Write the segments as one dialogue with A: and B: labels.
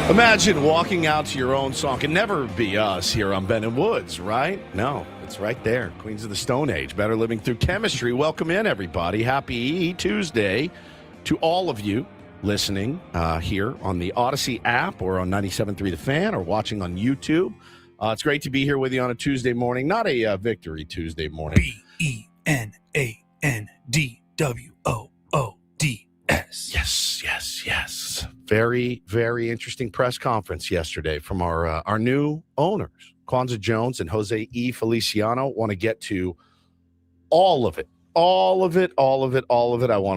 A: Imagine walking out to your own song. Can never be us here on Ben and Woods, right? No, it's right there. Queens of the Stone Age, better living through chemistry. Welcome in, everybody. Happy Tuesday to all of you listening here on the Odyssey app or on 97.3 The Fan or watching on YouTube. It's great to be here with you on a Tuesday morning, not a Victory Tuesday morning.
B: BENANDWOODS.
A: Yes. Very, very interesting press conference yesterday from our new owners, Kwanzaa Jones and Jose E. Feliciano. Want to get to all of it. I want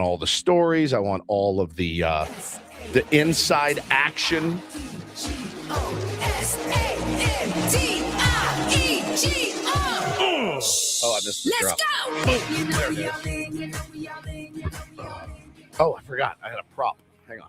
A: all the stories. I want all of the inside action. Oh, I missed the drop. Oh, I forgot. I had a prop. Hang on.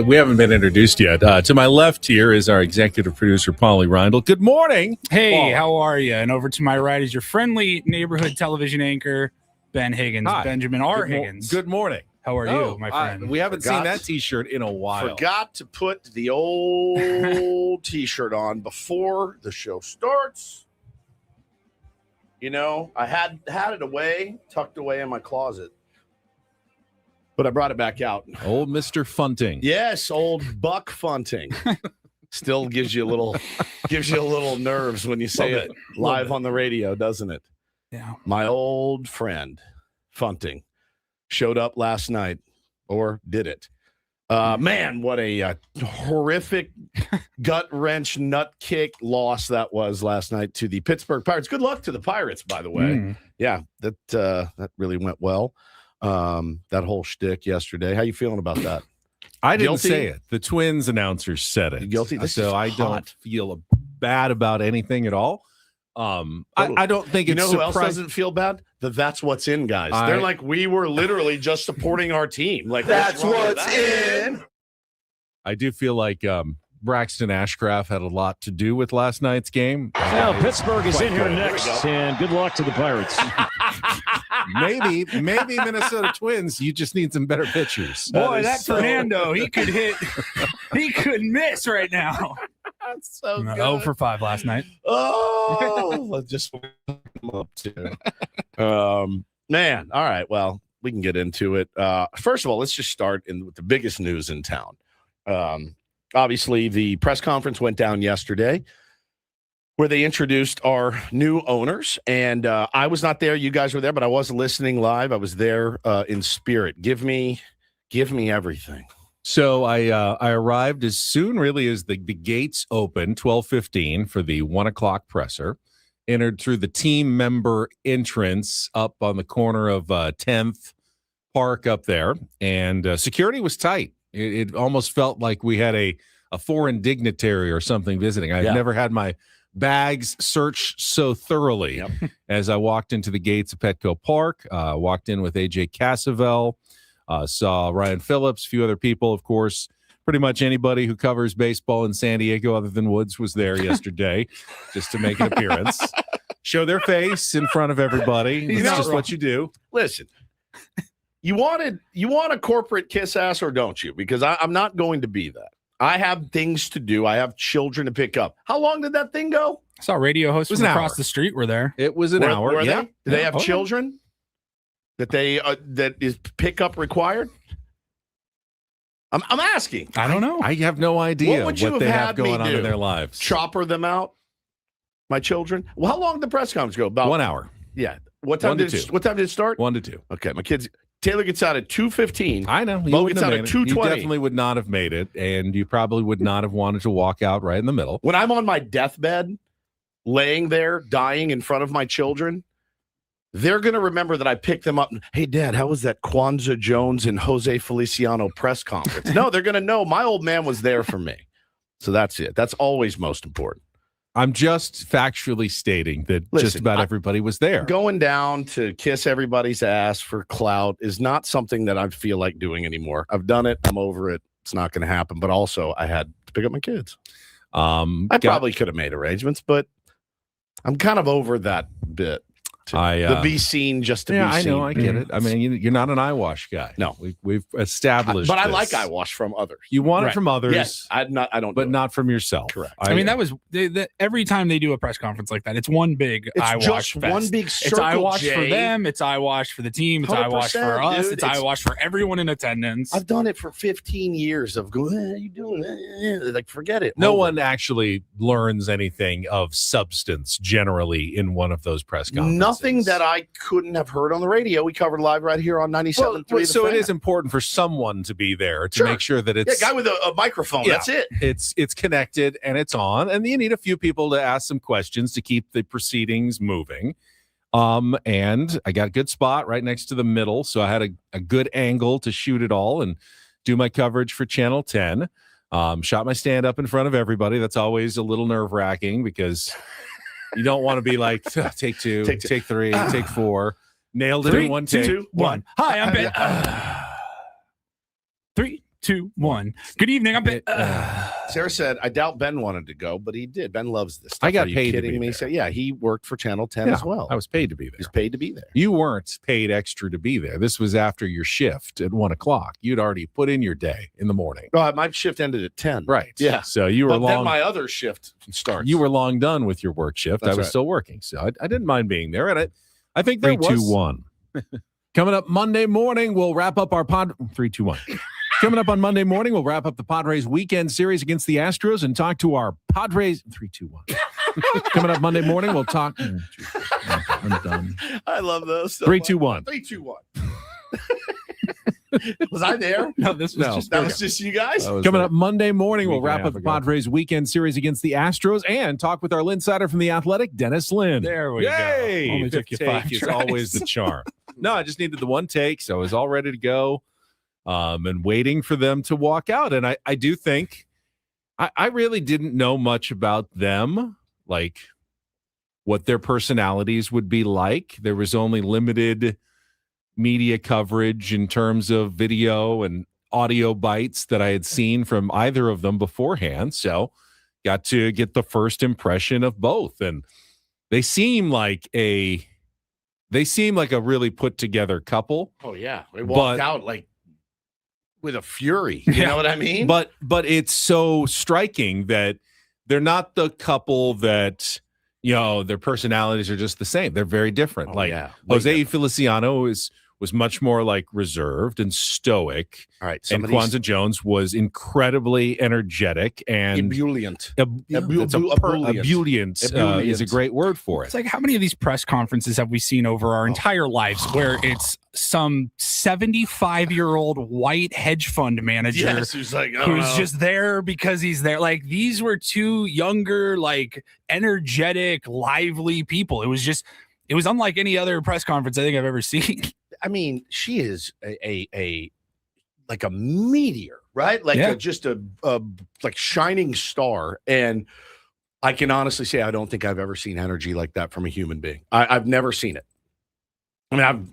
B: We haven't been introduced yet. To my left here is our executive producer, Paulie Reindl. Good morning.
C: Hey,
B: Paul.
C: how are you? And over to my right is your friendly neighborhood television anchor, Ben Higgins.
B: Hi.
C: Benjamin R. Higgins.
B: Good morning.
C: How are you, my friend?
B: We haven't seen that T-shirt in a while.
A: Forgot to put the old T-shirt on before the show starts. You know, I had it tucked away in my closet, but I brought it back out.
B: Old Mr. Funting.
A: Yes, old Buck Funting. Still gives you a little nerves when you say it live on the radio, doesn't it?
C: Yeah.
A: My old friend Funting showed up last night, or did it? Man, what a horrific gut-wrench, nut-kick loss that was last night to the Pittsburgh Pirates. Good luck to the Pirates, by the way. Yeah, that really went well. That whole shtick yesterday. How you feeling about that?
B: I didn't
A: Guilty?
B: say it. The Twins announcers said it.
A: Guilty? This
B: so
A: is
B: I
A: hot.
B: don't feel bad about anything at all. I don't think
A: You
B: it's
A: know who else doesn't feel bad? That's what's in guys. They're like, we were literally just supporting our team. Like, that's what's in.
B: I do feel like Braxton Ashcraft had a lot to do with last night's game.
D: Now Pittsburgh is in here next, and good luck to the Pirates.
B: maybe Minnesota Twins. You just need some better pitchers.
C: Boy, that Fernando, he could hit. He couldn't miss right now.
A: That's so good.
C: 0 for 5 last night.
A: Oh, let's just up to. Man, all right. Well, we can get into it. First of all, let's just start with the biggest news in town. Obviously, the press conference went down yesterday where they introduced our new owners. And I was not there. You guys were there, but I was listening live. I was there in spirit. Give me everything.
B: So I arrived as soon really as the gates opened, 12:15 for the 1 o'clock presser. Entered through the team member entrance up on the corner of 10th Park up there. And security was tight. It almost felt like we had a foreign dignitary or something visiting. I've never had my bags searched so thoroughly as I walked into the gates of Petco Park. Walked in with AJ Cassavell. Saw Ryan Phillips, a few other people, of course. Pretty much anybody who covers baseball in San Diego other than Woods was there yesterday just to make an appearance. Show their face in front of everybody. That's just what you do.
A: Listen, you want a corporate kiss ass or don't you? Because I'm not going to be that. I have things to do. I have children to pick up. How long did that thing go?
C: I saw radio hosts from across the street were there.
B: It was an hour.
A: Were they? Do they have children? That is pickup required? I'm asking.
C: I don't know.
B: I have no idea
A: what
B: they have going on in their lives.
A: Chopper them out, my children. Well, how long did the press conference go? About
B: 1 hour.
A: Yeah. What time did it start?
B: 1 to 2.
A: Okay, my kids. Taylor gets out at 2:15.
B: I know.
A: Bo gets out at 2:20.
B: You definitely would not have made it, and you probably would not have wanted to walk out right in the middle.
A: When I'm on my deathbed, laying there, dying in front of my children, they're going to remember that I picked them up. Hey, Dad, how was that Kwanzaa Jones and Jose Feliciano press conference? No, they're going to know my old man was there for me. So that's it. That's always most important.
B: I'm just factually stating that just about everybody was there.
A: Going down to kiss everybody's ass for clout is not something that I feel like doing anymore. I've done it. I'm over it. It's not going to happen. But also, I had to pick up my kids. I probably could have made arrangements, but I'm kind of over that bit. too. To be seen, just to be seen.
B: I know, I get it. I mean, you're not an eyewash guy.
A: No,
B: we've established.
A: But I
B: this.
A: like eyewash from others.
B: You want
C: Right.
B: it from others.
A: Yes, I don't,
B: but not from yourself.
A: Correct.
C: I mean, that was every time they do a press conference like that, it's one big eye
A: It's
C: wash
A: just
C: fest.
A: one big circle.
C: It's eye wash for
A: Jay.
C: them. It's eye wash for the team. It's eye wash for
A: 100%,
C: us.
A: dude.
C: It's eye wash for everyone in attendance.
A: I've done it for 15 years of going, how you doing? Like, forget it.
B: No
A: Over.
B: one actually learns anything of substance generally in one of those press conferences.
A: Nothing that I couldn't have heard on the radio. We covered live right here on 97.3.
B: Well,
A: The
B: so it
A: Fan.
B: is important for someone to be there to
A: Sure.
B: make sure that
A: Yeah,
B: it's
A: guy with a microphone.
B: Yeah.
A: That's it.
B: it's connected and it's on, and you need a few people to ask some questions to keep the proceedings moving. And I got a good spot right next to the middle, so I had a good angle to shoot it all and do my coverage for Channel 10. Shot my stand up in front of everybody. That's always a little nerve wracking because you don't want to be like take two, take three, take four. Nailed it in one take.
C: 2, 1. Hi, I'm Ben. 3, 2, 1. Good evening. I'm Ben.
A: Sarah said, I doubt Ben wanted to go, but he did. Ben loves this stuff.
B: I got
A: Are you
B: paid to
A: kidding
B: be
A: me?
B: there.
A: So, yeah, he worked for Channel 10 as well.
B: I was paid to be there.
A: He's paid to be there.
B: You weren't paid extra to be there. This was after your shift at 1:00. You'd already put in your day in the morning.
A: My shift ended at 10.
B: Right.
A: Yeah.
B: So you were
A: But then
B: long.
A: my other shift starts.
B: You were long done with your work shift.
A: That's
B: I was
A: right.
B: still working, so I didn't mind being there. And I think there
D: 3,
B: was
D: 2, 1.
B: coming up Monday morning. We'll wrap up our 3, 2, 1. Coming up on Monday morning, we'll wrap up the Padres weekend series against the Astros and talk to our Padres. 3, 2, 1. Coming up Monday morning, we'll talk. I'm done.
A: I love those. So
B: 3,
A: much.
B: 2, 1.
A: 3, 2, 1. Was I there?
C: No, this was
B: No.
C: just
A: That was just you guys?
B: Coming up Monday morning, we'll
D: Week and a
B: wrap
D: half
B: up the
D: ago.
B: Padres weekend series against the Astros and talk with our Linsider from The Athletic, Dennis Lynn.
C: There we
B: Yay!
C: go. Only
B: Fifth
C: took you
B: take
C: 5
B: is
C: tries.
B: always the charm. No, I just needed the one take, so I was all ready to go and waiting for them to walk out. And I do think I really didn't know much about them, like what their personalities would be like. There was only limited media coverage in terms of video and audio bites that I had seen from either of them beforehand. So got to get the first impression of both. And they seem like a really put together couple.
A: Oh, yeah. They walked out like with a fury. You know what I mean?
B: But it's so striking that they're not the couple that, their personalities are just the same. They're very different.
A: Oh, yeah. Way
B: Jose
A: different.
B: Feliciano was much more like reserved and stoic.
A: All right.
B: And Kwanzaa Jones was incredibly energetic and
A: ebullient.
B: ebullient is a great word for
C: It's
B: it.
C: like, how many of these press conferences have we seen over our entire lives where it's some 75-year-old white hedge fund manager
A: Yes, who's like,
C: who's just there because he's there? Like, these were two younger, like, energetic, lively people. It was unlike any other press conference I think I've ever seen.
A: I mean, she is a like a meteor, right? Like
C: Yeah.
A: just a like shining star. And I can honestly say I don't think I've ever seen energy like that from a human being. I've never seen it. I mean,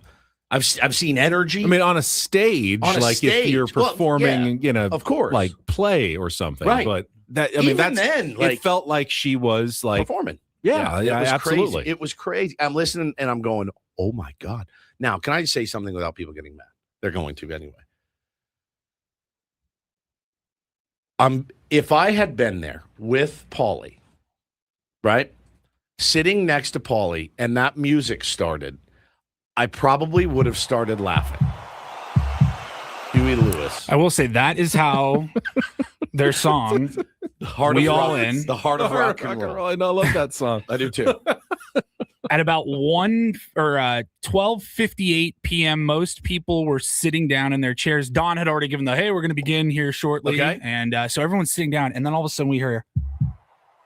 A: I've seen energy.
B: I mean, on a stage,
A: On a
B: like if
A: stage.
B: you're
A: Well,
B: performing,
A: of course,
B: like play or something.
A: Right.
B: But that, I
A: even
B: mean, that's
A: then, like
B: it felt like she was like,
A: performing.
B: yeah,
A: it was
B: absolutely.
A: Crazy. It was crazy. I'm listening and I'm going, oh my God. Now, can I say something without people getting mad? They're going to anyway. If I had been there with Paulie, right, sitting next to Paulie, and that music started, I probably would have started laughing. Huey Lewis.
C: I will say that is how their song,
A: The heart
C: We
A: of
C: All
A: rock,
C: In.
A: The heart of rock and roll.
B: I love that song.
A: I do too.
C: at about 12:58 p.m., most people were sitting down in their chairs. Don had already given hey, we're going to begin here shortly.
A: Okay.
C: And so everyone's sitting down, and then all of a sudden we hear,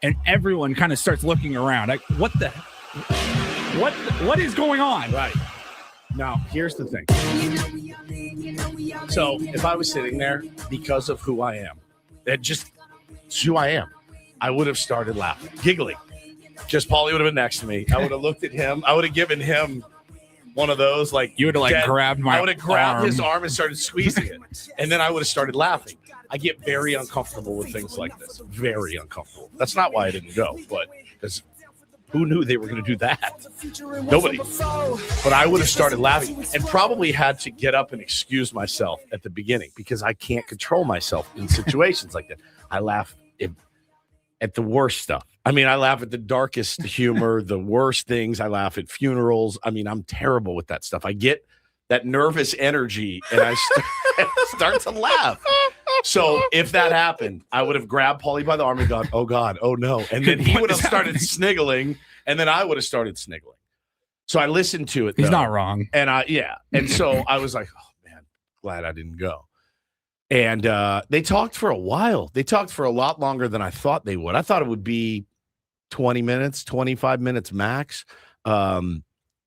C: and everyone kind of starts looking around. Like, what is going on?
A: Right. Now, here's the thing. So, if I was sitting there because of who I am, it's who I am, I would have started laughing, giggling. Just Paulie would have been next to me. I would have looked at him. I would have given him one of those, like,
C: You would have
A: dead-
C: grabbed my
A: I would have grabbed
C: arm.
A: his arm and started squeezing it. And then I would have started laughing. I get very uncomfortable with things like this. Very uncomfortable. That's not why I didn't go, but because Who knew they were going to do that? Nobody. But I would have started laughing and probably had to get up and excuse myself at the beginning because I can't control myself in situations like that. I laugh at the worst stuff. I mean, I laugh at the darkest humor, the worst things. I laugh at funerals. I mean, I'm terrible with that stuff. I get that nervous energy and I start to laugh. So if that happened, I would have grabbed Paulie by the arm and gone, oh God, oh no. And then he would have started sniggling and then I would have started sniggling. So I listened to it.
C: He's not wrong.
A: And And so I was like, oh man, glad I didn't go. And they talked for a while. They talked for a lot longer than I thought they would. I thought it would be 20 minutes, 25 minutes max.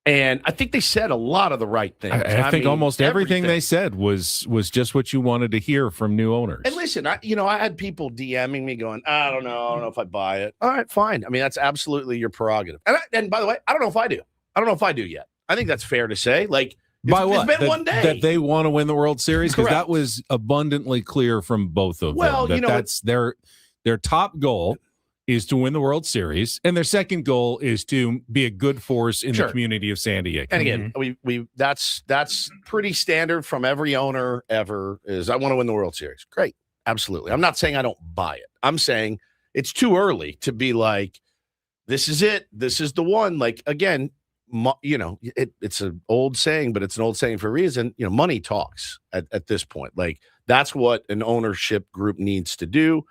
A: And I think they said a lot of the right things.
B: I think almost everything they said was just what you wanted to hear from new owners.
A: And listen, I had people DMing me going, I don't know if I buy it. All right, fine. I mean, that's absolutely your prerogative. And by the way, I don't know if I do. I don't know if I do yet. I think that's fair to say. Like, it's been one day.
B: That they want to win the World Series? Because that was abundantly clear from both of them. That's their top goal is to win the World Series, and their second goal is to be a good force in the community of San Diego.
A: And again, we that's pretty standard from every owner ever is I want to win the World Series. Great. Absolutely. I'm not saying I don't buy it. I'm saying it's too early to be like, this is it. This is the one. Like, again, it's an old saying, but it's an old saying for a reason. Money talks at this point. Like, that's what an ownership group needs to do.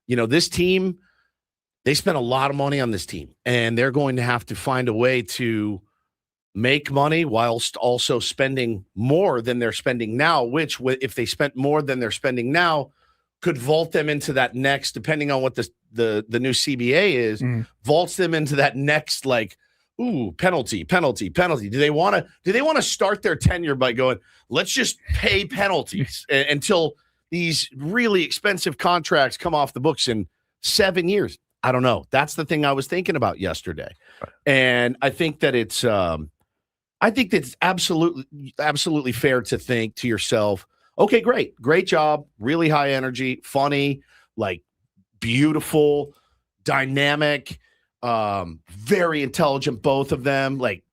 A: This team, they spent a lot of money on this team, and they're going to have to find a way to make money whilst also spending more than they're spending now, which, if they spent more than they're spending now, could vault them into that next, depending on what the new CBA is, vaults them into that next, like, ooh, penalty. Do they want to start their tenure by going, let's just pay penalties until these really expensive contracts come off the books in 7 years? I don't know. That's the thing I was thinking about yesterday. And I think that it's absolutely fair to think to yourself, okay, great job, really high energy, funny, like beautiful, dynamic, very intelligent, both of them, like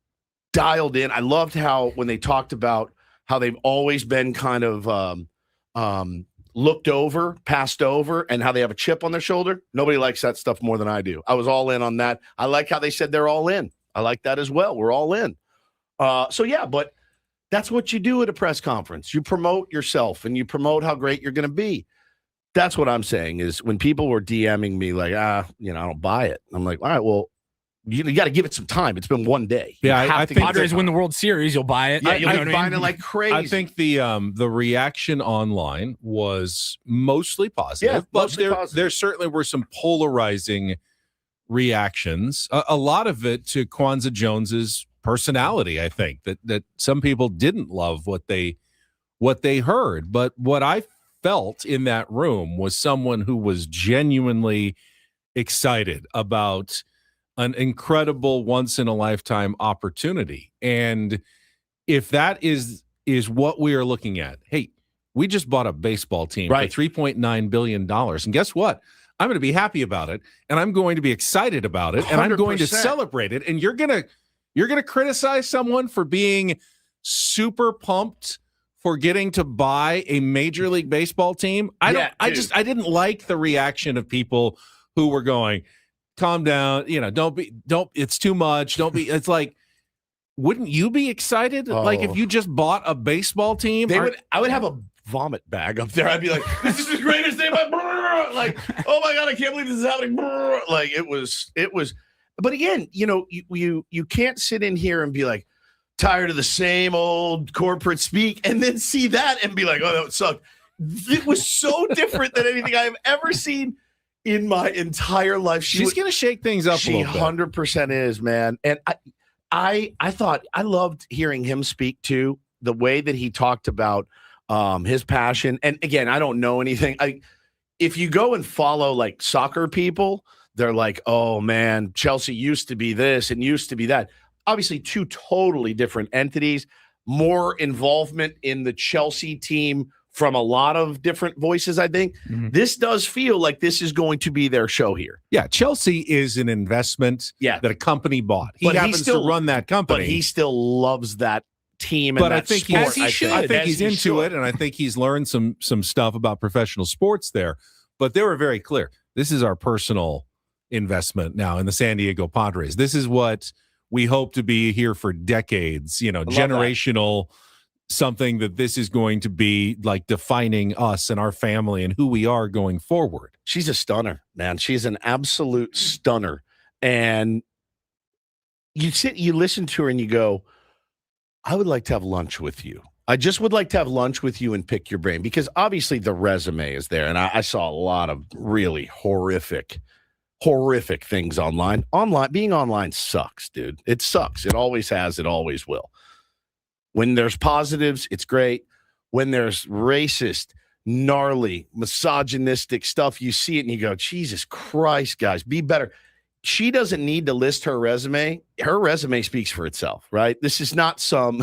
A: dialed in. I loved how when they talked about how they've always been kind of looked over, passed over, and how they have a chip on their shoulder. Nobody likes that stuff more than I do. I was all in on that. I like how they said they're all in. I like that as well. We're all in. But that's what you do at a press conference. You promote yourself and you promote how great you're going to be. That's what I'm saying is when people were DMing me like, I don't buy it. I'm like, all right, well, you got to give it some time. It's been one day.
C: Yeah, I think Padres win the World Series, you'll buy it.
A: Yeah, you'll be buying it like crazy.
B: I think the reaction online was mostly positive,
A: yeah,
B: but there certainly were some polarizing reactions. A lot of it to Kwanzaa Jones's personality. I think that some people didn't love what they heard, but what I felt in that room was someone who was genuinely excited about an incredible once-in-a-lifetime opportunity. And if that is what we are looking at, hey, we just bought a baseball team for $3.9 billion. And guess what? I'm going to be happy about it, and I'm going to be excited about it, and I'm going to celebrate it. And you're going to criticize someone for being super pumped for getting to buy a Major League Baseball team. I didn't like the reaction of people who were going, calm down, don't, it's too much. It's like, wouldn't you be excited? Like if you just bought a baseball team?
A: I would have a vomit bag up there. I'd be like, this is the greatest thing ever. Like, oh my God, I can't believe this is happening. Like it was, but again, you can't sit in here and be like, tired of the same old corporate speak and then see that and be like, oh, that sucked. It was so different than anything I've ever seen in my entire life.
B: She's going to shake things up a little bit.
A: She 100% is, man. And I thought I loved hearing him speak too, the way that he talked about his passion. And again, I don't know anything. If you go and follow like soccer people, they're like, oh man, Chelsea used to be this and used to be that. Obviously, two totally different entities, more involvement in the Chelsea team from a lot of different voices, I think. This does feel like this is going to be their show here.
B: Yeah, Chelsea is an investment that a company bought. He happens to run that company.
A: But he still loves that team.
B: But
A: and
B: I
A: that
B: think
A: sport,
B: I think he's into it, and I think he's learned some stuff about professional sports there. But they were very clear. This is our personal investment now in the San Diego Padres. This is what we hope to be here for decades, generational something that this is going to be like defining us and our family and who we are going forward.
A: She's a stunner, man. She's an absolute stunner. And you listen to her and you go, I would like to have lunch with you. I just would like to have lunch with you and pick your brain, because obviously the resume is there. And I saw a lot of really horrific things online. Being online sucks, dude. It sucks. It always has. It always will. When there's positives, it's great. When there's racist, gnarly, misogynistic stuff, you see it and you go, Jesus Christ, guys, be better. She doesn't need to list her resume. Her resume speaks for itself, right? This is not some,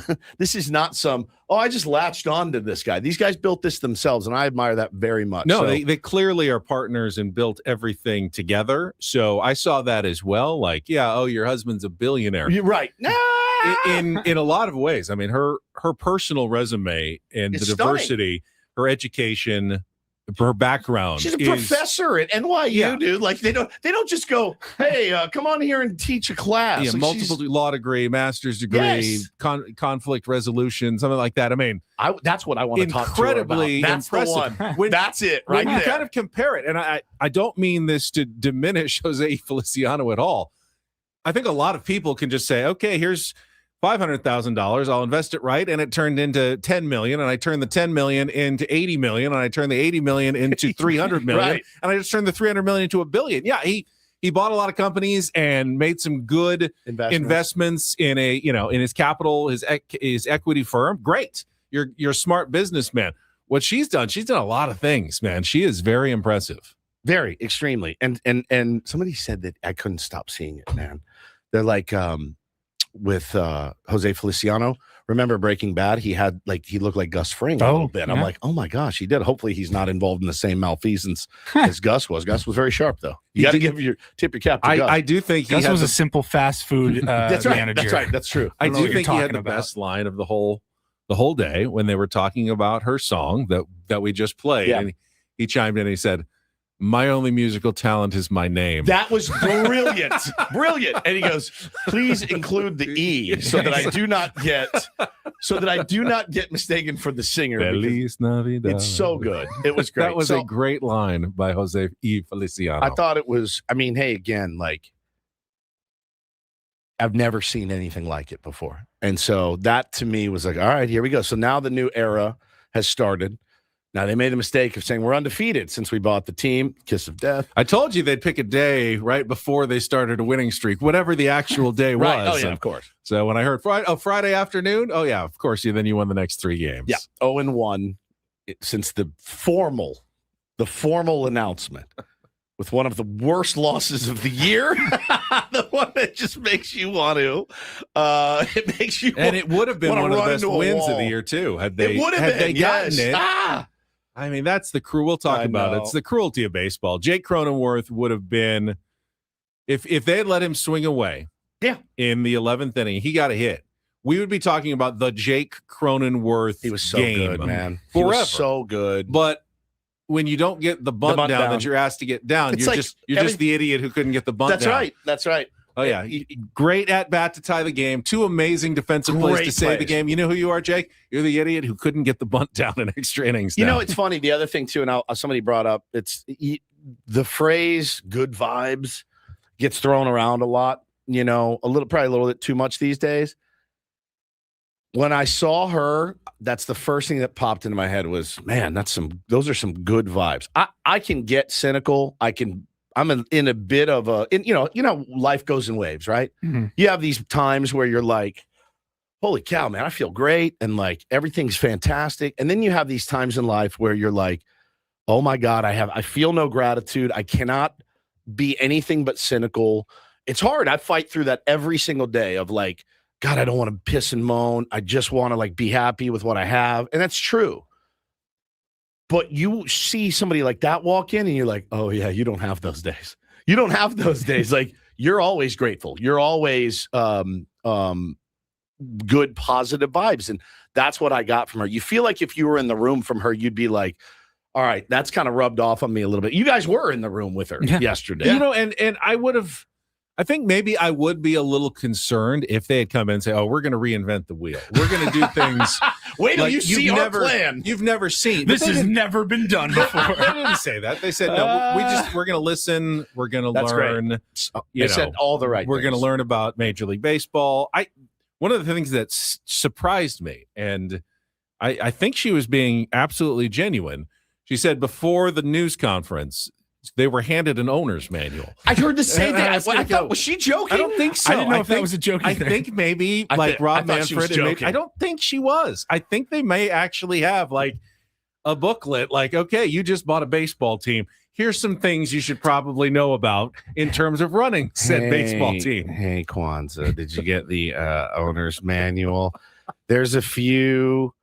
A: oh, I just latched on to this guy. These guys built this themselves, and I admire that very much.
B: No, they clearly are partners and built everything together. So I saw that as well. Like, your husband's a billionaire.
A: You're right.
B: In a lot of ways. I mean, her personal resume and
A: It's
B: the diversity, her education, her background.
A: She's a professor at NYU, dude. Like they don't just go, hey, come on here and teach a class.
B: Yeah,
A: like
B: multiple law degree, master's degree, conflict resolution, something like that. I mean,
A: that's what I want to talk to her about. That's
B: impressive.
A: the one. That's it, right
B: when
A: there.
B: you kind of compare it, and I don't mean this to diminish Jose Feliciano at all. I think a lot of people can just say, okay, here's $500,000. I'll invest it right, and it turned into $10 million, and I turned the $10 million into $80 million, and I turned the $80 million into $300 million,
A: right.
B: And I just turned the $300 million into $1 billion. Yeah, he bought a lot of companies and made some good investments in in his capital, his equity firm. Great, you're a smart businessman. What she's done a lot of things, man. She is very impressive,
A: very extremely. And somebody said that I couldn't stop seeing it, man. They're like, with Jose Feliciano. Remember Breaking Bad? He looked like Gus Fring a little bit. Yeah. I'm like, oh my gosh, he did. Hopefully he's not involved in the same malfeasance as Gus was. Gus was very sharp though. You got to tip your cap to Gus.
B: I do think
C: Gus was a simple fast food
A: that's right.
C: manager.
A: That's right. That's true.
B: I do think he had the best line of the whole day when they were talking about her song that we just played. Yeah. And he chimed in and he said, my only musical talent is my name.
A: That was brilliant. Brilliant. And he goes, please include the E so that I do not get mistaken for the singer.
B: Feliz Navidad.
A: It's so good. It was great.
B: That was a great line by Jose E. Feliciano.
A: I thought it was, hey, again, like I've never seen anything like it before. And so that to me was like, all right, here we go. So now the new era has started. Now, they made the mistake of saying we're undefeated since we bought the team. Kiss of death.
B: I told you they'd pick a day right before they started a winning streak, whatever the actual day was.
A: Right. Oh, yeah, of course.
B: So when I heard Friday afternoon, oh, yeah, of course, then you won the next 3 games.
A: Yeah, 0-1 since the formal announcement with one of the worst losses of the year. The one that just makes you want to. It makes you
B: and it would have been one of the best wins of the year, too, had they gotten it. I mean, that's the cruel. We'll talk about it. It's the cruelty of baseball. Jake Cronenworth would have been, if they had let him swing away in the 11th inning, he got a hit. We would be talking about the Jake Cronenworth
A: He was so
B: game
A: good, man.
B: Forever.
A: He was so good.
B: But when you don't get the bunt down that you're asked to get down, you're just the idiot who couldn't get the bunt down.
A: That's right.
B: Oh, yeah. Great at-bat to tie the game. 2 amazing defensive plays to save the game. You know who you are, Jake? You're the idiot who couldn't get the bunt down in extra innings.
A: You know, it's funny. The other thing, too, and somebody brought up, it's the phrase good vibes gets thrown around a lot, probably a little bit too much these days. When I saw her, that's the first thing that popped into my head was, man, those are some good vibes. I can get cynical. I'm in a bit of life goes in waves, right? Mm-hmm. You have these times where you're like, holy cow, man, I feel great. And like, everything's fantastic. And then you have these times in life where you're like, oh my God, I feel no gratitude. I cannot be anything but cynical. It's hard. I fight through that every single day of like, God, I don't want to piss and moan. I just want to like be happy with what I have. And that's true. But you see somebody like that walk in and you're like, oh yeah, you don't have those days. You don't have those days. Like, you're always grateful. You're always good, positive vibes. And that's what I got from her. You feel like if you were in the room from her, you'd be like, all right, that's kind of rubbed off on me a little bit. You guys were in the room with her yesterday.
B: You know, and I think maybe I would be a little concerned if they had come in and say, oh, we're going to reinvent the wheel. We're going to do things.
A: Wait till you see our plan.
B: You've never seen.
C: This has never been done before.
B: They didn't say that. They said, no, we're going to listen. We're going to learn.
A: They said all the right
B: We're going to learn about Major League Baseball. One of the things that surprised me, and I think she was being absolutely genuine. She said before the news conference, they were handed an owner's manual.
A: I heard the same thing. I thought, was she joking?
B: I don't think so.
C: I didn't know if that was a joke either.
B: I think maybe Rob Manfred. I don't think she was. I think they may actually have like a booklet like, okay, you just bought a baseball team. Here's some things you should probably know about in terms of running said baseball team.
A: Hey, Kwanzaa, did you get the owner's manual? There's a few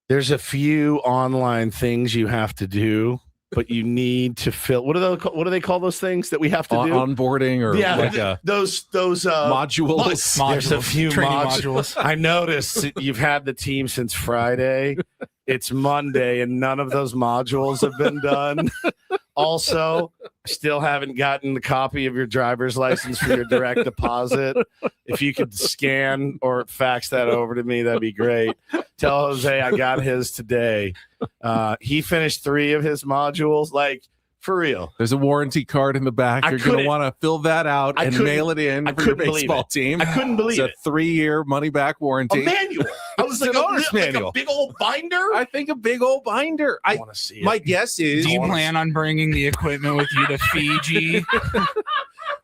A: online things you have to do, but you need to fill. What do they call those things that we have to do?
B: Onboarding or
A: those
B: modules.
A: There's a few
C: modules.
A: I noticed you've had the team since Friday. It's Monday, and none of those modules have been done. Also, still haven't gotten the copy of your driver's license for your direct deposit. If you could scan or fax that over to me, that'd be great. Tell Jose I got his today. He finished 3 of his modules. Like, for real.
B: There's a warranty card in the back. You're going to want to fill that out and mail it in for your baseball team.
A: I couldn't believe it.
B: It's a 3-year money-back warranty.
A: A manual. I was like, a big old binder?
B: I think a big old binder.
A: I want to see it.
B: My guess is...
C: Do you plan on bringing the equipment with you to Fiji?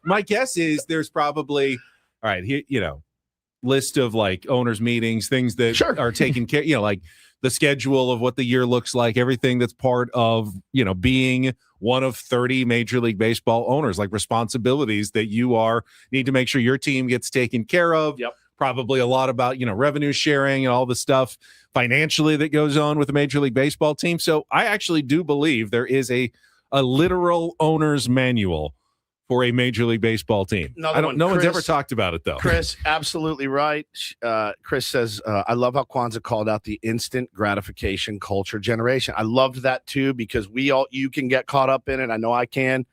B: My guess is there's probably... All right, here, list of like owners meetings, things that are taken care, like the schedule of what the year looks like, everything that's part of, being one of 30 Major League Baseball owners, like responsibilities that you need to make sure your team gets taken care of.
A: Yep.
B: Probably a lot about, revenue sharing and all the stuff financially that goes on with the Major League Baseball team. So I actually do believe there is a literal owner's manual for a Major League Baseball team. No one's ever talked about it, though.
A: Chris, absolutely right. Chris says, I love how Kwanzaa called out the instant gratification culture generation. I loved that, too, because you can get caught up in it. I know I can.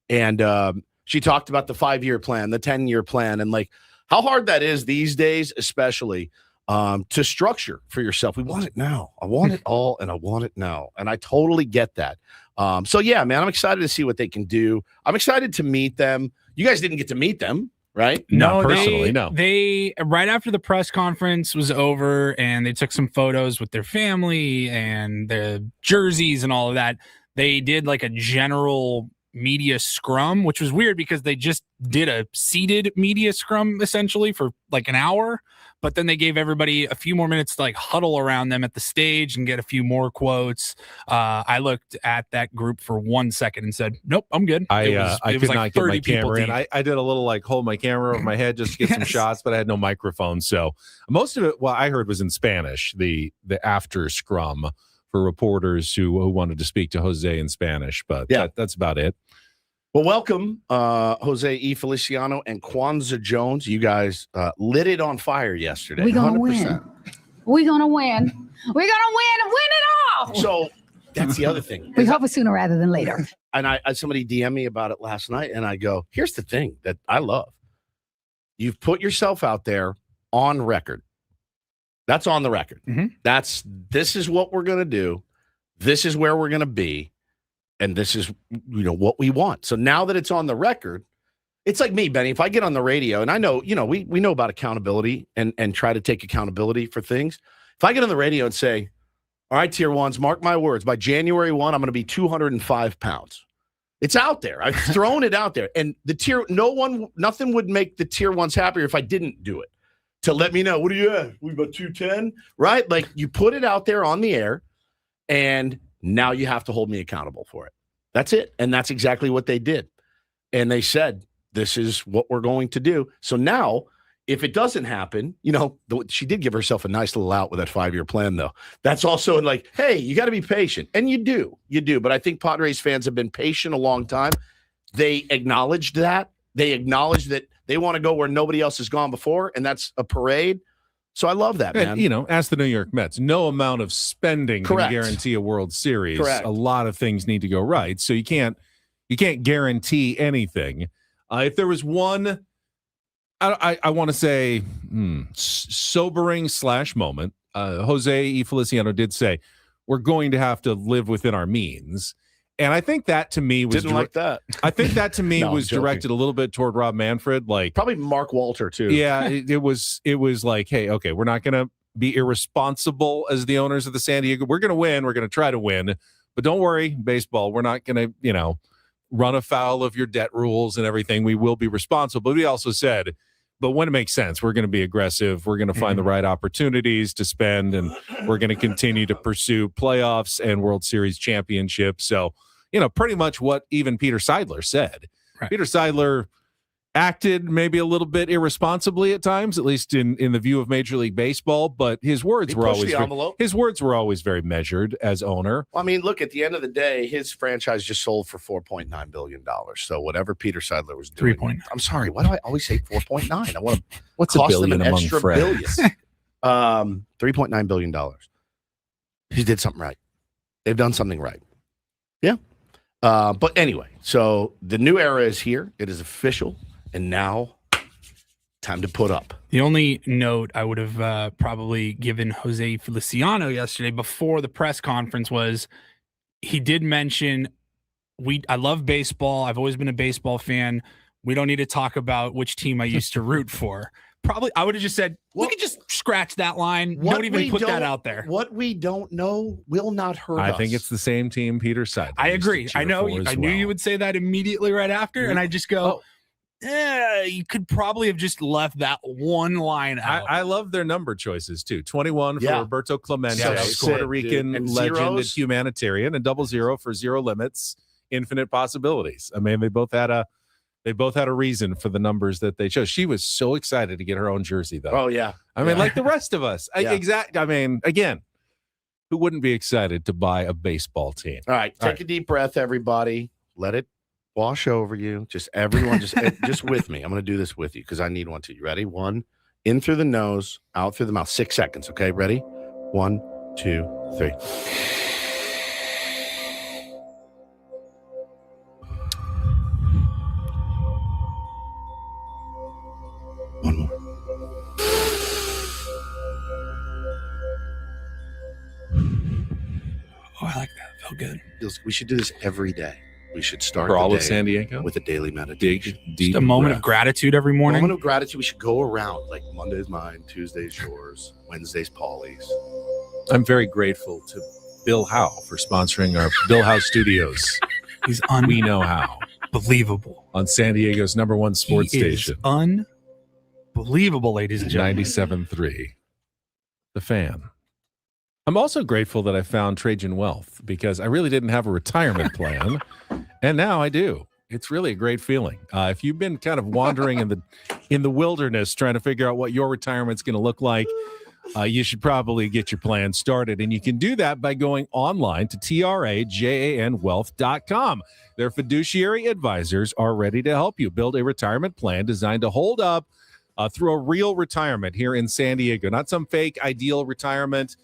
A: And she talked about the 5-year plan, the 10-year plan, and like how hard that is these days, especially to structure for yourself. We want it now. I want it all, and I want it now. And I totally get that. So yeah, man, I'm excited to see what they can do. I'm excited to meet them. You guys didn't get to meet them, right?
C: No,
B: personally, no.
C: They right after the press conference was over and they took some photos with their family and their jerseys and all of that. They did like a general media scrum, which was weird because they just did a seated media scrum essentially for like an hour. But then they gave everybody a few more minutes to like huddle around them at the stage and get a few more quotes. I looked at that group for 1 second and said, nope, I'm good.
B: I could not get my camera in. I did a little like hold my camera over my head just to get some shots, but I had no microphone. So most of it, I heard was in Spanish, the after scrum for reporters who wanted to speak to Jose in Spanish. But that's about it.
A: Well, welcome, Jose E. Feliciano and Kwanzaa Jones. You guys lit it on fire yesterday.
E: We're going to win. We're going to win. We're going to win and win it all.
A: So that's the other thing.
E: We hope it's sooner rather than later.
A: And somebody DM'd me about it last night, and I go, here's the thing that I love. You've put yourself out there on record. That's on the record.
C: Mm-hmm.
A: This is what we're going to do. This is where we're going to be. And this is, what we want. So now that it's on the record, it's like me, Benny. If I get on the radio, and I know, we know about accountability and try to take accountability for things. If I get on the radio and say, all right, tier ones, mark my words, by January 1, I'm going to be 205 pounds. It's out there. I've thrown it out there. And nothing would make the tier ones happier if I didn't do it. To let me know, what are you at? We about 210, right? Like you put it out there on the air, and now you have to hold me accountable for it. That's it. And that's exactly what they did. And they said, this is what we're going to do. So now if it doesn't happen, she did give herself a nice little out with that 5-year plan, though. That's also like, hey, you got to be patient. And you do. But I think Padres fans have been patient a long time. They acknowledged that. They acknowledged that they want to go where nobody else has gone before, and that's a parade. So I love that, man.
B: And, ask the New York Mets. No amount of spending can guarantee a World Series.
A: Correct.
B: A lot of things need to go right. So you can't guarantee anything. If there was one, I want to say sobering / moment, Jose Feliciano did say, we're going to have to live within our means. And I think that to me was
A: like that.
B: I think that to me
A: No,
B: was directed a little bit toward Rob Manfred, like
A: probably Mark Walter too.
B: Yeah, it was like, hey, okay, we're not going to be irresponsible as the owners of the San Diego. We're going to win. We're going to try to win, but don't worry, baseball. We're not going to, run afoul of your debt rules and everything. We will be responsible. But we also said, but when it makes sense, we're going to be aggressive. We're going to find the right opportunities to spend, and we're going to continue to pursue playoffs and World Series championships. So, pretty much what even Peter Seidler said. Right. Peter Seidler acted maybe a little bit irresponsibly at times, at least in the view of Major League Baseball, but his words were always very measured as owner.
A: Well, I mean, look, at the end of the day, his franchise just sold for $4.9 billion. So whatever Peter Seidler was doing.
C: 3.
A: I'm sorry, why do I always say 4.9? I want to
B: what's
A: cost
B: a billion
A: them an
B: among
A: extra
B: friends?
A: billion. $3.9 billion. He did something right. They've done something right. Yeah. But anyway, so the new era is here. It is official. And now, time to put up.
C: The only note I would have probably given Jose Feliciano yesterday before the press conference was he did mention, I love baseball. I've always been a baseball fan. We don't need to talk about which team I used to root for. Probably, I would have just said, we could just scratch that line. Don't even put that out there.
A: What we don't know will not hurt us.
B: I think it's the same team Peter Seidler.
C: I agree. I know. I knew you would say that immediately right after, and I just go, you could probably have just left that one line out.
B: I love their number choices too. 21 for Roberto Clemente, Puerto Rican legend and humanitarian, and 00 for Zero Limits, Infinite Possibilities. I mean, they both had a reason for the numbers that they chose. She was so excited to get her own jersey, though.
A: Oh yeah,
B: I mean, like the rest of us. I mean, again, who wouldn't be excited to buy a baseball team?
A: All right, take a deep breath, everybody. Let it wash over you. Just everyone, just with me. I'm going to do this with you because I need one too. You ready? 1, in through the nose, out through the mouth. 6 seconds. Okay, ready? 1, 2, 3. One more.
C: Oh, I like that. Felt good.
A: We should do this every day. We should start
B: for
A: the
B: all
A: day
B: of San Diego
A: with a daily meditation.
C: Just a moment of gratitude every morning.
A: Moment of gratitude. We should go around like Monday's mine, Tuesday's yours, Wednesday's Paulie's.
B: I'm very grateful to Bill Howe for sponsoring our Bill Howe Studios. We know how.
C: Unbelievable.
B: On San Diego's #1 sports station.
C: Unbelievable, ladies and gentlemen.
B: 97.3. The Fan. I'm also grateful that I found Trajan Wealth because I really didn't have a retirement plan, and now I do. It's really a great feeling. If you've been kind of wandering in the wilderness trying to figure out what your retirement's going to look like, you should probably get your plan started, and you can do that by going online to trajanwealth.com. Their fiduciary advisors are ready to help you build a retirement plan designed to hold up through a real retirement here in San Diego, not some fake ideal retirement.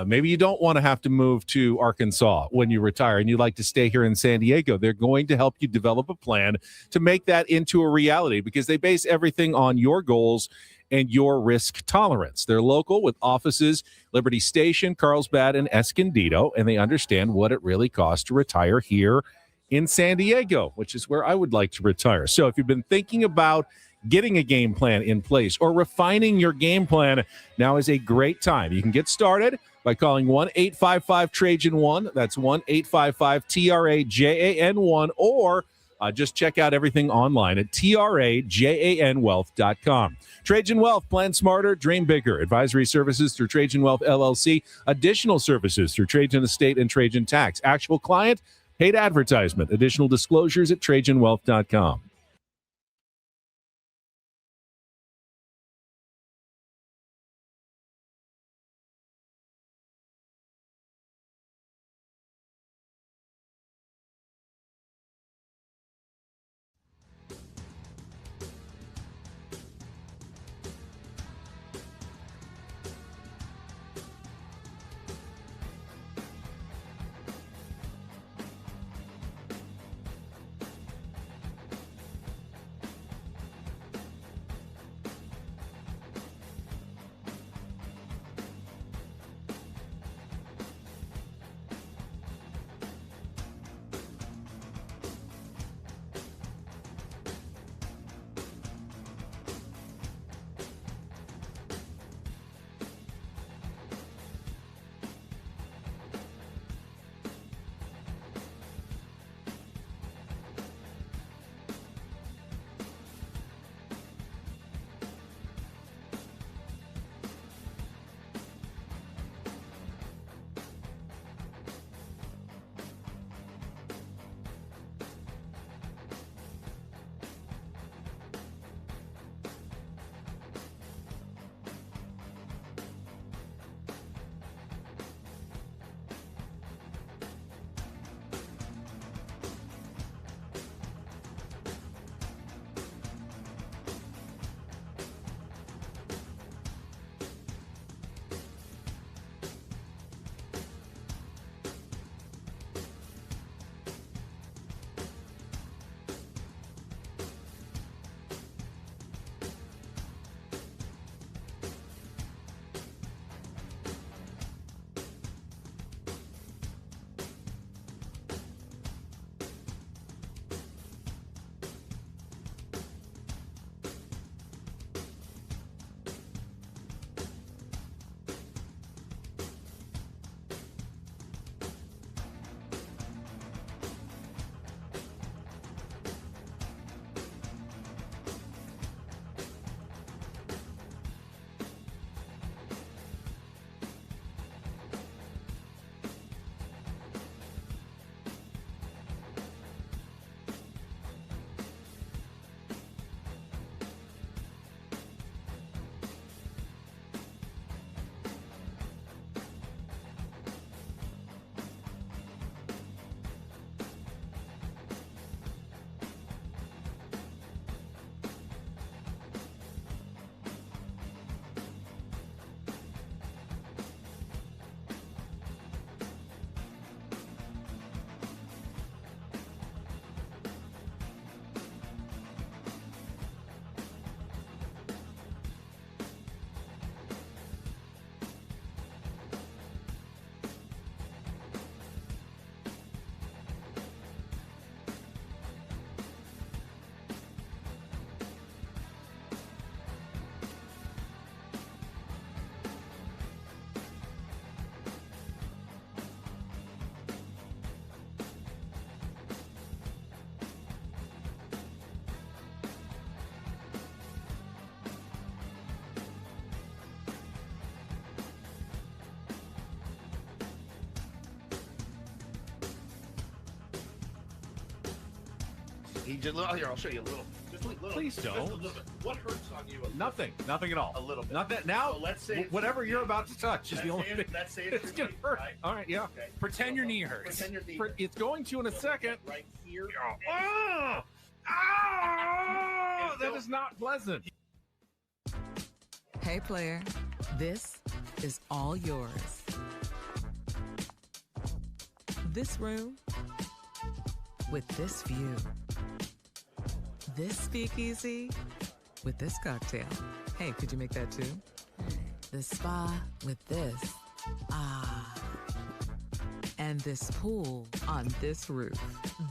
B: Maybe you don't want to have to move to Arkansas when you retire and you'd like to stay here in San Diego. They're going to help you develop a plan to make that into a reality because they base everything on your goals and your risk tolerance. They're local with offices, Liberty Station, Carlsbad, and Escondido, and they understand what it really costs to retire here in San Diego, which is where I would like to retire. So if you've been thinking about getting a game plan in place or refining your game plan, now is a great time. You can get started by calling 1-855-TRAJAN1. That's 1-855-TRAJAN1, or just check out everything online at trajanwealth.com. Trajan Wealth, plan smarter, dream bigger. Advisory services through Trajan Wealth LLC. Additional services through Trajan Estate and Trajan Tax. Actual client, paid advertisement. Additional disclosures at trajanwealth.com.
A: He just here. I'll show you a little. Just a little.
B: Please don't.
A: Just a little bit. What hurts on you?
B: Nothing at all.
A: A little bit.
B: Not that now.
A: So let's say
B: whatever you're about to touch is the only thing.
A: Let's say
B: It's gonna hurt.
A: Right?
B: All right, yeah.
A: Okay.
C: Pretend your knee hurts.
A: Pretend your knee
B: It's going to in a second.
A: right here.
B: Oh, that is not pleasant.
F: Hey, player, this is all yours. This room with this view. This speakeasy with this cocktail. Hey, could you make that too? The spa with this. Ah. And this pool on this roof.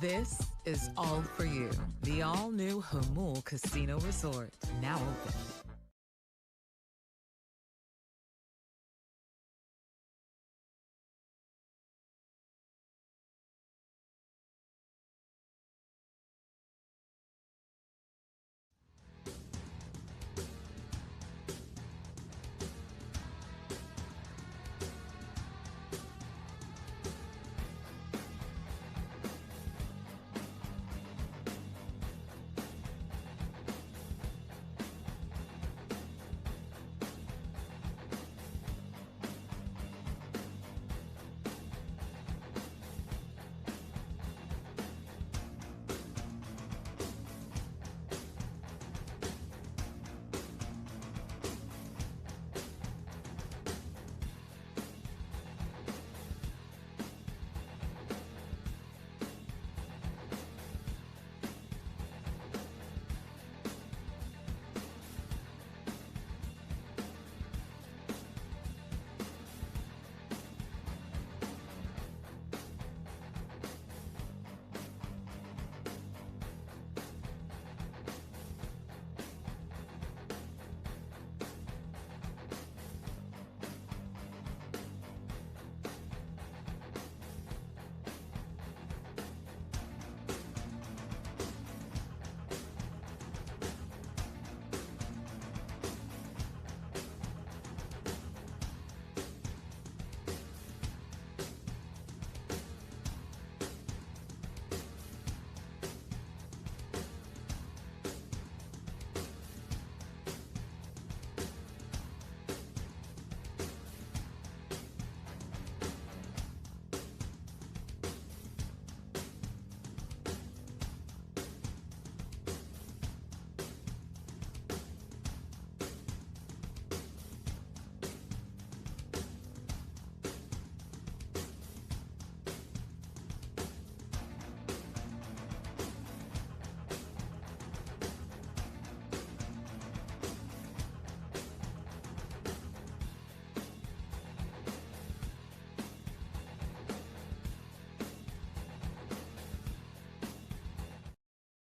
F: This is all for you. The all-new Hamul Casino Resort, now open.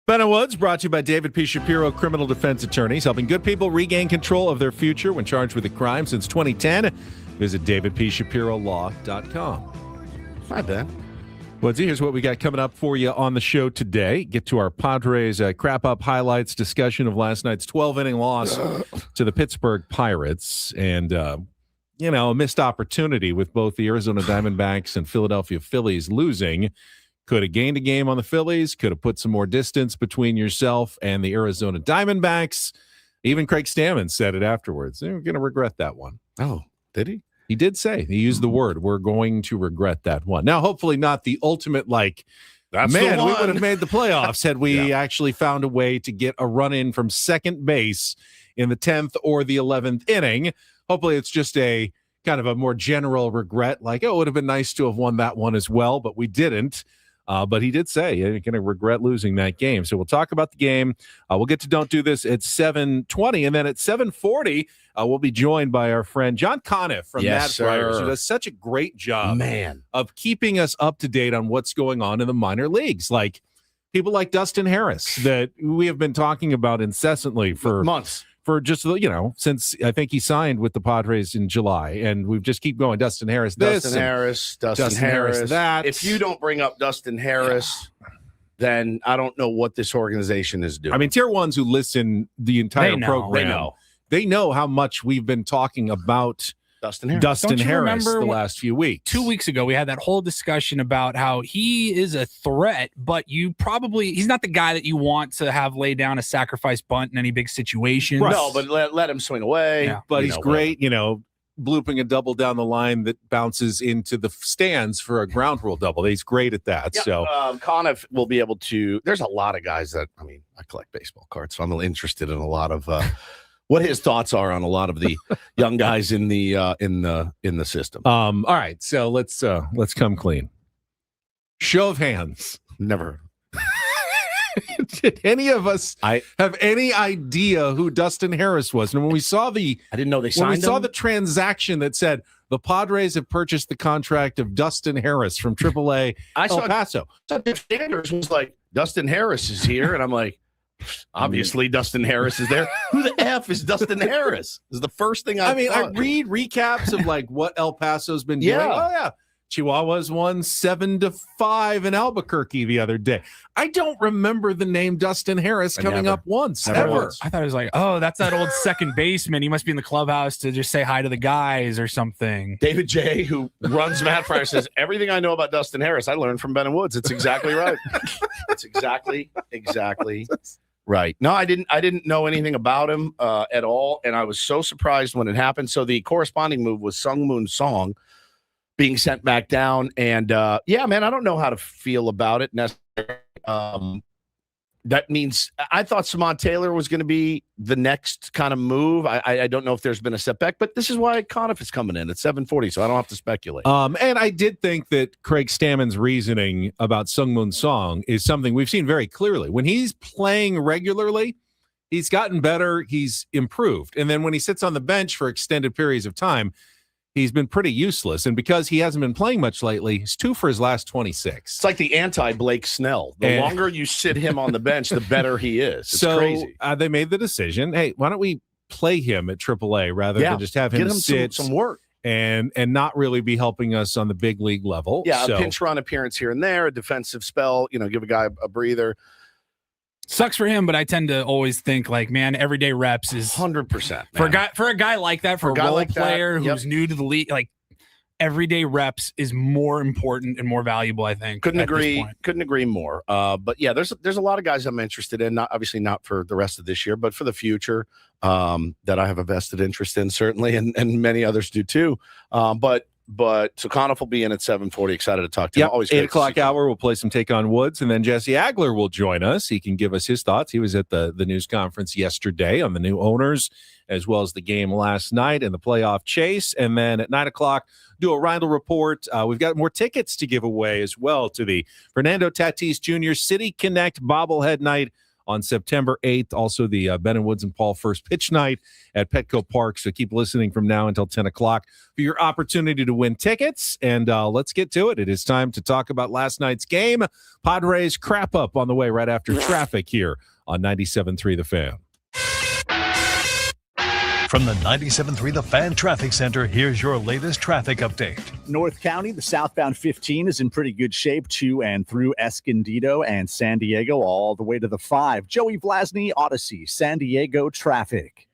B: Ben and Woods, brought to you by David P. Shapiro, criminal defense attorneys, helping good people regain control of their future when charged with a crime since 2010. Visit davidpshapirolaw.com.
A: Hi, Ben.
B: Woodsy, here's what we got coming up for you on the show today. Get to our Padres crap-up highlights, discussion of last night's 12-inning loss to the Pittsburgh Pirates, and, a missed opportunity with both the Arizona Diamondbacks and Philadelphia Phillies losing. Could have gained a game on the Phillies, could have put some more distance between yourself and the Arizona Diamondbacks. Even Craig Stammen said it afterwards. We're going to regret that one.
A: Oh, did he?
B: He did say, he used the word, we're going to regret that one. Now, hopefully not the ultimate,
A: That's
B: man,
A: the
B: we
A: one.
B: would have made the playoffs had we actually found a way to get a run in from second base in the 10th or the 11th inning. Hopefully it's just a kind of a more general regret, it would have been nice to have won that one as well, but we didn't. But he did say you're going to regret losing that game. So we'll talk about the game. We'll get to Don't Do This at 7:20. And then at 7:40, we'll be joined by our friend John Conniff from Mad Friars, who does such a great job of keeping us up to date on what's going on in the minor leagues. Like people like Dustin Harris that we have been talking about incessantly for
A: months.
B: For just, since I think he signed with the Padres in July, and we've just keep going. Dustin Harris,
A: Dustin Harris,
B: that.
A: If you don't bring up Dustin Harris, then I don't know what this organization is doing.
B: I mean, tier ones who listen the entire program,
A: They
B: know how much we've been talking about
A: Dustin Harris.
B: Dustin
C: Don't you
B: Harris
C: remember
B: the last few weeks.
C: 2 weeks ago, we had that whole discussion about how he is a threat, but he's not the guy that you want to have lay down a sacrifice bunt in any big situation.
B: Right.
A: No, but let him swing away.
C: Yeah.
B: But he's great, blooping a double down the line that bounces into the stands for a ground rule double. He's great at that.
A: Yeah,
B: So
A: Conniff will be able to. There's a lot of guys that I collect baseball cards, so I'm interested in a lot of what his thoughts are on a lot of the young guys in the system.
B: all right, so let's come clean. Show of hands.
A: Never.
B: Did any of us have any idea who Dustin Harris was? And when we saw
A: I didn't know they signed
B: when we saw
A: him.
B: the transaction that said the Padres have purchased the contract of Dustin Harris from AAA El Paso.
A: Sanders was like, Dustin Harris is here, and I'm like, obviously Dustin Harris is there. Who the F is Dustin Harris? Is the first thing I
B: read recaps of like what El Paso's been doing.
A: Yeah.
B: Oh yeah. Chihuahuas won 7-5 in Albuquerque the other day. I don't remember the name Dustin Harris coming up once, ever.
C: I thought it was like, oh, that's that old second baseman. He must be in the clubhouse to just say hi to the guys or something.
A: David J., who runs Matt Fryer, says, everything I know about Dustin Harris, I learned from Ben and Woods. It's exactly right. It's exactly right. No, I didn't know anything about him at all, and I was so surprised when it happened. So the corresponding move was Sung Moon Song being sent back down. And yeah, man, I don't know how to feel about it necessarily. That means I thought Samad Taylor was going to be the next kind of move. I don't know if there's been a setback, but this is why Conniff is coming in at 7:40, so I don't have to speculate.
B: And I did think that Craig Stammen's reasoning about Sung Moon Song is something we've seen very clearly. When he's playing regularly, he's gotten better, he's improved. And then when he sits on the bench for extended periods of time, he's been pretty useless. And because he hasn't been playing much lately, he's 2 for his last 26.
A: It's like the anti-Blake Snell. The longer you sit him on the bench, the better he is. It's crazy.
B: They made the decision, hey, why don't we play him at AAA rather than just have him sit
A: some work
B: and not really be helping us on the big league level.
A: Yeah, a pinch run appearance here and there, a defensive spell, give a guy a breather.
C: Sucks for him, but I tend to always think like, man, everyday reps is
A: 100%.
C: For a guy like that, for a role player who's new to the league, like everyday reps is more important and more valuable, I think.
A: Couldn't agree more. But yeah, there's a lot of guys I'm interested in, obviously not for the rest of this year, but for the future, that I have a vested interest in, certainly, and many others do too. But so Conniff will be in at 7:40. Excited to talk to him. Always
B: 8 o'clock hour. We'll play some Take on Woods, and then Jesse Agler will join us. He can give us his thoughts. He was at the news conference yesterday on the new owners, as well as the game last night and the playoff chase. And then at 9 o'clock, do a Rindle report. We've got more tickets to give away as well to the Fernando Tatis Jr. City Connect bobblehead night on September 8th. Also, the Ben and Woods and Paul first pitch night at Petco Park. So keep listening from now until 10 o'clock for your opportunity to win tickets. And let's get to it. It is time to talk about last night's game. Padres crap up on the way right after traffic here on 97.3 The Fan.
G: From the 97.3 The Fan Traffic Center, here's your latest traffic update.
H: North County, the southbound 15 is in pretty good shape to and through Escondido and San Diego, all the way to the 5. Joey Vlasny, Odyssey, San Diego traffic.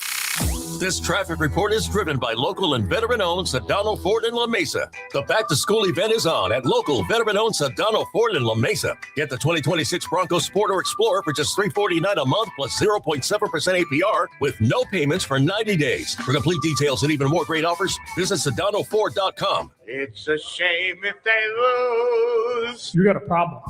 I: This traffic report is driven by local and veteran-owned Sedano Ford in La Mesa. The back-to-school event is on at local veteran-owned Sedano Ford in La Mesa. Get the 2026 Bronco Sport or Explorer for just $349 a month plus 0.7% APR with no payments for 90 days. For complete details and even more great offers, visit SedanoFord.com.
J: It's a shame if they lose.
K: You got a problem.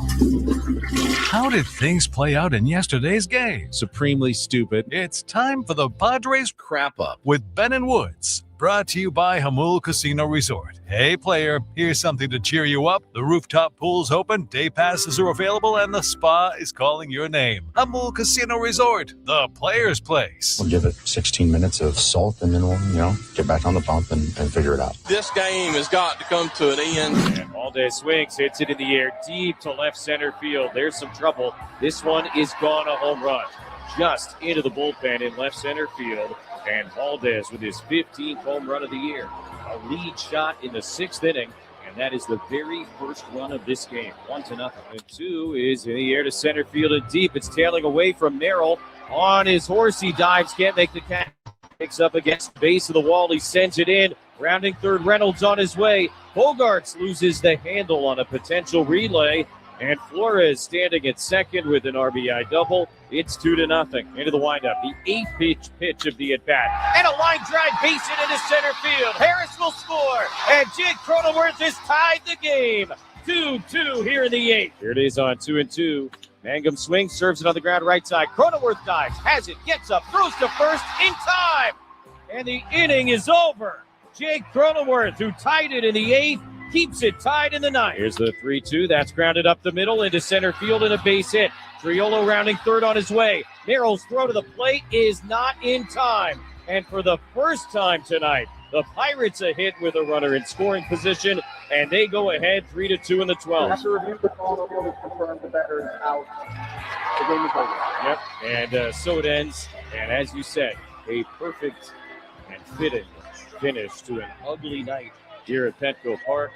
G: How did things play out in yesterday's game?
B: Supremely stupid.
G: It's time for the Padres
A: crap up
G: with Ben and Woods. Brought to you by Hamul Casino Resort. Hey, player, here's something to cheer you up. The rooftop pool's open, day passes are available, and the spa is calling your name. Hamul Casino Resort, the player's place.
L: We'll give it 16 minutes of salt, and then we'll, get back on the pump and figure it out.
M: This game has got to come to an end.
N: And Valdez swings, hits it in the air, deep to left center field. There's some trouble. This one is gone, a home run. Just into the bullpen in left center field. And Valdez with his 15th home run of the year. A lead shot in the 6th inning, and that is the very first run of this game. 1-0. And 2 is in the air to center field and deep. It's tailing away from Merrill. On his horse, he dives, can't make the catch. Picks up against the base of the wall. He sends it in. Rounding third, Reynolds on his way. Bogarts loses the handle on a potential relay. And Flores standing at second with an RBI double. It's 2-0. Into the windup. The 8th pitch of the at-bat. And a line drive base hit into center field. Harris will score. And Jake Cronenworth has tied the game. 2-2 here in the 8th. Here it is on 2-2. Mangum swings, serves it on the ground right side. Cronenworth dives, has it, gets up, throws to first in time. And the inning is over. Jake Cronenworth, who tied it in the 8th, keeps it tied in the 9th. Here's the 3-2. That's grounded up the middle into center field and a base hit. Triolo rounding third on his way. Merrill's throw to the plate is not in time. And for the first time tonight, the Pirates a hit with a runner in scoring position, and they go ahead 3-2 in the 12th.
K: After review, the call will confirm the batter is out. The game is over.
N: Yep, and so it ends. And as you said, a perfect and fitting finish to an ugly night here at Petco Park.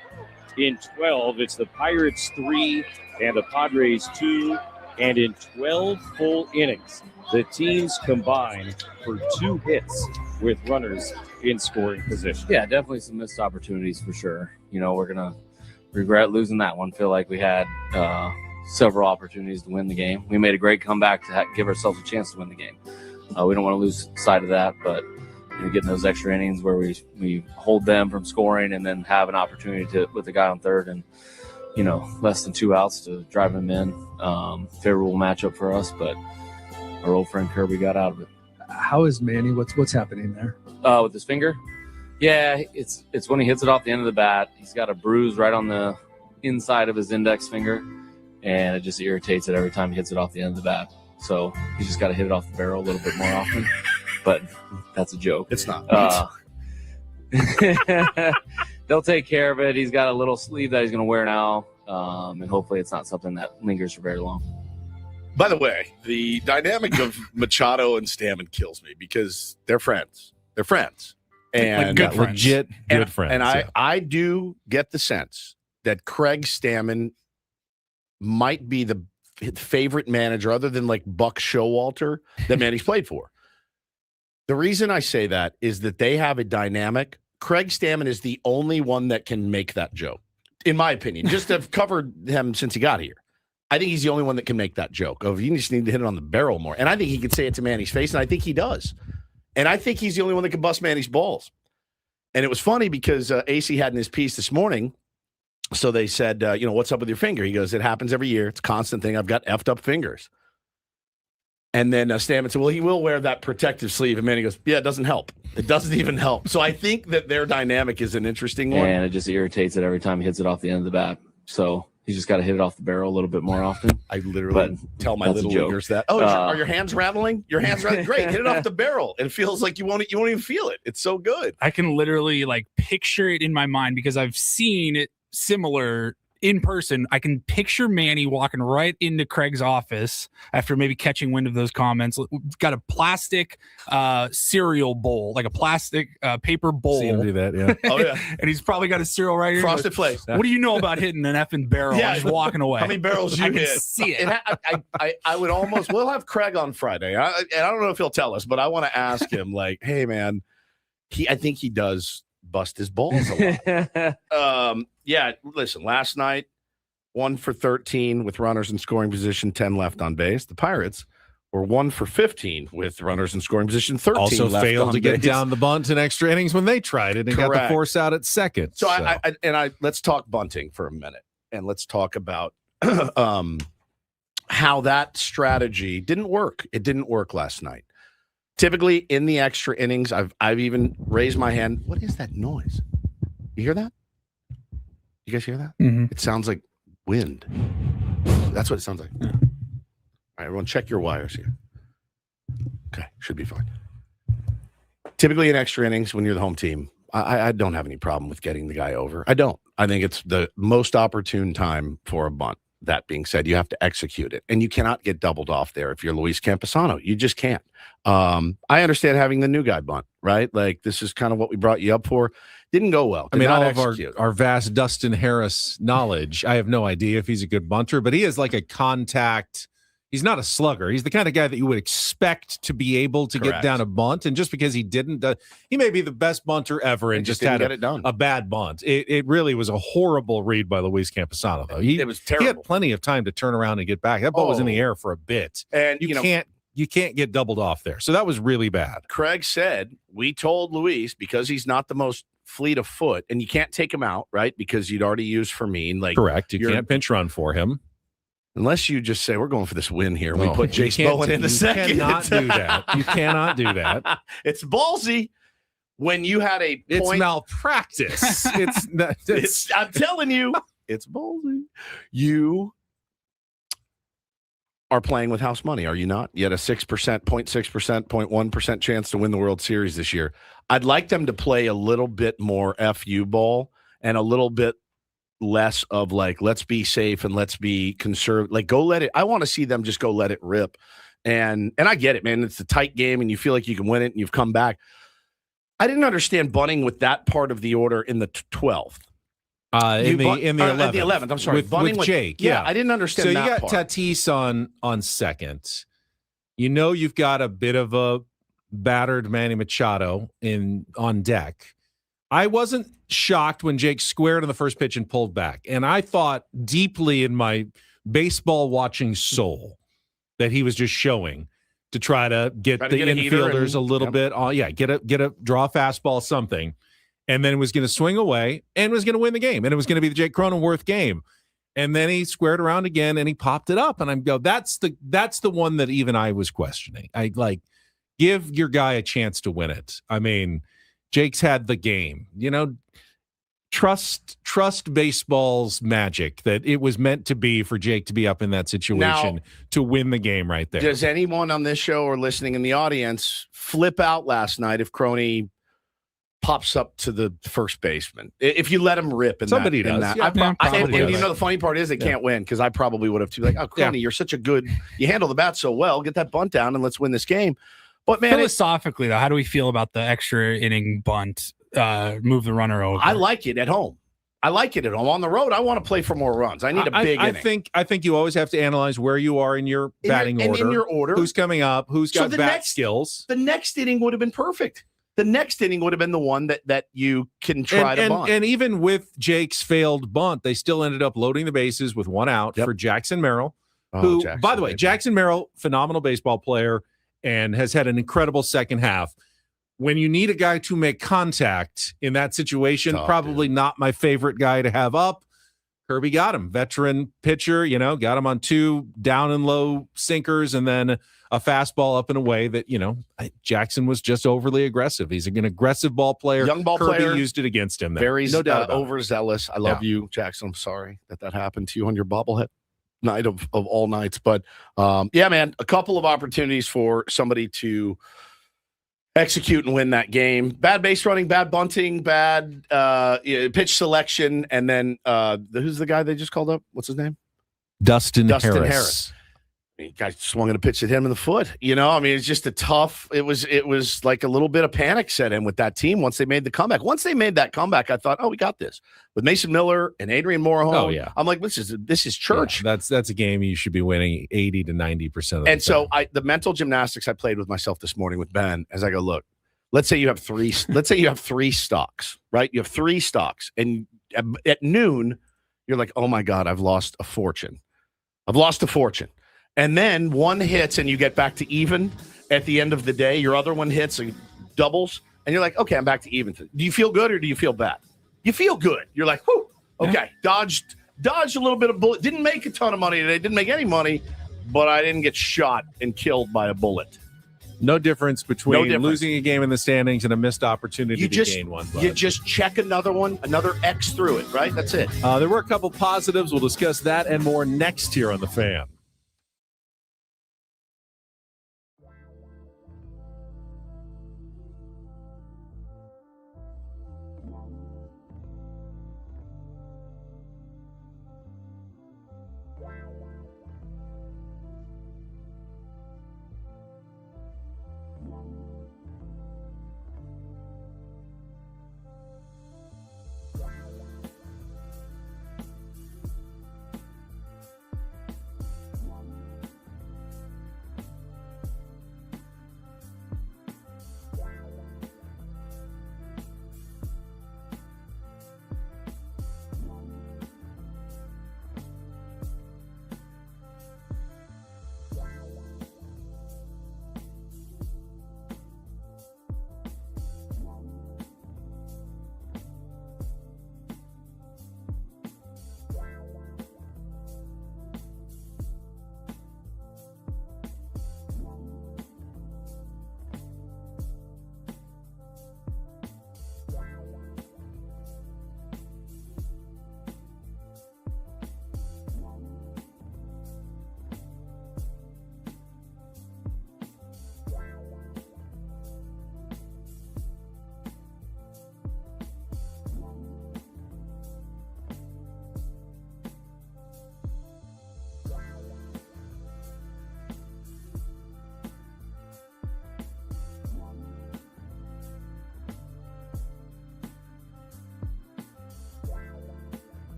N: In 12, it's the Pirates 3 and the Padres 2. And in 12 full innings, the teams combine for 2 hits with runners in scoring position.
O: Yeah, definitely some missed opportunities for sure. You know, we're going to regret losing that one. Feel like we had several opportunities to win the game. We made a great comeback to give ourselves a chance to win the game. We don't want to lose sight of that, but getting those extra innings where we hold them from scoring and then have an opportunity to with the guy on third and less than 2 outs to drive him in. Favorable matchup for us, but our old friend Kirby got out of it.
P: How is Manny? What's happening there?
O: With his finger? Yeah, it's when he hits it off the end of the bat. He's got a bruise right on the inside of his index finger, and it just irritates it every time he hits it off the end of the bat. So he's just got to hit it off the barrel a little bit more often. But that's a joke.
A: It's not.
O: They'll take care of it. He's got a little sleeve that he's going to wear now, and hopefully it's not something that lingers for very long.
A: By the way, the dynamic of Machado and Stammen kills me because they're friends. They're friends. And
B: good friends. Legit good friends.
A: And I do get the sense that Craig Stammen might be the favorite manager other than like Buck Showalter that Manny's played for. The reason I say that is that they have a dynamic. Craig Stammen is the only one that can make that joke, in my opinion. Just have covered him since he got here. I think he's the only one that can make that joke of you just need to hit it on the barrel more. And I think he could say it to Manny's face, and I think he does. And I think he's the only one that can bust Manny's balls. And it was funny because AC had in his piece this morning. So they said, what's up with your finger? He goes, it happens every year. It's a constant thing. I've got effed up fingers. And then Stammen said, well, he will wear that protective sleeve. And Manny goes, yeah, it doesn't help. It doesn't even help. So I think that their dynamic is an interesting one.
O: And it just irritates it every time he hits it off the end of the bat. So he's just got to hit it off the barrel a little bit more often.
A: I literally tell my little leaguers that. Oh, are your hands rattling? Your hands rattling? Great. Hit it off the barrel. It feels like you won't even feel it. It's so good.
C: I can literally picture it in my mind because I've seen it similar in person. I can picture Manny walking right into Craig's office after maybe catching wind of those comments. Got a plastic cereal bowl, like a plastic paper bowl.
B: See him do that, yeah.
A: Oh, yeah.
C: And he's probably got a cereal right here.
A: Frosted Flakes.
C: What do you know about hitting an effing barrel and just walking away?
A: How many barrels you
C: I can
A: hit?
C: see it.
A: I would almost, we'll have Craig on Friday. And I don't know if he'll tell us, but I want to ask him hey man, I think he does bust his balls a lot. Yeah, listen, last night, 1 for 13 with runners in scoring position, 10 left on base. The Pirates were 1 for 15 with runners in scoring position, 13
B: also
A: left
B: failed
A: on
B: to get
A: base.
B: down the bunt in extra innings when they tried it and got the force out at second.
A: So. Let's talk bunting for a minute, and let's talk about how that strategy didn't work. It didn't work last night. Typically in the extra innings, I've even raised my hand. What is that noise? You hear that? You guys hear that?
C: Mm-hmm.
A: It sounds like wind. That's what it sounds like. Yeah. All right, everyone, check your wires here. Okay, should be fine. Typically in extra innings, when you're the home team, I don't have any problem with getting the guy over. I don't. I think it's the most opportune time for a bunt. That being said, you have to execute it, and you cannot get doubled off there if you're Luis Camposano. You just can't. I understand having the new guy bunt, right? Like, this is kind of what we brought you up for. Didn't go well.
B: All of our vast Dustin Harris knowledge, I have no idea if he's a good bunter, but he is like a contact, He's not a slugger. He's the kind of guy that you would expect to be able to get down a bunt. And just because he didn't, he may be the best bunter ever and just had a bad bunt. It really was a horrible read by Luis Camposano, though.
A: It was terrible.
B: He had plenty of time to turn around and get back. That ball was in the air for a bit.
A: And
B: you can't get doubled off there. So that was really bad.
A: Craig said, we told Luis, because he's not the most fleet of foot, and you can't take him out, right? Because you'd already used Fermin.
B: Correct. You can't pinch run for him.
A: Unless you just say, we're going for this win here. We put Jace Bowen in the second.
B: You cannot do that. You cannot do that.
A: It's ballsy when you had a point.
B: It's malpractice.
A: I'm telling you, it's ballsy. You are playing with house money, are you not? You had a 6%, 0.6%, 0.1% chance to win the World Series this year. I'd like them to play a little bit more FU ball and a little bit less of let's be safe and let's be conservative. Go let it. I want to see them just go let it rip. And I get it, man. It's a tight game and you feel like you can win it and you've come back. I didn't understand bunting with that part of the order in the 12th.
B: In the 11th.
A: I'm sorry.
B: With Jake. Yeah.
A: I didn't understand that
B: part. So you got Tatis on second. You've got a bit of a battered Manny Machado on deck. I wasn't shocked when Jake squared on the first pitch and pulled back. And I thought deeply in my baseball watching soul that he was just showing to try to get the infielders a little bit on. Yeah, get a draw a fastball, something. And then was going to swing away and was going to win the game. And it was going to be the Jake Cronenworth game. And then he squared around again and he popped it up. And I go, that's the one that even I was questioning. Give your guy a chance to win it. I mean, Jake's had the game, trust baseball's magic that it was meant to be for Jake to be up in that situation to win the game right there.
A: Does anyone on this show or listening in the audience flip out last night if Croney pops up to the first baseman? If you let him rip,
B: somebody does.
A: The funny part is they can't win because I probably would have too. Croney, you're such a good, you handle the bat so well. Get that bunt down and let's win this game. But man,
C: philosophically though, how do we feel about the extra inning bunt? Move the runner over.
A: I like it at home. On the road, I want to play for more runs. I need a big inning.
B: I think you always have to analyze where you are in your batting order.
A: In your order.
B: Who's coming up, who's got bat skills.
A: The next inning would have been perfect. The next inning would have been the one that you can try to bunt.
B: And even with Jake's failed bunt, they still ended up loading the bases with one out for Jackson Merrill, who, by the way, Jackson Merrill, phenomenal baseball player, and has had an incredible second half. When you need a guy to make contact in that situation, probably not my favorite guy to have up. Kirby got him. Veteran pitcher, got him on 2 down and low sinkers and then a fastball up and away that, Jackson was just overly aggressive. He's an aggressive ball player.
A: Young ball
B: Kirby
A: player.
B: used it against him.
A: Very
B: no doubt
A: overzealous. I love you, Jackson. I'm sorry that happened to you on your bobblehead night of all nights. But, man, a couple of opportunities for somebody to execute and win that game. Bad base running, bad bunting, bad pitch selection, and then who's the guy they just called up? What's his name?
B: Dustin Harris.
A: Guy swung at a pitch at him in the foot. It's just a tough. It was like a little bit of panic set in with that team once they made the comeback. Once they made that comeback, I thought, we got this with Mason Miller and Adrian Morahone.
B: Oh yeah,
A: I'm like, this is church.
B: Yeah, that's a game you should be winning 80 to 90% of the time.
A: So the mental gymnastics I played with myself this morning with Ben as I go, look, let's say you have 3 stocks, right? You have 3 stocks, and at noon you're like, oh my God, I've lost a fortune. And then one hits and you get back to even at the end of the day. Your other one hits and doubles. And you're like, okay, I'm back to even. Do you feel good or do you feel bad? You feel good. You're like, whoo, okay. Dodged a little bit of bullet. Didn't make a ton of money today. Didn't make any money, but I didn't get shot and killed by a bullet.
B: No difference between losing a game in the standings and a missed opportunity to gain one.
A: You just check another one, another X through it, right? That's it.
B: There were a couple positives. We'll discuss that and more next here on The Fan.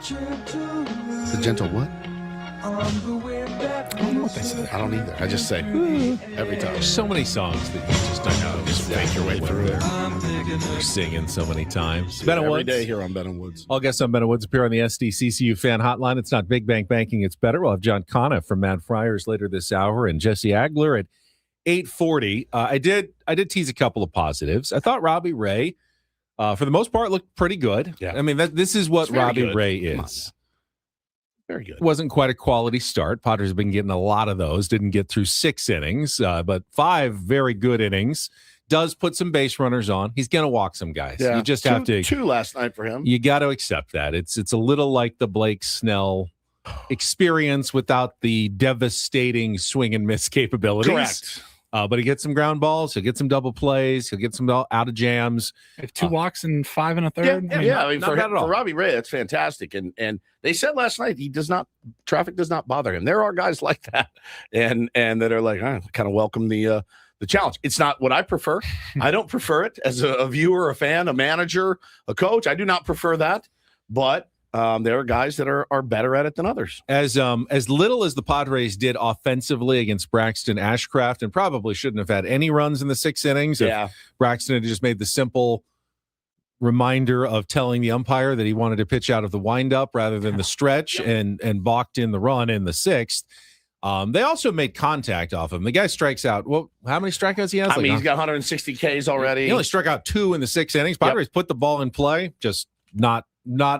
A: The gentle what? I don't know what they say. I don't either. I just say every time.
B: There's so many songs that you just don't know. Just make your way through there. You're singing so many times. Ben and
A: Every
B: Woods.
A: day here on Ben and Woods.
B: All guests on Ben and Woods appear on the SDCCU fan hotline. It's not Big Bank Banking, it's better. We'll have John Connor from Mad Friars later this hour and Jesse Agler at 8:40. I did tease a couple of positives. I thought Robbie Ray, for the most part, looked pretty good.
A: Yeah.
B: I mean, this is what Robbie
A: good.
B: Ray is.
A: Very good.
B: Wasn't quite a quality start. Padres have been getting a lot of those. Didn't get through 6 innings, but 5 very good innings. Does put some base runners on. He's going to walk some guys.
A: Yeah.
B: You just have to.
A: 2 last night for him.
B: You got to accept that. It's a little like the Blake Snell experience without the devastating swing and miss capabilities.
A: Correct.
B: But he gets some ground balls. He'll get some double plays. He'll get some out of jams.
C: 2 walks and 5 and a
A: Yeah,
C: third.
A: I mean,
B: not
A: for
B: bad at all.
A: Robbie Ray, that's fantastic. And they said last night traffic does not bother him. There are guys like that, and that are like, kind of welcome the challenge. It's not what I prefer. I don't prefer it as a viewer, a fan, a manager, a coach. I do not prefer that, but there are guys that are better at it than others.
B: As little as the Padres did offensively against Braxton Ashcraft, and probably shouldn't have had any runs in the 6 innings.
A: Yeah.
B: If Braxton had just made the simple reminder of telling the umpire that he wanted to pitch out of the windup rather than the stretch, and balked in the run in the 6th. They also made contact off him. The guy strikes out. Well, how many strikeouts he has?
A: I mean, he's got 160 Ks already.
B: He only struck out 2 in the 6 innings. Padres put the ball in play, just not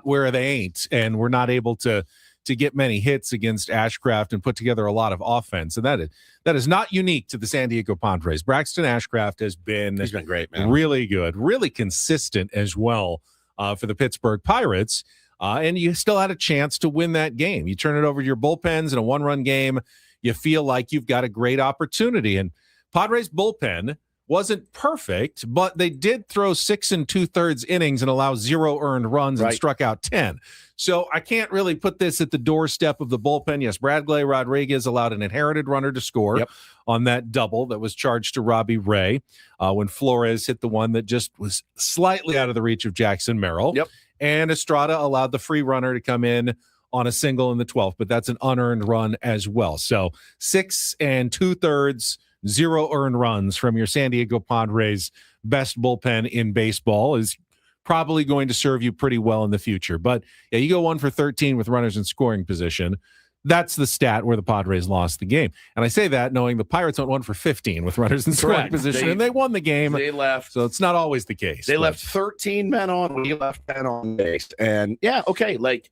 B: where they ain't, and we're not able to get many hits against Ashcraft and put together a lot of offense. And that is not unique to the San Diego Padres. Braxton Ashcraft has been
A: great, man.
B: Really good, really consistent as well for the Pittsburgh Pirates. And you still had a chance to win that game. You turn it over to your bullpens in a 1-run game. You feel like you've got a great opportunity. And Padres bullpen wasn't perfect, but they did throw 6 2/3 innings and allow 0 earned runs and struck out 10. So I can't really put this at the doorstep of the bullpen. Yes, Bradley Rodriguez allowed an inherited runner to score on that double that was charged to Robbie Ray when Flores hit the one that just was slightly out of the reach of Jackson Merrill.
A: Yep.
B: And Estrada allowed the free runner to come in on a single in the 12th, but that's an unearned run as well. So 6 2/3, 0 earned runs from your San Diego Padres best bullpen in baseball is probably going to serve you pretty well in the future. But yeah, you go 1 for 13 with runners in scoring position. That's the stat where the Padres lost the game. And I say that knowing the Pirates went 1 for 15 with runners in scoring position, and they won the game.
A: They left.
B: So it's not always the case.
A: They left 13 men on. We left 10 on base. And yeah, okay. Like,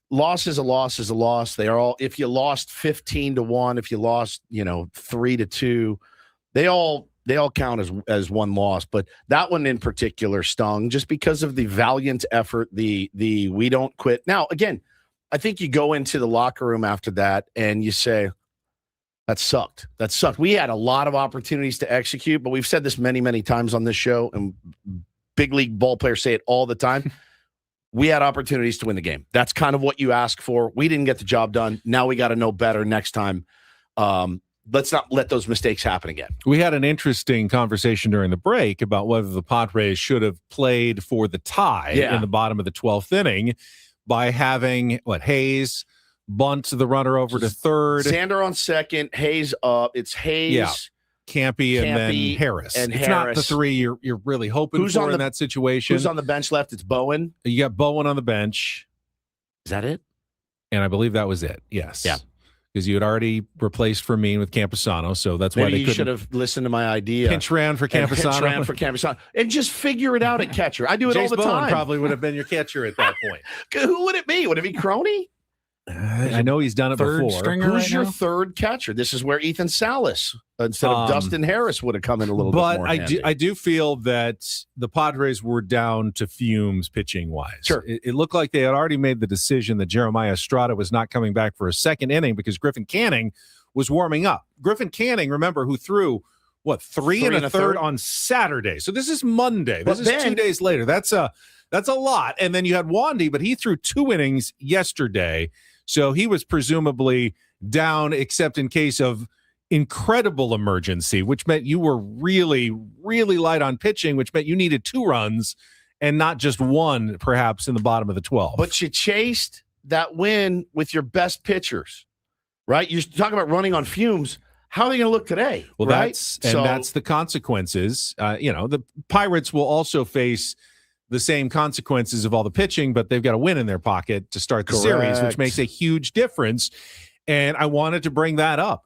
A: loss is a loss is a loss. They are all, if you lost 15-1, if you lost, 3-2, they all count as one loss. But that one in particular stung just because of the valiant effort, the we don't quit. Now, again, I think you go into the locker room after that and you say, that sucked. That sucked. We had a lot of opportunities to execute, but we've said this many, many times on this show, and big league ball players say it all the time. We had opportunities to win the game. That's kind of what you ask for. We didn't get the job done. Now we got to know better next time. Let's not let those mistakes happen again.
B: We had an interesting conversation during the break about whether the Padres should have played for the tie in the bottom of the 12th inning by having Hayes bunt the runner over to third.
A: Sander on second, Hayes up. It's Hayes,
B: Campy, and then Harris. It's not the 3 you're really hoping for in that situation.
A: Who's on the bench left? It's Bowen.
B: You got Bowen on the bench.
A: Is that it?
B: And I believe that was it. Yes.
A: Yeah.
B: Because you had already replaced Fermin with Camposano, so that's why they
A: should have listened to my idea.
B: Pinch ran for Camposano.
A: And just figure it out at catcher. I do it all the
B: Bowen
A: time.
B: Probably would have been your catcher at that point.
A: Who would it be? Would it be Crony?
B: I know he's done it before.
A: Who's your third catcher? This is where Ethan Salas instead of Dustin Harris would have come in a little bit more handy.
B: But I do feel that the Padres were down to fumes pitching wise.
A: Sure.
B: It looked like they had already made the decision that Jeremiah Estrada was not coming back for a second inning because Griffin Canning was warming up. Griffin Canning, remember, who threw three and a third on Saturday. So this is Monday. This is 2 days later. That's a lot. And then you had Wandy, but he threw 2 innings yesterday. So he was presumably down except in case of incredible emergency, which meant you were really, really light on pitching, which meant you needed 2 runs and not just one, perhaps, in the bottom of the 12.
A: But you chased that win with your best pitchers, right? You're talking about running on fumes. How are they going to look today?
B: Well,
A: right?
B: that's the consequences. The Pirates will also face the same consequences of all the pitching, but they've got a win in their pocket to start the series, which makes a huge difference. And I wanted to bring that up.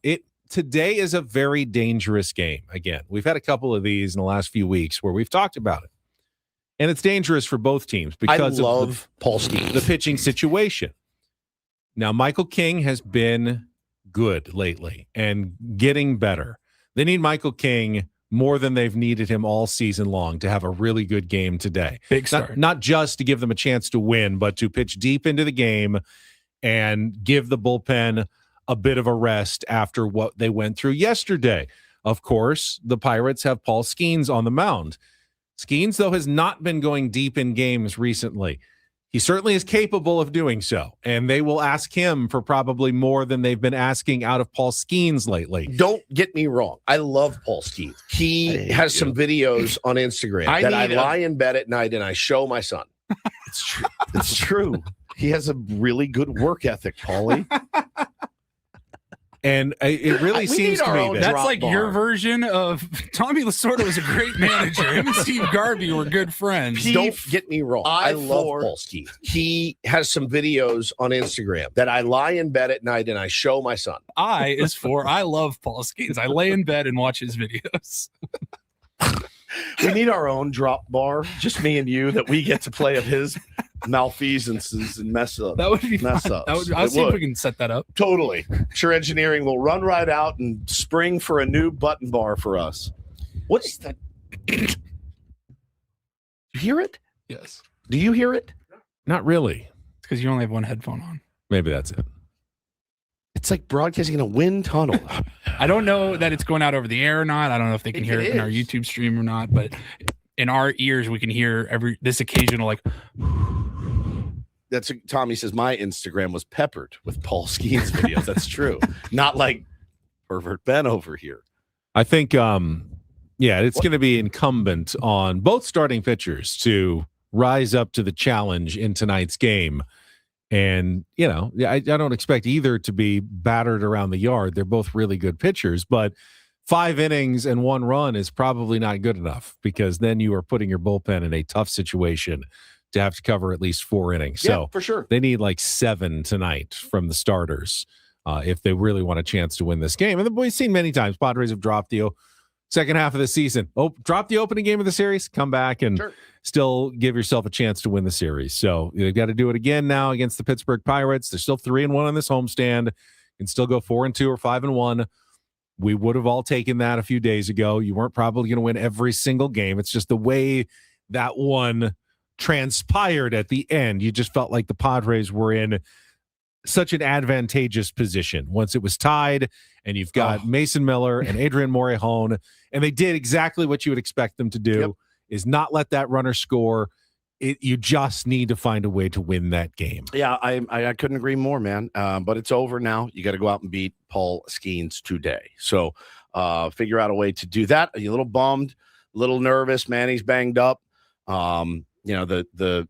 B: Today is a very dangerous game. Again, we've had a couple of these in the last few weeks where we've talked about it. And it's dangerous for both teams because of
A: Paul Skeens,
B: the pitching situation. Now, Michael King has been good lately and getting better. They need Michael King more than they've needed him all season long to have a really good game today.
C: Big start.
B: Not just to give them a chance to win, but to pitch deep into the game and give the bullpen a bit of a rest after what they went through yesterday. Of course, the Pirates have Paul Skeens on the mound. Skeens, though, has not been going deep in games recently. He certainly is capable of doing so, and they will ask him for probably more than they've been asking out of Paul Skeens lately.
A: Don't get me wrong. I love Paul Skeens. He has some videos on Instagram I lie in bed at night and I show my son. It's true. It's true. He has a really good work ethic, Paulie.
B: And it really seems to me
C: that's like your version of Tommy Lasorda was a great manager. Him and Steve Garvey were good friends.
A: Don't get me wrong. I love Paul Skeens. He has some videos on Instagram that I lie in bed at night and I show my son.
C: I is for I love Paul Skeens. I lay in bed and watch his videos.
A: We need our own drop bar, just me and you, that we get to play of his malfeasances and mess up.
C: That would be
A: mess
C: fun.
A: ups.
C: I'll see if we can set that up.
A: Totally. Sure, engineering will run right out and spring for a new button bar for us. What is that? You hear it?
C: Yes.
A: Do you hear it?
B: Not really.
C: It's because you only have one headphone on.
B: Maybe that's it.
A: It's like broadcasting in a wind tunnel.
C: I don't know that it's going out over the air or not. I don't know if they can hear it in our YouTube stream or not, but in our ears, we can hear this occasional like.
A: That's Tommy says my Instagram was peppered with Paul Skeens videos. That's true. Not like pervert Ben over here.
B: I think, it's going to be incumbent on both starting pitchers to rise up to the challenge in tonight's game. And, I don't expect either to be battered around the yard. They're both really good pitchers, but 5 innings and 1 run is probably not good enough because then you are putting your bullpen in a tough situation to have to cover at least 4 innings.
A: Yeah,
B: so
A: for sure.
B: They need like 7 tonight from the starters if they really want a chance to win this game. And we've seen many times Padres have dropped the second half of the season. Drop the opening game of the series, come back and still give yourself a chance to win the series. So they've got to do it again now against the Pittsburgh Pirates. They're still 3-1 on this homestand. Can still go 4-2 or 5-1. We would have all taken that a few days ago. You weren't probably going to win every single game. It's just the way that one transpired at the end. You just felt like the Padres were in such an advantageous position once it was tied, and you've got Mason Miller and Adrian Morejon, and they did exactly what you would expect them to do, is not let that runner score. You just need to find a way to win that game.
A: Yeah, I couldn't agree more, man. But it's over now. You got to go out and beat Paul Skeens today. So figure out a way to do that. Are you a little bummed, a little nervous? Manny's banged up. The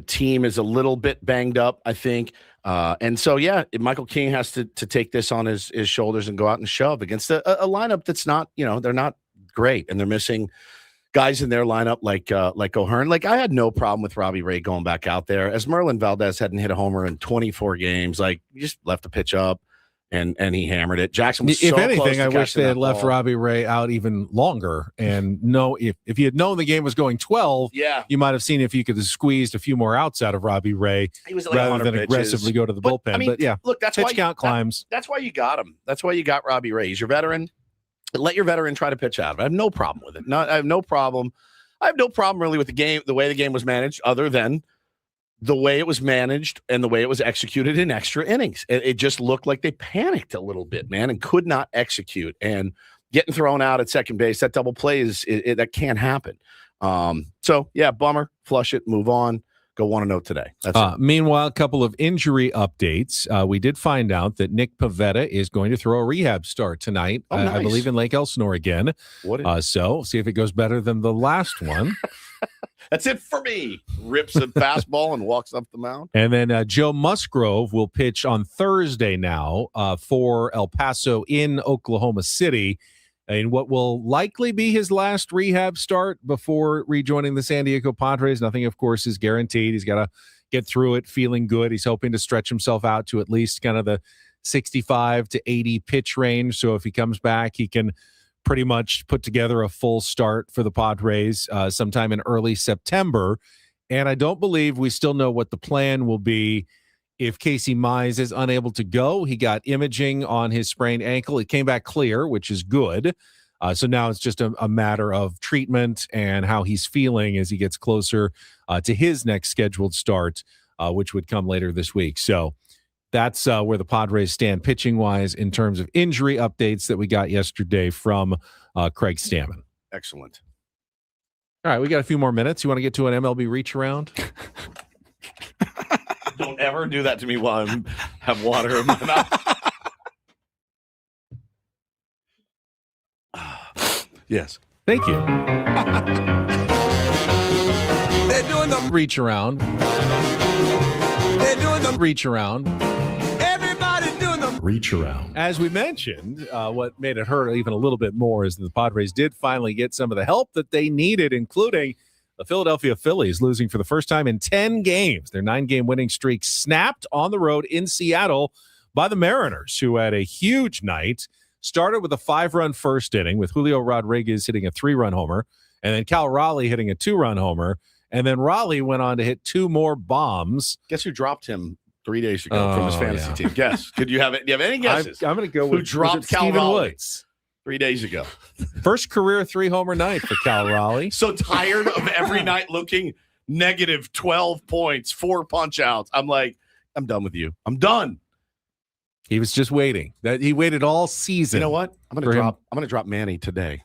A: team is a little bit banged up, I think. And so, Michael King has to take this on his shoulders and go out and shove against a lineup that's not, they're not great. And they're missing guys in their lineup like O'Hearn. Like, I had no problem with Robbie Ray going back out there. As Merlin Valdez hadn't hit a homer in 24 games, like, you just left the pitch up. And he hammered it. Jackson was
B: if
A: so
B: anything,
A: close to
B: I wish they had
A: catching that
B: left
A: ball.
B: Robbie Ray out even longer. And if you had known the game was going 12, you might have seen if you could have squeezed a few more outs out of Robbie Ray
A: He was at like
B: rather
A: 100
B: than
A: pitches.
B: aggressively go to the bullpen.
A: I mean, look, that's
B: pitch
A: why
B: count climbs.
A: That's why you got him. That's why you got Robbie Ray. He's your veteran. Let your veteran try to pitch out of it. I have no problem with it. I have no problem. I have no problem really with the game, the way the game was managed, other than the way it was managed and the way it was executed in extra innings. It just looked like they panicked a little bit, man, and could not execute. And getting thrown out at second base, that double play that can't happen. Bummer. Flush it, move on. Go 1-0 today. That's it.
B: Meanwhile, a couple of injury updates. We did find out that Nick Pivetta is going to throw a rehab start tonight,
A: Oh, nice.
B: I believe in Lake Elsinore again.
A: What
B: So see if it goes better than the last one.
A: That's it for me. Rips a fastball and walks up the mound.
B: And then Joe Musgrove will pitch on Thursday now for El Paso in Oklahoma City in what will likely be his last rehab start before rejoining the San Diego Padres. Nothing, of course, is guaranteed. He's got to get through it feeling good. He's hoping to stretch himself out to at least kind of the 65 to 80 pitch range. So if he comes back, he can pretty much put together a full start for the Padres sometime in early September. And I don't believe we still know what the plan will be if Casey Mize is unable to go. He got imaging on his sprained ankle. It came back clear, which is good. So now it's just a matter of treatment and how he's feeling as he gets closer to his next scheduled start, which would come later this week. So that's where the Padres stand pitching-wise in terms of injury updates that we got yesterday from Craig Stammen.
A: Excellent.
B: All right, we got a few more minutes. You want to get to an MLB reach around?
A: Don't ever do that to me while I have water in my mouth. Yes.
B: Thank you.
Q: They're doing the
B: reach around.
Q: They're doing the
B: reach around.
Q: Everybody's doing the
B: reach around. As we mentioned, what made it hurt even a little bit more is that the Padres did finally get some of the help that they needed, including the Philadelphia Phillies losing for the first time in 10 games. Their 9-game winning streak snapped on the road in Seattle by the Mariners, who had a huge night. Started with a 5-run first inning with Julio Rodriguez hitting a 3-run homer, and then Cal Raleigh hitting a 2-run homer. And then Raleigh went on to hit 2 more bombs.
A: Guess who dropped him 3 days ago from his fantasy team? Guess. Could you have it? Do you have any guesses?
B: I'm going to go
A: who
B: with
A: dropped Cal
B: Steven
A: Raleigh
B: Woods
A: 3 days ago.
B: First career 3-homer night for Cal Raleigh.
A: So tired of every night looking negative 12 points, 4 punch outs. I'm like, I'm done with you. I'm done.
B: He was just waiting. That he waited all season.
A: You know what? I'm gonna drop Manny today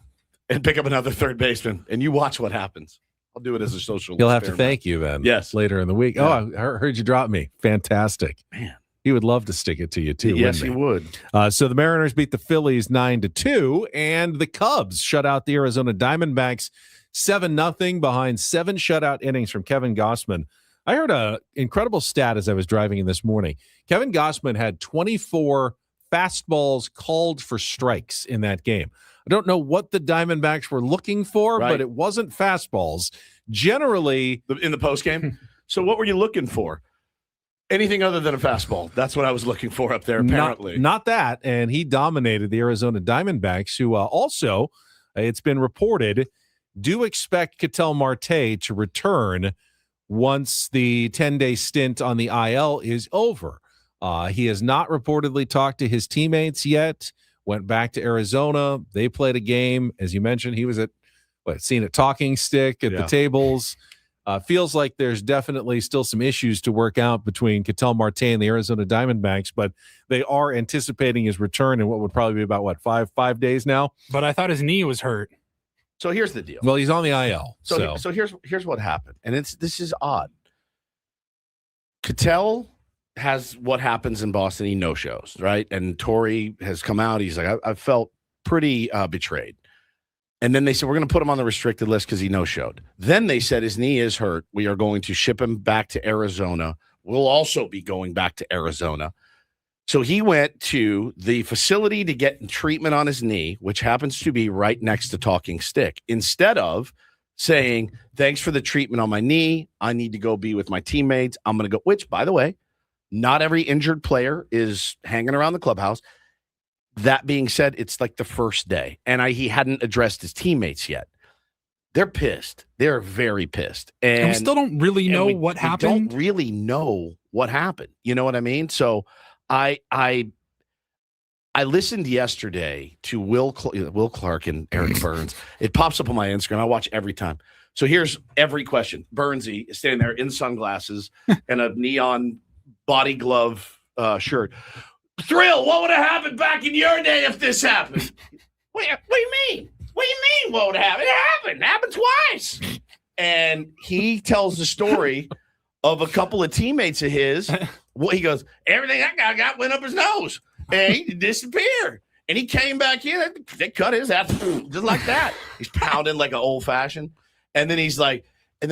A: and pick up another third baseman, and you watch what happens. I'll do it as a social.
B: He'll have to thank you then.
A: Yes,
B: later in the week.
A: Yeah.
B: Oh, I heard you drop me. Fantastic,
A: man.
B: He would love to stick it to you too.
A: Yes, he
B: wouldn't
A: would.
B: So the Mariners beat the Phillies 9-2, and the Cubs shut out the Arizona Diamondbacks 7-0 behind 7 shutout innings from Kevin Gausman. I heard an incredible stat as I was driving in this morning. Kevin Gausman had 24 fastballs called for strikes in that game. I don't know what the Diamondbacks were looking for, but it wasn't fastballs. Generally,
A: in the postgame. So what were you looking for? Anything other than a fastball. That's what I was looking for up there, apparently.
B: Not that. And he dominated the Arizona Diamondbacks, who also, it's been reported, do expect Ketel Marte to return once the 10-day stint on the IL is over. He has not reportedly talked to his teammates yet, went back to Arizona. They played a game. As you mentioned, he was seen at Talking Stick at the tables. Feels like there's definitely still some issues to work out between Ketel Marte and the Arizona Diamondbacks, but they are anticipating his return in what would probably be about, 5 days now?
C: But I thought his knee was hurt.
A: So here's the deal.
B: Well, he's on the IL.
A: So here's what happened, and this is odd. Ketel has what happens in Boston. He no-shows, right? And Torrey has come out. He's like, I felt pretty betrayed. And then they said, we're going to put him on the restricted list because he no-showed. Then they said his knee is hurt. We are going to ship him back to Arizona. We'll also be going back to Arizona. So he went to the facility to get treatment on his knee, which happens to be right next to Talking Stick, instead of saying, thanks for the treatment on my knee. I need to go be with my teammates. I'm going to go, which, by the way, not every injured player is hanging around the clubhouse. That being said, it's like the first day, and he hadn't addressed his teammates yet. They're pissed. They're very pissed. And
C: we still don't really know what happened.
A: We don't really know what happened. You know what I mean? So I listened yesterday to Will Clark and Eric Burns. It pops up on my Instagram. I watch every time. So here's every question. Burnsy is standing there in sunglasses and a neon body glove shirt. Thrill, what would have happened back in your day if this happened? What do you mean? What do you mean what would happen? It happened. It happened twice. And he tells the story of a couple of teammates of his. He goes, everything that guy got went up his nose. And he disappeared. And he came back in. They cut his ass just like that. He's pounding like an old-fashioned. And then he's like, and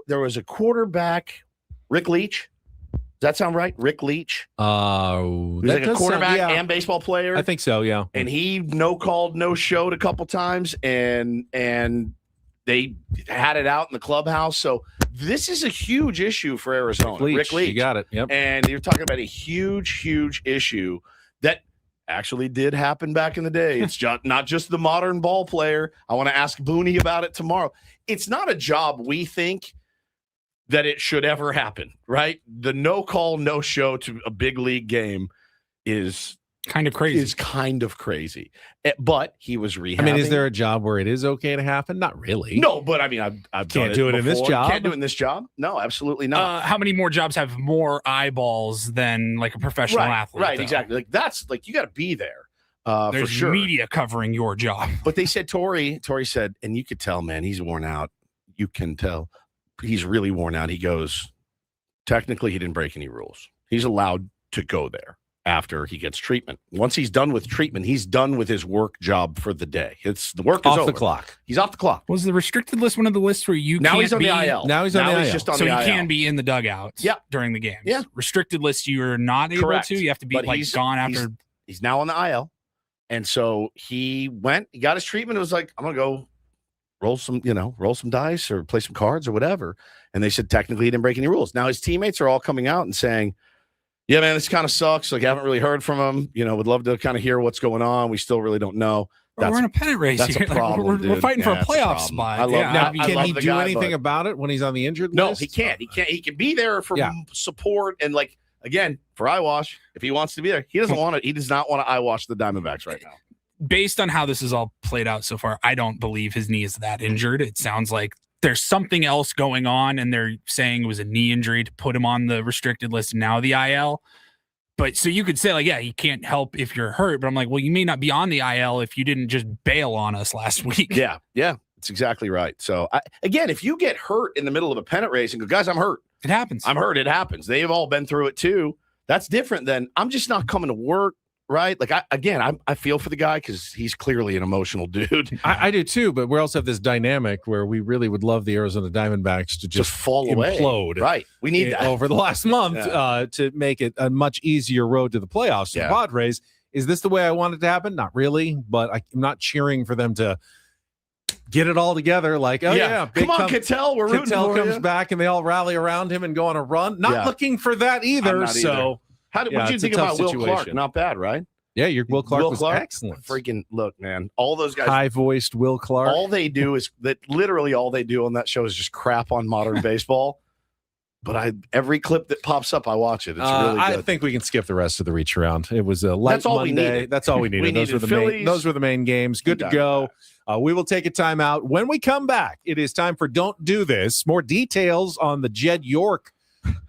A: there was a quarterback, Rick Leach. Does that sound right? Rick Leach. He was like a quarterback and baseball player.
B: I think so, yeah.
A: And he no-showed a couple times, and they had it out in the clubhouse. So this is a huge issue for Arizona. Rick Leach.
B: You got it. Yep.
A: And you're talking about a huge, huge issue that actually did happen back in the day. It's not just the modern ball player. I want to ask Booney about it tomorrow. It's not a job we think that it should ever happen, right? The no call, no show to a big league game is
C: kind of crazy.
A: But he was rehabbing.
B: I mean, is there a job where it is okay to happen? Not really.
A: No, but I mean, I've
B: can't do it in this job.
A: Can't do it in this job. No, absolutely not.
C: How many more jobs have more eyeballs than like a professional athlete?
A: Right,
C: though?
A: exactly. Like that's like you got to be there.
C: There's
A: for sure.
C: media covering your job.
A: But they said Torrey said, and you could tell, man, he's worn out. You can tell he's really worn out. He goes, technically, he didn't break any rules. He's allowed to go there after he gets treatment. Once he's done with treatment, he's done with his work job for the day. It's the work is
B: off
A: over.
B: the clock.
A: He's off the clock.
C: Was the restricted list one of the lists where you
A: Now
C: can't
A: he's on
C: be,
A: the IL.
B: Now he's on the IL.
A: Just on
C: so
A: the
C: he
A: IL.
C: can be in the dugouts during the games.
A: Yeah.
C: Restricted list, you're not able
A: Correct.
C: to. You have to be
A: But
C: like gone after.
A: He's now on the IL. And so he got his treatment. It was like, I'm going to go roll some dice or play some cards or whatever. And they said, technically, he didn't break any rules. Now his teammates are all coming out and saying, yeah, man, this kind of sucks. Like, I haven't really heard from him. Would love to kind of hear what's going on. We still really don't know.
C: We're in a pennant race.
A: That's
C: here.
A: a problem.
C: We're fighting for a playoff
A: problem.
C: spot.
A: I love that.
B: Can he do anything about it when he's on the injured
A: No,
B: list?
A: he can't. He can't. He can be there for support and like, again, for eyewash, if he wants to be there. He doesn't want to. He does not want to eyewash the Diamondbacks right now.
C: Based on how this is all played out so far, I don't believe his knee is that injured. It sounds like there's something else going on, and they're saying it was a knee injury to put him on the restricted list and now the IL. But so you could say, like, yeah, he can't help if you're hurt. But I'm like, well, you may not be on the IL if you didn't just bail on us last week.
A: Yeah, that's exactly right. So, again, if you get hurt in the middle of a pennant race and go, guys, I'm hurt.
C: It happens.
A: I'm hurt. It happens. They've all been through it too. That's different than I'm just not coming to work. Right. Like, I feel for the guy because he's clearly an emotional dude.
B: I do too, but we also have this dynamic where we really would love the Arizona Diamondbacks to just
A: fall
B: implode.
A: Away. Right. We need that.
B: Over the last month to make it a much easier road to the playoffs. The Padres, is this the way I want it to happen? Not really, but I'm not cheering for them to get it all together. Like,
A: come on, Cattell, we're rooting
B: Cattell
A: for
B: comes
A: you.
B: back and they all rally around him and go on a run. Not looking for that either. So.
A: What did you think about Will Clark? Not bad, right?
B: Yeah, your Will Clark was excellent.
A: Freaking look, man. All those guys.
B: High-voiced Will Clark.
A: All they do is that literally all they do on that show is just crap on modern baseball. But every clip that pops up, I watch it. It's really good.
B: I think we can skip the rest of the reach around. It was a light
A: That's all
B: Monday.
A: we needed.
B: That's all we needed. Those were the main games. Good to go. We will take a timeout. When we come back, it is time for Don't Do This. More details on the Jed York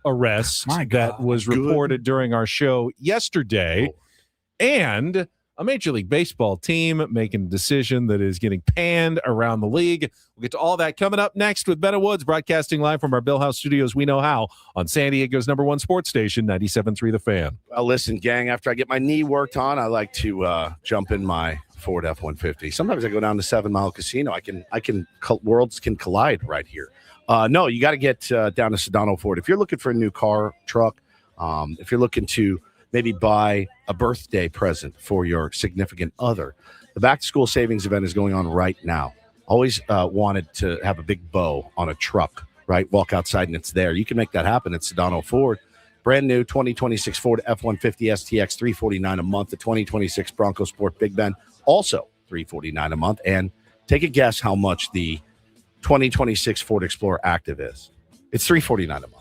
B: arrest that was reported during our show yesterday. And a Major League Baseball team making a decision that is getting panned around the league. We'll get to all that coming up next with Betta Woods, broadcasting live from our Bill House Studios. We know how on San Diego's #1 sports station, 97.3 The Fan.
A: Well, listen, gang, after I get my knee worked on, I like to jump in my Ford F-150. Sometimes I go down to 7 Mile Casino. Worlds can collide right here. No, you got to get down to Sedano Ford. If you're looking for a new car, truck, if you're looking to maybe buy a birthday present for your significant other, the back-to-school savings event is going on right now. Always wanted to have a big bow on a truck, right? Walk outside and it's there. You can make that happen at Sedano Ford. Brand new 2026 Ford F-150 STX, $349 a month. The 2026 Bronco Sport Big Ben, also $349 a month. And take a guess how much the 2026 Ford Explorer Active is. It's $349 a month.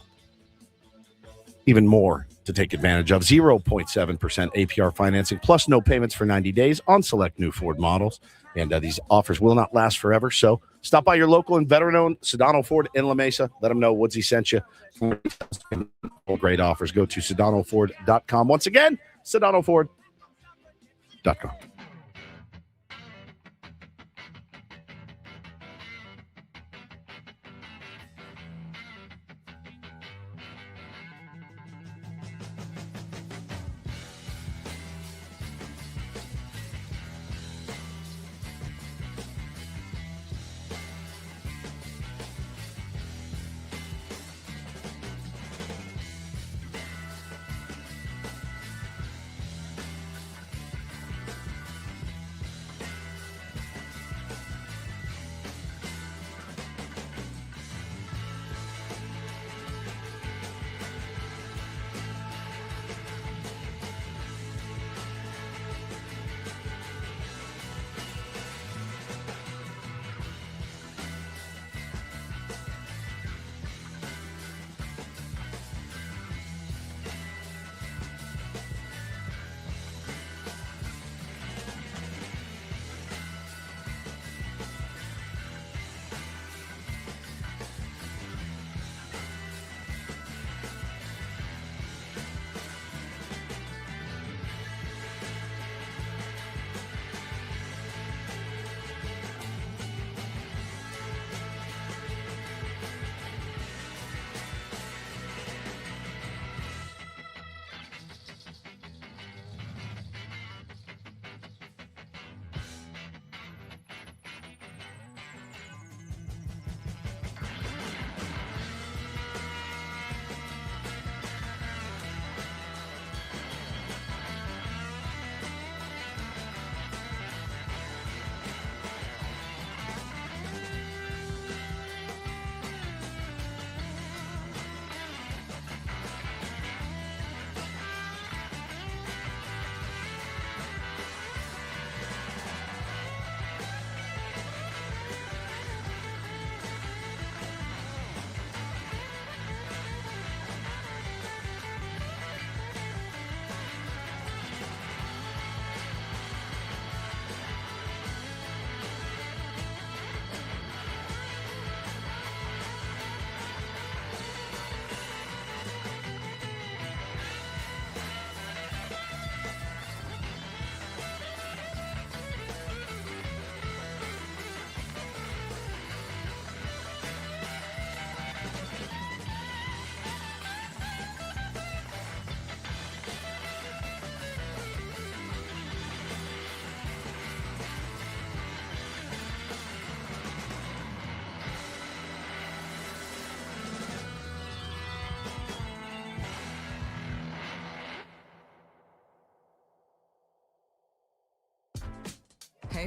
A: Even more to take advantage of. 0.7% APR financing plus no payments for 90 days on select new Ford models. And these offers will not last forever. So stop by your local and veteran-owned Sedano Ford in La Mesa. Let them know Woodsy sent you. Great offers. Go to SedanoFord.com. Once again, SedanoFord.com.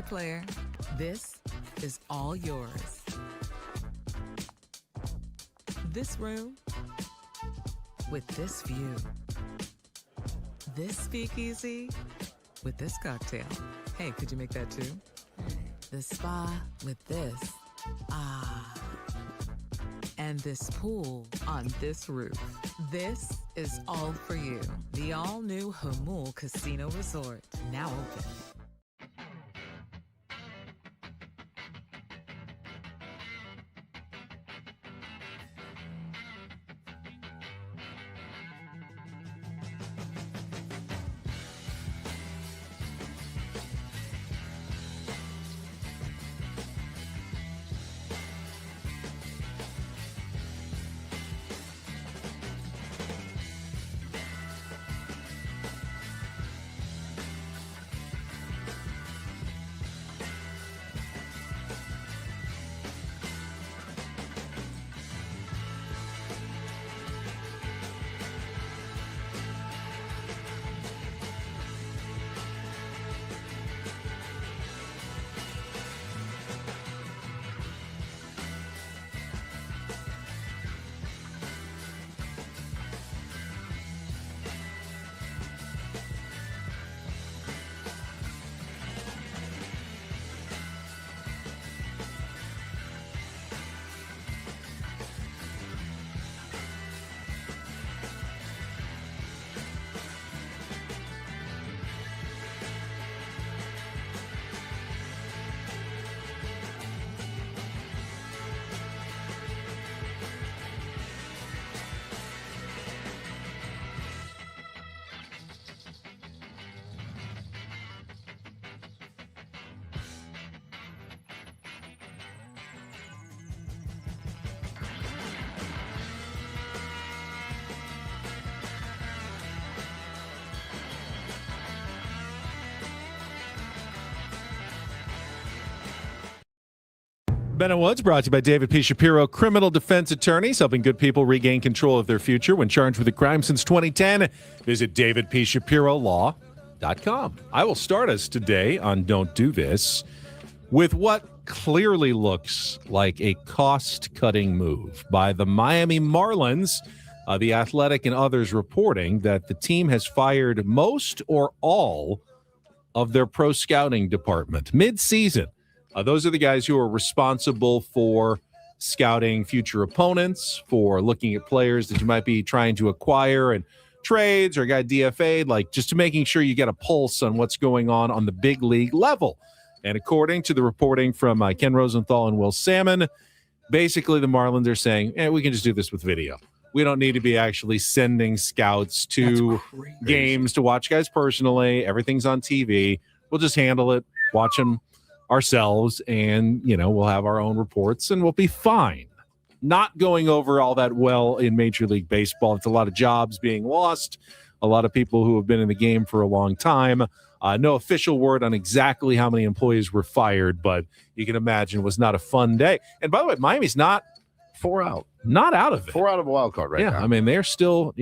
F: player, this is all yours. This room with this view. This speakeasy with this cocktail. Hey, could you make that too? The spa with this. Ah. And this pool on this roof. This is all for you. The all-new Hamul Casino Resort, now open.
B: Ben and Woods brought to you by David P. Shapiro, criminal defense attorneys, helping good people regain control of their future when charged with a crime since 2010. Visit davidpshapirolaw.com. I will start us today on Don't Do This with what clearly looks like a cost-cutting move by the Miami Marlins. The Athletic and others reporting that the team has fired most or all of their pro scouting department mid-season. Those are the guys who are responsible for scouting future opponents, for looking at players that you might be trying to acquire and trades or got DFA'd, like just to making sure you get a pulse on what's going on the big league level. And according to the reporting from Ken Rosenthal and Will Salmon, basically the Marlins are saying, we can just do this with video. We don't need to be actually sending scouts to games to watch guys personally. Everything's on TV. We'll just handle it, watch them ourselves, and we'll have our own reports and we'll be fine. Not going over all that well in Major League Baseball. It's a lot of jobs being lost, a lot of people who have been in the game for a long time. No official word on exactly how many employees were fired, but you can imagine it was not a fun day. And by the way, Miami's not
A: not
B: out of it.
A: 4 out of a wild card right now.
B: I mean, they're still,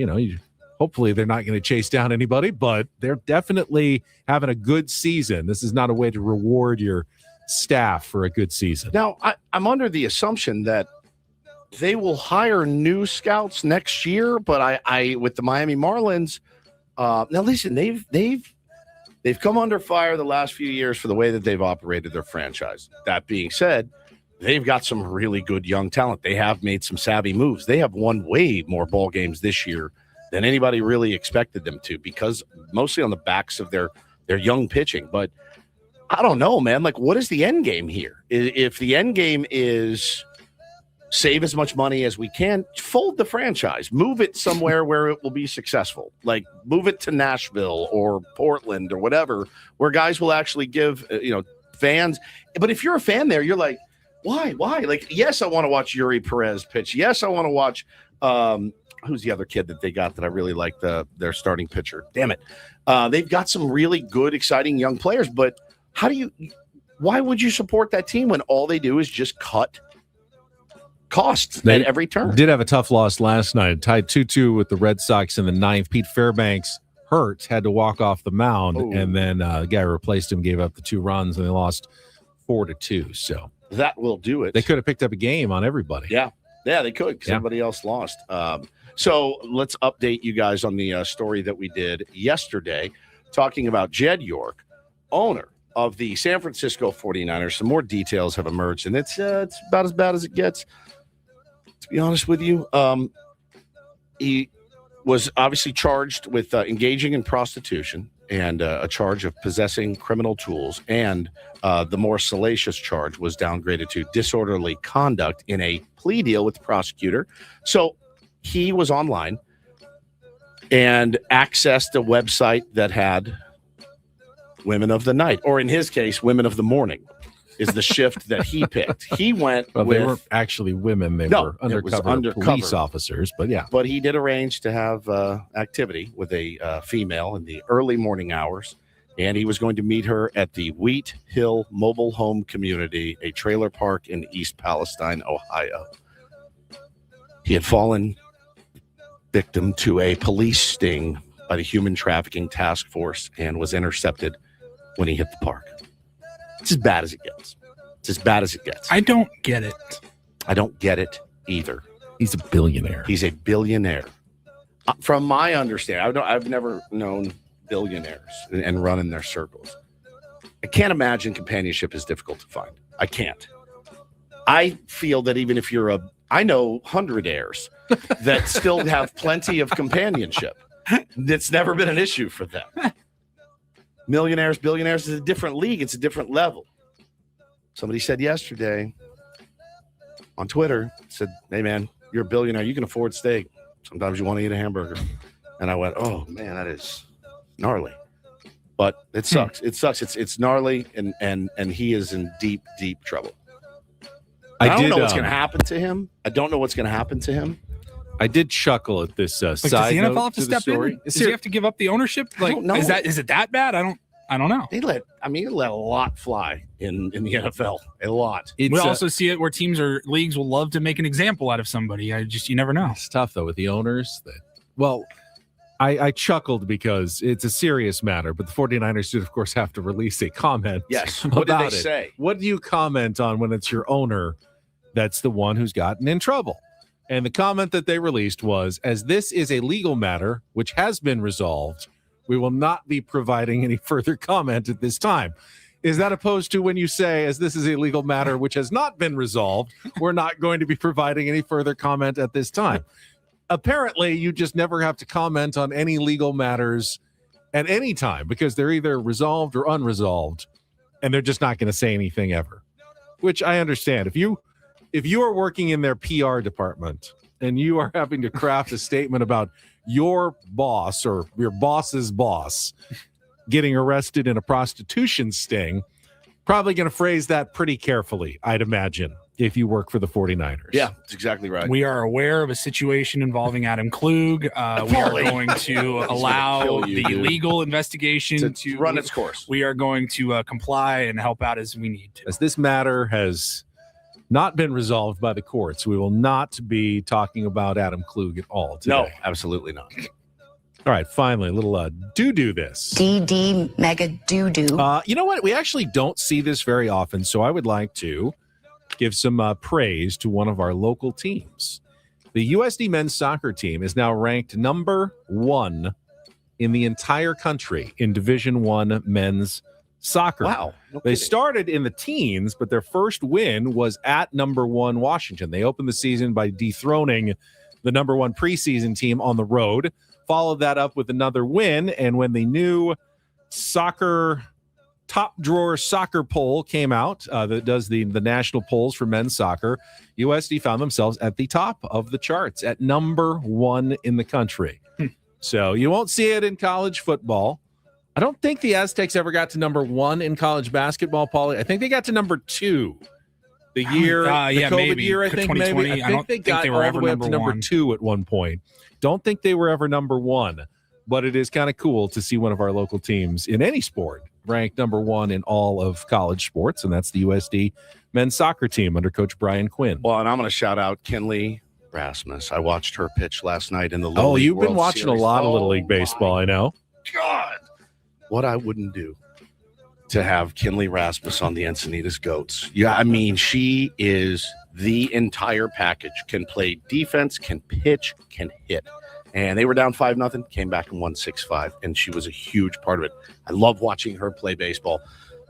B: hopefully they're not going to chase down anybody, but they're definitely having a good season. This is not a way to reward your staff for a good season.
A: Now, I'm under the assumption that they will hire new scouts next year, but I with the Miami Marlins, now listen, they've come under fire the last few years for the way that they've operated their franchise. That being said, they've got some really good young talent. They have made some savvy moves. They have won way more ball games this year than anybody really expected them to, because mostly on the backs of their young pitching. But I don't know, man. Like, what is the end game here? If the end game is save as much money as we can, fold the franchise, move it somewhere where it will be successful. Like, move it to Nashville or Portland or whatever, where guys will actually give, fans. But if you're a fan there, you're like, why? Like, yes, I want to watch Yuri Perez pitch. Yes, I want to watch, who's the other kid that they got that I really like, their starting pitcher? Damn it. They've got some really good, exciting young players, but why would you support that team when all they do is just cut costs at every turn?
B: Did have a tough loss last night, tied 2-2 with the Red Sox in the ninth. Pete Fairbanks hurt, had to walk off the mound, and then the guy who replaced him gave up the 2 runs, and they lost 4-2. So
A: that will do it.
B: They could have picked up a game on everybody.
A: Yeah, they could because everybody else lost. So let's update you guys on the story that we did yesterday, talking about Jed York, owner of the San Francisco 49ers. Some more details have emerged, and it's about as bad as it gets, to be honest with you. He was obviously charged with engaging in prostitution and a charge of possessing criminal tools, and the more salacious charge was downgraded to disorderly conduct in a plea deal with the prosecutor. So he was online and accessed a website that had women of the night, or in his case, women of the morning, is the shift that he picked. He went
B: Well,
A: with...
B: they weren't actually women. They were undercover police officers, but yeah.
A: But he did arrange to have activity with a female in the early morning hours, and he was going to meet her at the Wheat Hill Mobile Home Community, a trailer park in East Palestine, Ohio. He had fallen victim to a police sting by the Human Trafficking Task Force and was intercepted when he hit the park. It's as bad as it gets. It's as bad as it gets.
C: I don't get it.
A: I don't get it either.
B: He's a billionaire.
A: He's a billionaire. From my understanding, I've never known billionaires and run in their circles. I can't imagine companionship is difficult to find. I can't. I feel that even if I know hundredaires that still have plenty of companionship. It's never been an issue for them. Millionaires, billionaires is a different league. It's a different level. Somebody said yesterday on Twitter, said, "Hey man, you're a billionaire. You can afford steak. Sometimes you want to eat a hamburger." And I went, "Oh man, that is gnarly." But it sucks. It sucks. It's gnarly, and he is in deep, deep trouble. I don't know what's going to happen to him.
B: I did chuckle at this side
C: does the NFL
B: note
C: have to
B: to the
C: step
B: story.
C: in? Does he have to give up the ownership? Like, is it that bad? I don't know.
A: He let a lot fly in the NFL. A lot.
C: We also see it where teams or leagues will love to make an example out of somebody. You never know.
B: It's tough though with the owners. I chuckled because it's a serious matter, but the 49ers did, of course, have to release a comment.
A: Yes. What did they say?
B: What do you comment on when it's your owner that's the one who's gotten in trouble? And the comment that they released was, as this is a legal matter, which has been resolved, we will not be providing any further comment at this time. Is that opposed to when you say, as this is a legal matter which has not been resolved, we're not going to be providing any further comment at this time? Apparently, you just never have to comment on any legal matters at any time because they're either resolved or unresolved, and they're just not going to say anything ever, which I understand. If you are working in their PR department and you are having to craft a statement about your boss or your boss's boss getting arrested in a prostitution sting, probably going to phrase that pretty carefully, I'd imagine, if you work for the 49ers.
A: Yeah, that's exactly right.
C: We are aware of a situation involving Adam Klug. We are going to allow the legal investigation to
A: run its course.
C: We are going to comply and help out as we need to.
B: As this matter has not been resolved by the courts, we will not be talking about Adam Klug at all today.
A: No, absolutely not.
B: All right, finally, a little do this.
R: DD mega doo-doo.
B: You know what? We actually don't see this very often, so I would like to give some praise to one of our local teams. The USD men's soccer team is now ranked number 1 in the entire country in Division I men's soccer.
A: Wow. No
B: They
A: kidding.
B: started in the teens, but their first win was at number 1 Washington. They opened the season by dethroning the number 1 preseason team on the road, followed that up with another win, and when the new soccer top drawer soccer poll came out that does the national polls for men's soccer, USD found themselves at the top of the charts at number 1 in the country. So you won't see it in college football. I don't think the Aztecs ever got to number 1 in college basketball, Paulie. I think they got to number 2 the year, the COVID
C: maybe.
B: year, I think maybe. I think they got all the way up to number 2 at one point. Don't think they were ever number 1, but it is kind of cool to see one of our local teams in any sport ranked number 1 in all of college sports, and that's the USD men's soccer team under Coach Brian Quinn.
A: Well, and I'm going to shout out Kinley Rasmus. I watched her pitch last night in the Little
B: Oh,
A: League
B: you've been
A: World
B: watching
A: Series.
B: a lot of Little League baseball, I know.
A: what I wouldn't do to have Kinley Rasmus on the Encinitas Goats. Yeah, I mean, she is the entire package. Can play defense, can pitch, can hit. And they were down 5-0, came back and won 6-5, and she was a huge part of it. I love watching her play baseball.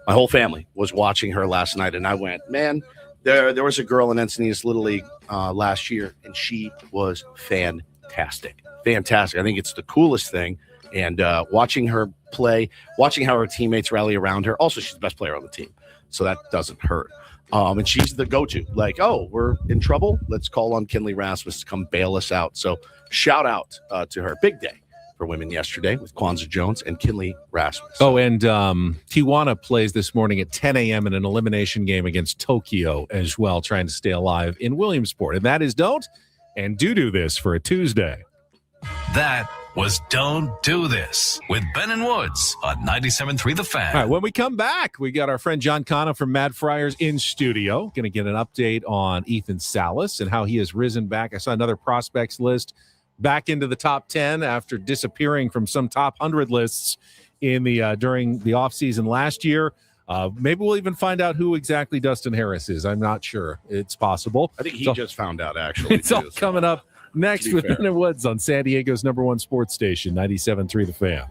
A: My whole family was watching her last night, and I went, man, there was a girl in Encinitas Little League last year, and she was fantastic. Fantastic. I think it's the coolest thing. And watching her play, watching how her teammates rally around her. Also, she's the best player on the team, so that doesn't hurt. And she's the go-to. Like, oh, we're in trouble? Let's call on Kinley Rasmus to come bail us out. So shout out to her. Big day for women yesterday with Kwanzaa Jones and Kinley Rasmus.
B: Oh, and Tijuana plays this morning at 10 a.m. in an elimination game against Tokyo as well, trying to stay alive in Williamsport. And that is Don't and Do This for a Tuesday.
G: That was Don't Do This with Ben and Woods on 97.3 The Fan.
B: All right, when we come back, we got our friend John Cano from Mad Friars in studio. Going to get an update on Ethan Salas and how he has risen back. I saw another prospects list back into the top 10 after disappearing from some top 100 lists in the during the offseason last year. Maybe we'll even find out who exactly Dustin Harris is. I'm not sure. It's possible.
A: I think he just found out, actually.
B: It's all coming up next with Ben and Woods on San Diego's #1 sports station, 97.3 The Fan.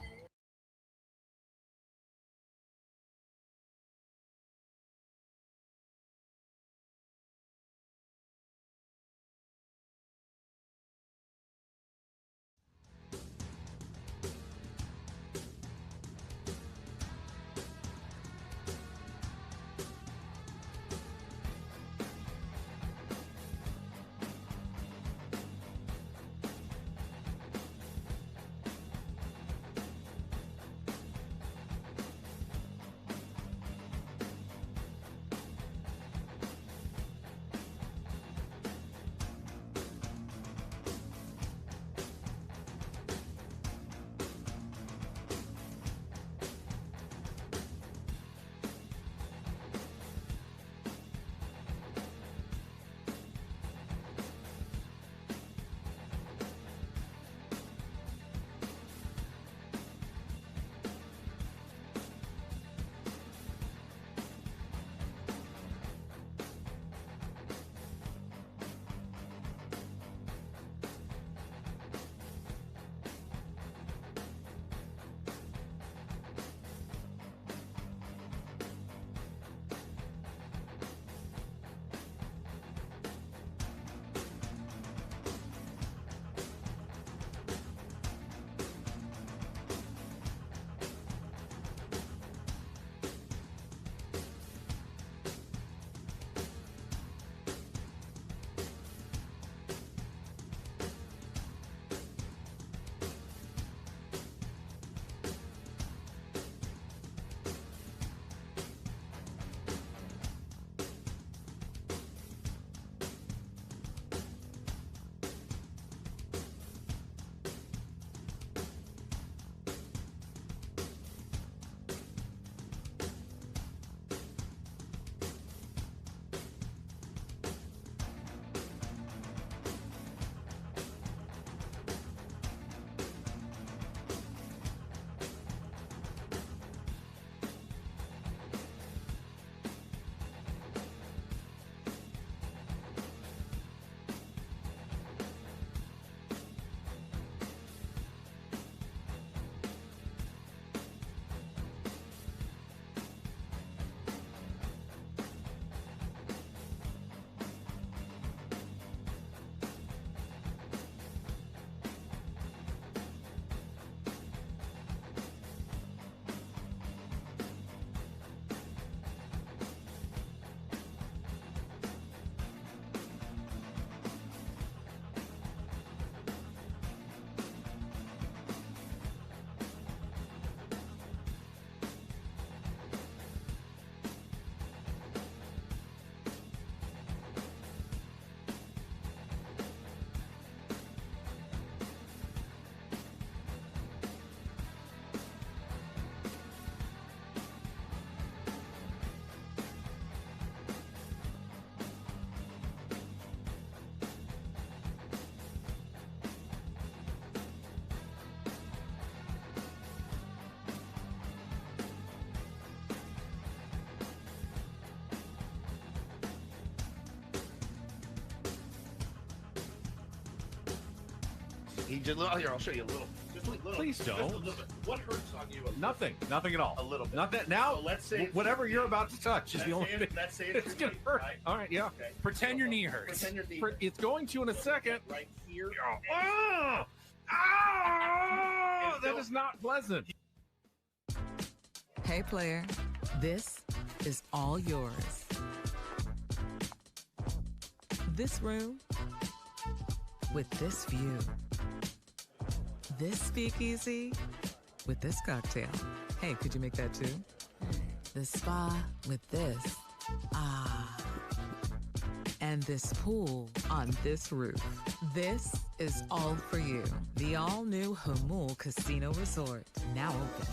A: He just here. I'll show you a little. Just a little.
B: Please don't.
A: Just a little bit. What hurts on you?
B: Nothing at all.
A: A little bit.
B: Not that now.
A: So let's say
B: whatever you're about to touch is the only thing.
A: Let's say
B: It's gonna hurt.
A: Right?
B: All right, yeah.
A: Okay.
C: Pretend your knee hurts.
A: Pretend your knee.
B: It's going to in a second.
A: Right here.
B: Oh, that is not pleasant.
F: Hey, player, this is all yours. This room with this view. This speakeasy with this cocktail. Hey, could you make that too? The spa with this. Ah. And this pool on this roof. This is all for you. The all-new Hamul Casino Resort, now open.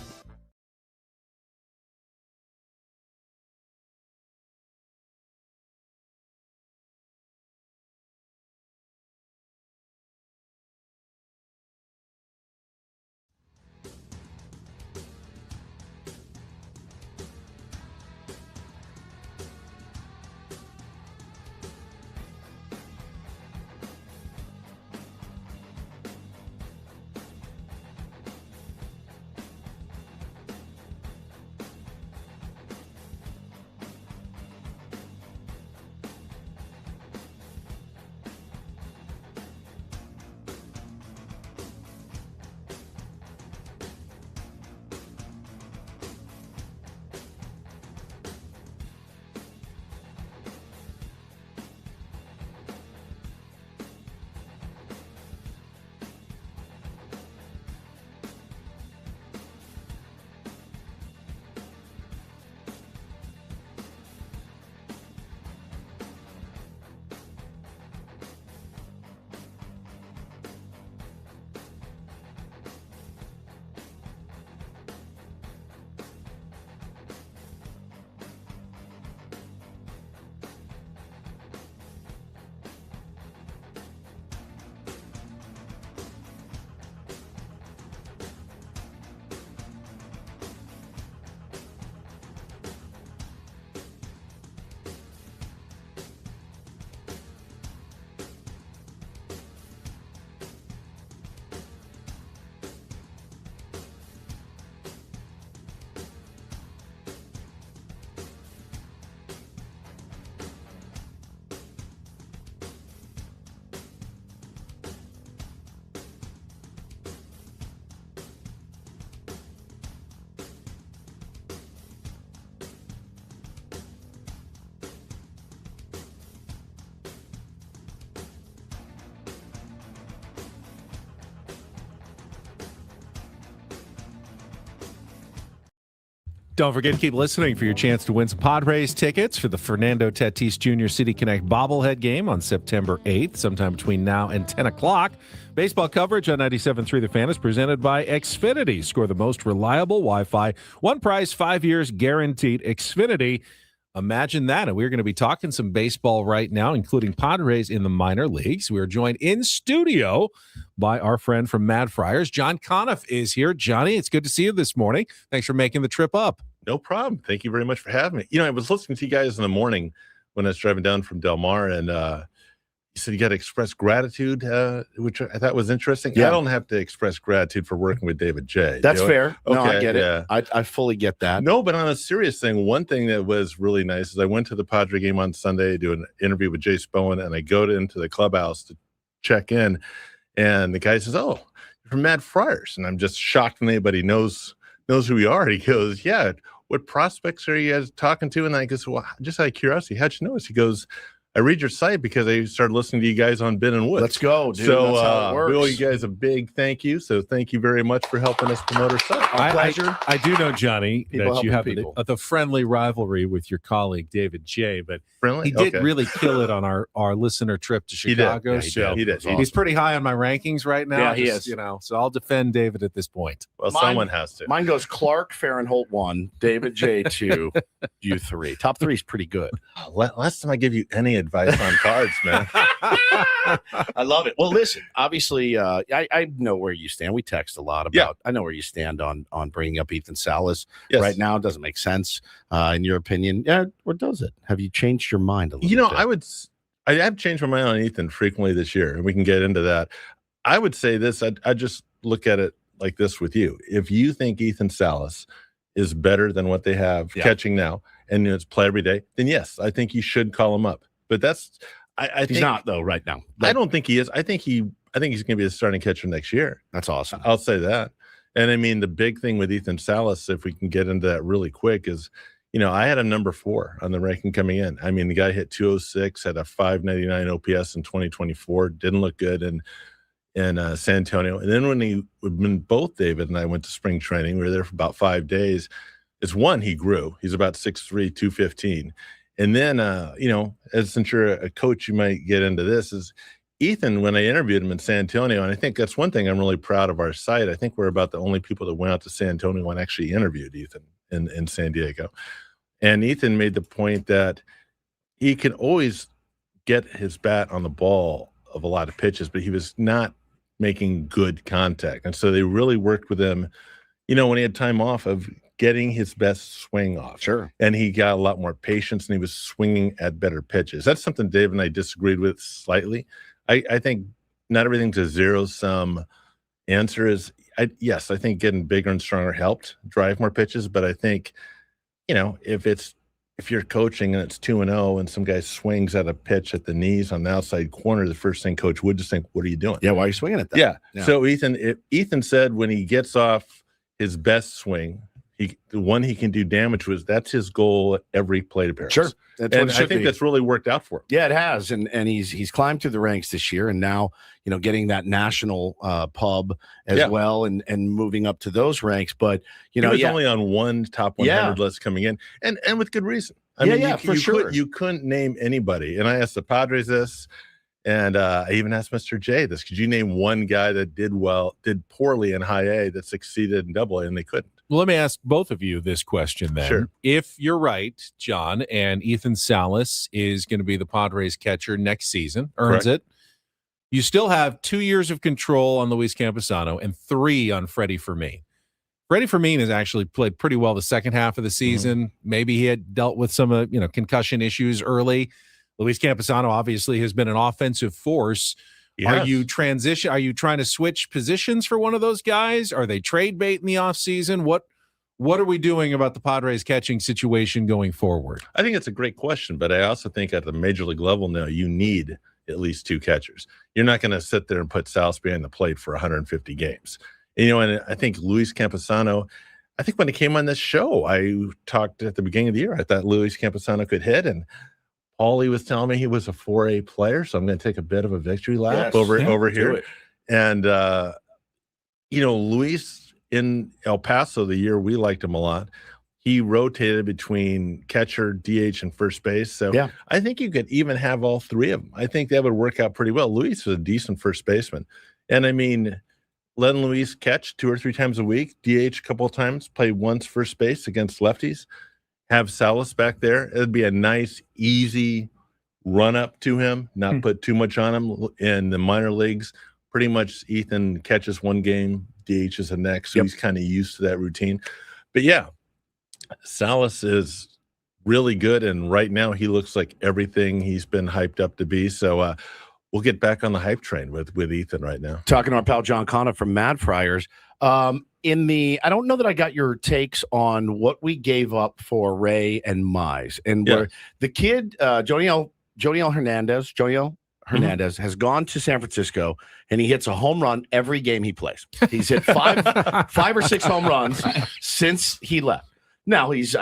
B: Don't forget to keep listening for your chance to win some Padres tickets for the Fernando Tatis Jr. City Connect bobblehead game on September 8th, sometime between now and 10 o'clock. Baseball coverage on 97.3 The Fan is presented by Xfinity. Score the most reliable Wi-Fi. One price, 5 years guaranteed. Xfinity. Imagine that. And we're going to be talking some baseball right now, including Padres in the minor leagues. We are joined in studio by our friend from Mad Friars. John Conniff is here. Johnny, it's good to see you this morning. Thanks for making the trip up.
S: No problem. Thank you very much for having me. You know, I was listening to you guys in the morning when I was driving down from Del Mar, and you said you got to express gratitude, which I thought was interesting.
A: Yeah.
S: I don't have to express gratitude for working with David J.
A: That's fair.
S: Okay,
A: No, I get
S: yeah.
A: it. I fully get that.
S: No, but on a serious thing, one thing that was really nice is I went to the Padre game on Sunday, do an interview with Jay Spoen, and I go into the clubhouse to check in, and the guy says, "Oh, you're from Mad Friars," and I'm just shocked when anybody knows who we are. He goes, "Yeah, what prospects are you guys talking to?" And I goes, "Well, just out of curiosity, how'd you know us?" He goes, "I read your site because I started listening to you guys on Ben and Wood."
A: Let's go, dude.
S: So
A: That's how it works.
S: we owe you guys a big thank you. So thank you very much for helping us promote our site.
A: Our pleasure.
B: I do know, Johnny,
A: People
B: that you have
A: helping people.
B: the friendly rivalry with your colleague, David J., but
S: Friendly?
B: he did
S: Okay.
B: really kill it on our listener trip to
S: He did.
B: Chicago.
S: Yeah, he
B: so
S: did. He did.
B: He's pretty high on my rankings right now.
A: Yeah, he is.
B: You know, so I'll defend David at this point.
S: Well,
A: Mine-
S: someone has to.
A: Mine goes Clark Fahrenholt 1, David J 2, you 3. Top 3 is pretty good.
S: Last time I give you any advice on cards, man.
A: I love it. Well, listen, obviously, I know where you stand. We text a lot about. I know where you stand on bringing up Ethan Salas
S: Yes.
A: right now. It doesn't make sense, in your opinion. Yeah, or does it? Have you changed your mind a little?
S: You know,
A: bit?
S: I have changed my mind on Ethan frequently this year, and we can get into that. I would say this. I just look at it like this with you. If you think Ethan Salas is better than what they have catching now, and it's play every day, then yes, I think you should call him up. But I
A: He's
S: think,
A: not though right now.
S: I don't think he is. I think he's going to be a starting catcher next year.
A: That's awesome.
S: I'll say that. And I mean, the big thing with Ethan Salas, if we can get into that really quick, is, I had a number 4 on the ranking coming in. I mean, the guy hit 206, had a 599 OPS in 2024, didn't look good in San Antonio. And then when both David and I went to spring training, we were there for about 5 days. It's one, he grew. He's about 6'3", 215. And then, since you're a coach, you might get into this, is Ethan, when I interviewed him in San Antonio, and I think that's one thing I'm really proud of our site. I think we're about the only people that went out to San Antonio and actually interviewed Ethan in San Diego. And Ethan made the point that he can always get his bat on the ball of a lot of pitches, but he was not making good contact. And so they really worked with him, when he had time off, of getting his best swing off.
A: Sure.
S: And he got a lot more patience, and he was swinging at better pitches. That's something Dave and I disagreed with slightly. I think not everything's a zero-sum answer. Yes, I think getting bigger and stronger helped drive more pitches, but I think, if you're coaching and it's 2-0 and some guy swings at a pitch at the knees on the outside corner, the first thing coach would just think, what are you doing?
A: Yeah, why are you swinging at that?
S: Yeah. So Ethan said when he gets off his best swing, the one he can do damage with, that's his goal at every plate appearance.
A: Sure. That's
S: and I think that's really worked out for him.
A: Yeah, it has. And he's climbed through the ranks this year, and now, getting that national pub as well and moving up to those ranks. But,
S: he was only on one top 100 list coming in, and with good reason. I mean,
A: for sure.
S: You couldn't name anybody. And I asked the Padres this, and I even asked Mr. J this. Could you name one guy that did poorly in high A that succeeded in double A, and they couldn't?
B: Well, let me ask both of you this question then.
S: Sure.
B: If you're right, John, and Ethan Salas is going to be the Padres catcher next season, earns it, you still have 2 years of control on Luis Camposano and 3 on Freddie Fermin. Freddie Fermin has actually played pretty well the second half of the season. Maybe he had dealt with some concussion issues early. Luis Camposano obviously has been an offensive force. Yes. Are you trying to switch positions for one of those guys? Are they trade bait in the offseason? What are we doing about the Padres catching situation going forward?
S: I think it's a great question, but I also think at the major league level now, you need at least 2 catchers. You're not going to sit there and put Salas behind the plate for 150 games. And I think Luis Camposano, I think when he came on this show, I talked at the beginning of the year, I thought Luis Camposano could hit, and Paulie was telling me he was a 4A player, so I'm going to take a bit of a victory lap over here. And, Luis in El Paso, the year we liked him a lot, he rotated between catcher, DH, and first base. So I think you could even have all 3 of them. I think that would work out pretty well. Luis was a decent first baseman. And, I mean, letting Luis catch 2 or 3 times a week, DH a couple of times, play once first base against lefties, have Salas back there. It'd be a nice, easy run up to him, not put too much on him in the minor leagues. Pretty much Ethan catches one game, DH is the next. So he's kind of used to that routine. But Salas is really good. And right now he looks like everything he's been hyped up to be. So we'll get back on the hype train with Ethan right now.
A: Talking to our pal John Connor from Mad Friars. I don't know that I got your takes on what we gave up for Ray and Mize, and where the kid Joniel Hernandez has gone to San Francisco, and he hits a home run every game he plays. He's hit 5 or 6 home runs since he left. Now he's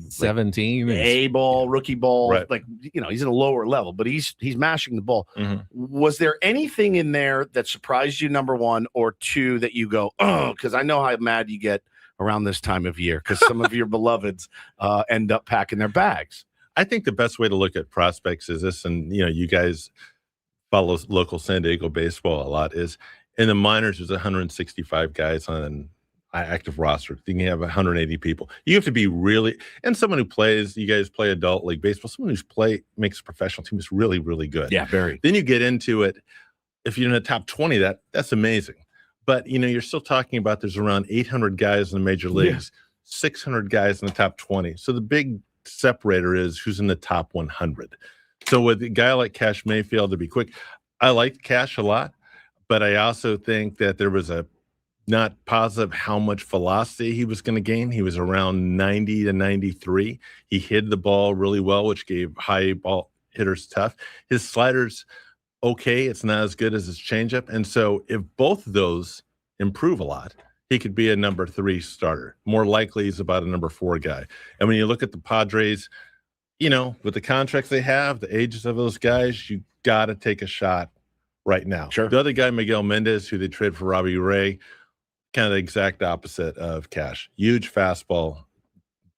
B: 17
A: A ball, rookie ball,
S: right.
A: He's at a lower level, but he's mashing the ball. Was there anything in there that surprised you, number 1, or 2, that you go, oh, because I know how mad you get around this time of year because some of your beloveds end up packing their bags?
S: I think the best way to look at prospects is this, and you guys follow local San Diego baseball a lot, is in the minors there's 165 guys on an active roster. You can have 180 people. You have to be really, and someone who plays, you guys play adult league baseball, someone who's makes a professional team is really, really good.
A: Yeah, very.
S: Then you get into it. If you're in the top 20, that's amazing. But you're still talking about there's around 800 guys in the major leagues, 600 guys in the top 20. So the big separator is who's in the top 100. So with a guy like Cash Mayfield, to be quick, I like Cash a lot, but I also think that there was a not positive how much velocity he was going to gain. He was around 90 to 93. He hit the ball really well, which gave high ball hitters tough. His slider's okay. It's not as good as his changeup. And so if both of those improve a lot, he could be a number 3 starter. More likely he's about a number 4 guy. And when you look at the Padres, with the contracts they have, the ages of those guys, you got to take a shot right now.
A: Sure.
S: The other guy, Miguel Mendez, who they traded for Robbie Ray, kind of the exact opposite of Cash. Huge fastball,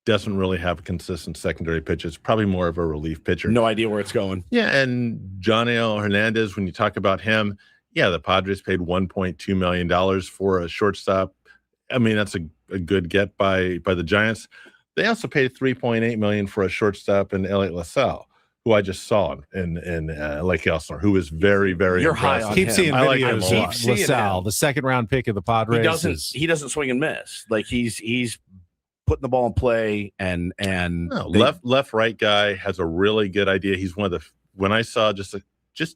S: doesn't really have a consistent secondary pitch. It's probably more of a relief pitcher.
A: No idea where it's going.
S: Yeah, and Joniel Hernandez, when you talk about him, the Padres paid $1.2 million for a shortstop. I mean, that's a good get by the Giants. They also paid $3.8 million for a shortstop in Elliot LaSalle, who I just saw in Lake Elsinore, who is very, very
A: You're
S: impressive.
A: high on
B: Keep
A: him.
B: seeing
S: I like him
B: videos
S: a
B: of
S: lot.
B: LaSalle, the second-round pick of the Padres.
A: He doesn't swing and miss. Like he's putting the ball in play and
S: left right guy has a really good idea. He's one of the when I saw just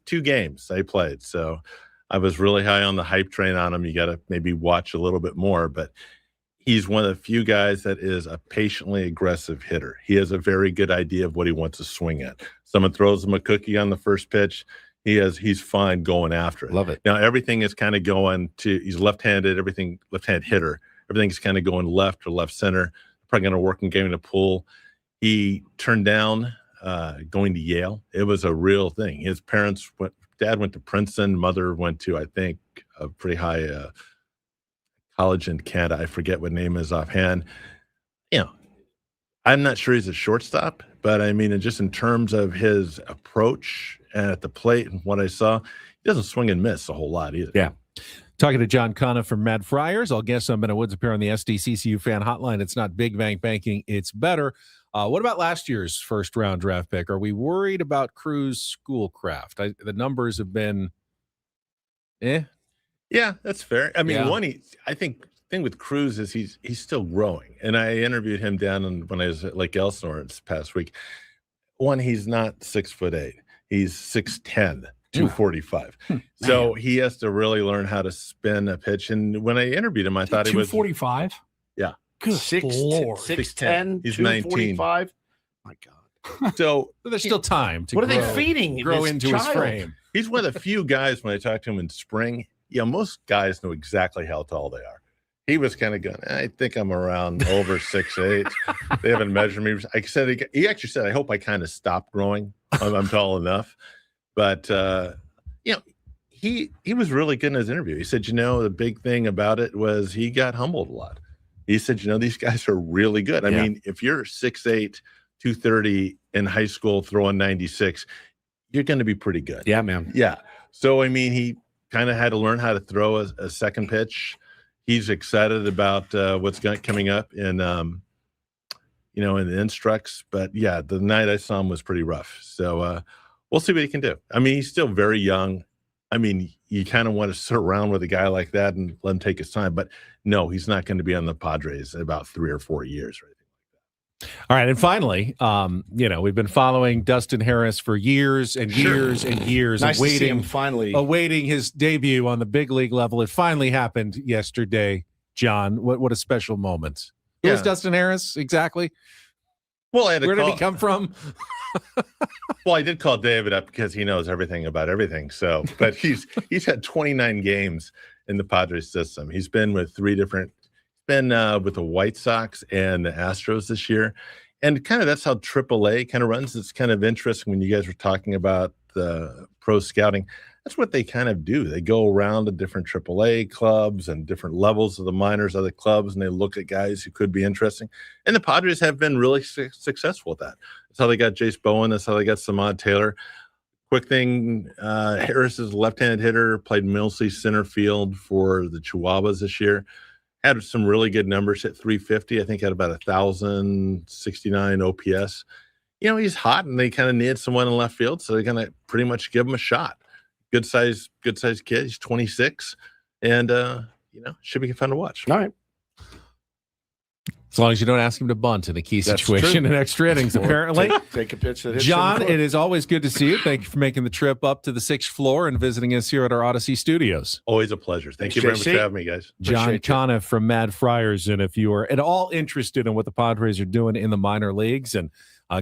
S: 2 games they played, so I was really high on the hype train on him. You got to maybe watch a little bit more, but he's one of the few guys that is a patiently aggressive hitter. He has a very good idea of what he wants to swing at. Someone throws him a cookie on the first pitch, he's fine going after it.
A: Love it.
S: Now everything is kind of going to he's left-handed, left-hand hitter. Everything's kind of going left or left center. Probably going to work in game in the pool. He turned down going to Yale. It was a real thing. His dad went to Princeton. Mother went to, I think, a pretty high college in Canada. I forget what name is offhand. I'm not sure he's a shortstop, but I mean, just in terms of his approach at the plate and what I saw, he doesn't swing and miss a whole lot either.
A: Yeah.
B: Talking to John Coniff from Mad Friars. I'll guess I'm Ben Woods appear on the SDCCU fan hotline. It's not big bank banking, it's better. What about last year's first-round draft pick? Are we worried about Cruz Schoolcraft? The numbers have been
S: Yeah, that's fair. I mean,
B: Yeah.
S: I think thing with Cruz is he's still growing. And I interviewed him when I was at Lake Elsinore this past week. He's not 6'8". He's 6'10", 245. So he has to really learn how to spin a pitch. And when I interviewed him, I thought he was
C: 245.
S: Yeah.
C: Good Lord.
A: 6'10",
S: He's
A: 245. My God.
S: So
B: There's still time to
A: What are they
B: grow-
A: feeding
B: grow
A: this
B: into his
A: child?
B: frame.
S: he's one of the few guys when I talked to him in spring. Most guys know exactly how tall they are. He was kind of going, I think I'm around over 6'8". They haven't measured me. I said, he actually said, I hope I kind of stop growing. I'm tall enough. But, he was really good in his interview. He said, the big thing about it was he got humbled a lot. He said, these guys are really good. I mean, if you're 6'8", 230 in high school throwing 96, you're going to be pretty good.
A: Yeah, man.
S: Yeah. So, I mean, he kind of had to learn how to throw a second pitch. He's excited about what's coming up in, in the instructs. But, yeah, the night I saw him was pretty rough. So we'll see what he can do. I mean, he's still very young. I mean, you kind of want to sit around with a guy like that and let him take his time. But, no, he's not going to be on the Padres in about 3 or 4 years, right?
B: All right, and finally, we've been following Dustin Harris for years and years and years,
A: Nice to see him finally
B: awaiting his debut on the big league level. It finally happened yesterday, John. What a special moment. Who is Dustin Harris exactly?
S: Well,
B: where did he come from?
S: Well, I did call David up because he knows everything about everything. So, but he's had 29 games in the Padres system. He's been with with the White Sox and the Astros this year. And kind of that's how AAA kind of runs. It's kind of interesting when you guys were talking about the pro scouting. That's what they kind of do. They go around to different AAA clubs and different levels of the minors, other clubs, and they look at guys who could be interesting. And the Padres have been really successful with that. That's how they got Jace Bowen. That's how they got Samad Taylor. Quick thing, Harris is a left-handed hitter, played mostly center field for the Chihuahuas this year. Had some really good numbers, hit 350. I think had about 1,069 OPS. He's hot, and they kind of need someone in left field, so they're going to pretty much give him a shot. Good size kid. He's 26, and should be fun to watch.
A: All right.
B: As long as you don't ask him to bunt in a key
A: That's
B: situation
A: true.
B: in extra innings,
A: Or
B: apparently.
A: take a pitch that hits
B: John,
A: him in the
B: it is always good to see you. Thank you for making the trip up to the 6th floor and visiting us here at our Odyssey studios.
S: Always a pleasure. Thank you very much for having me, guys.
B: John
S: Appreciate you.
B: Conniff from Mad Friars. And if you are at all interested in what the Padres are doing in the minor leagues and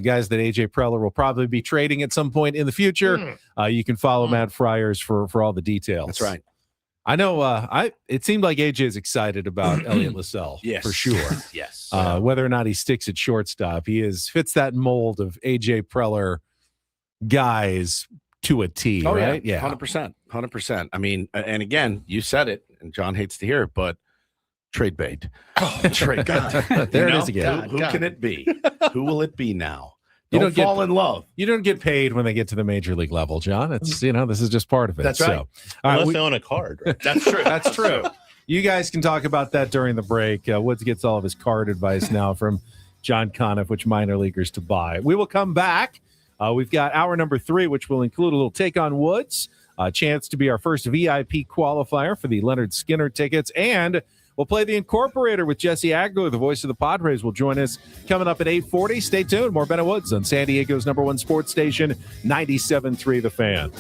B: guys that AJ Preller will probably be trading at some point in the future, you can follow Mad Friars for all the details.
A: That's right.
B: I know. It seemed like AJ is excited about Elliot Lassell,
A: Yes.
B: for sure.
A: Yes.
B: Whether or not he sticks at shortstop, he fits that mold of AJ Preller guys to a T.
A: Oh,
B: right?
A: Yeah. 100%. I mean, and again, you said it, and John hates to hear it, but trade bait. Oh, trade God.
B: There it is again.
A: Who can it be? Who will it be now?
B: You
A: Don't fall in love.
B: You don't get paid when they get to the major league level, John. It's this is just part of it.
A: That's right.
B: So, all
S: Unless
B: right,
S: they own a card, right?
A: That's true.
B: That's true. You guys can talk about that during the break. Woods gets all of his card advice now from John Conniff, which minor leaguers to buy. We will come back. We've got hour number 3, which will include a little take on Woods, a chance to be our first VIP qualifier for the Leonard Skinner tickets, and we'll play the Incorporator with Jesse Agnew, the voice of the Padres, will join us coming up at 8:40. Stay tuned. More Bennett Woods on San Diego's #1 sports station, 97.3 The Fan.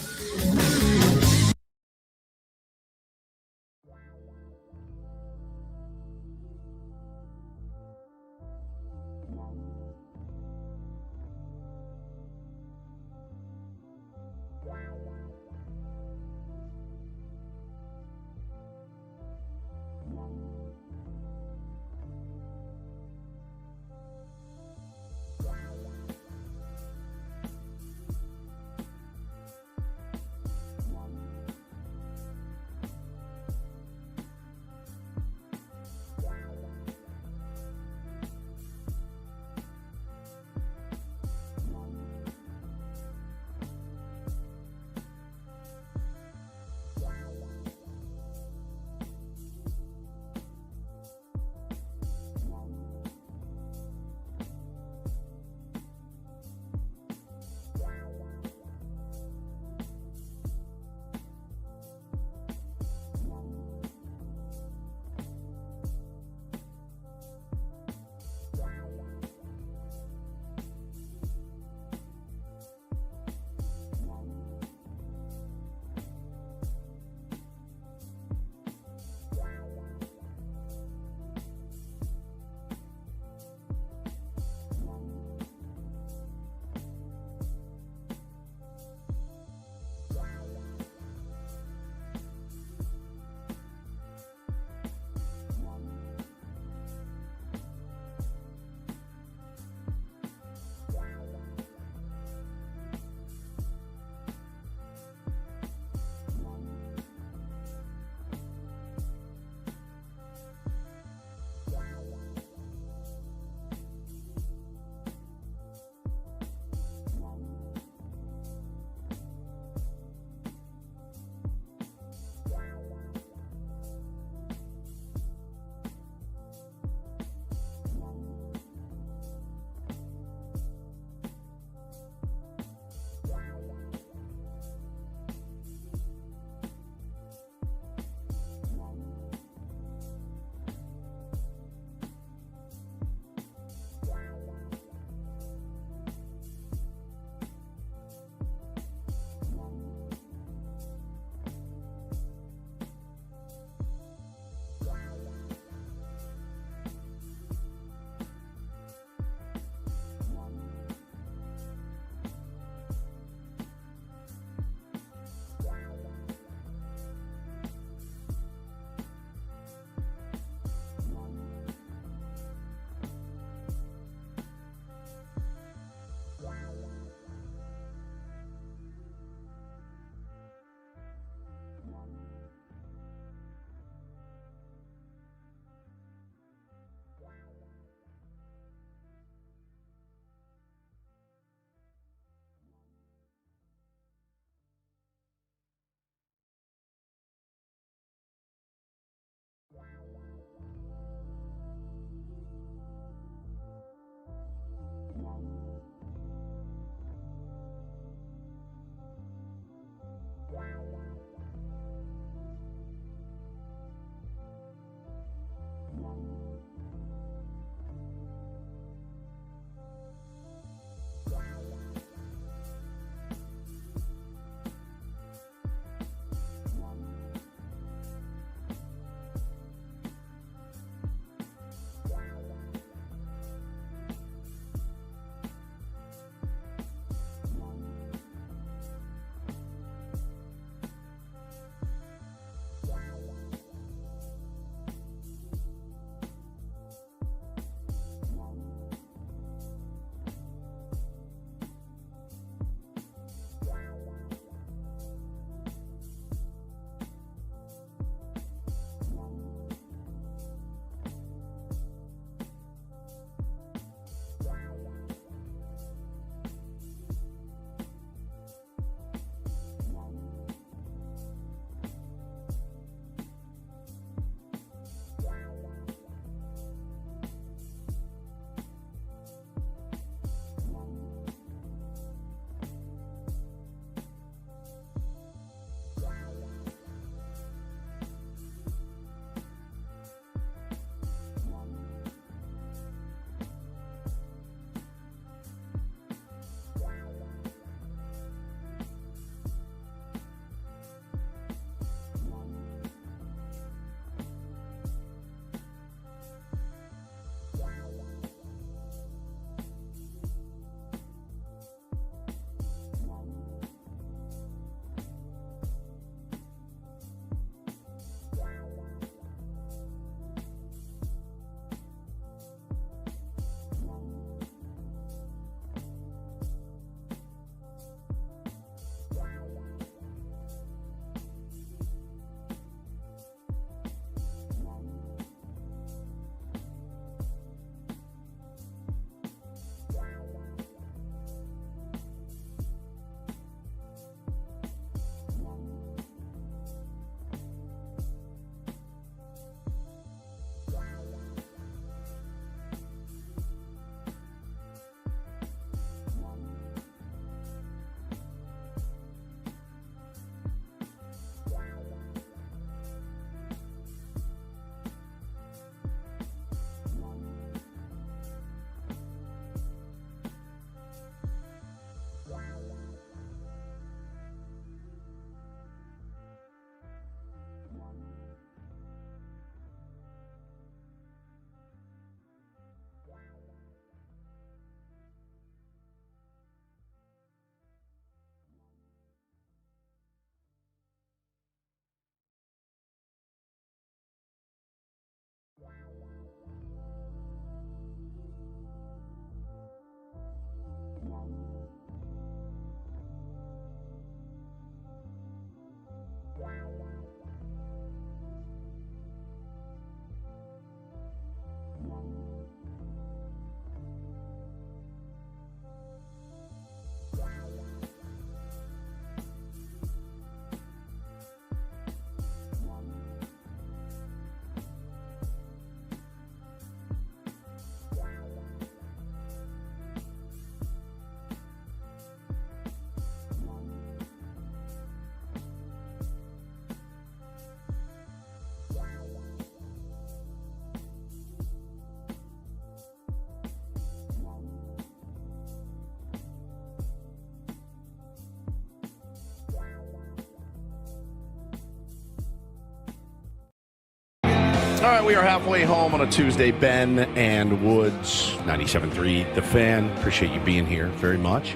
A: All right, we are halfway home on a Tuesday. Ben and Woods, 97.3 The Fan. Appreciate you being here very much.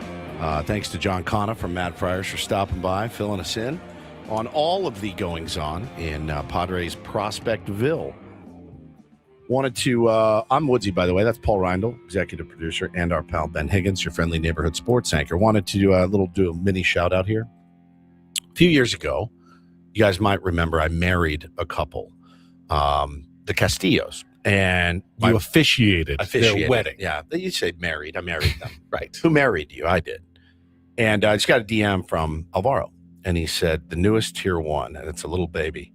A: Thanks to John Conna from Mad Friars for stopping by, filling us in on all of the goings-on in Padres Prospectville. Wanted to, I'm Woodsy, by the way. That's Paul Reindl, executive producer, and our pal Ben Higgins, your friendly neighborhood sports anchor. Wanted to do a mini shout-out here. A few years ago, you guys might remember I married a couple, the Castillos. And
B: you officiated their wedding.
A: Yeah, you say married. I married them. Right. Who married you? I did. And I just got a DM from Alvaro. And he said, the newest tier 1, and it's a little baby.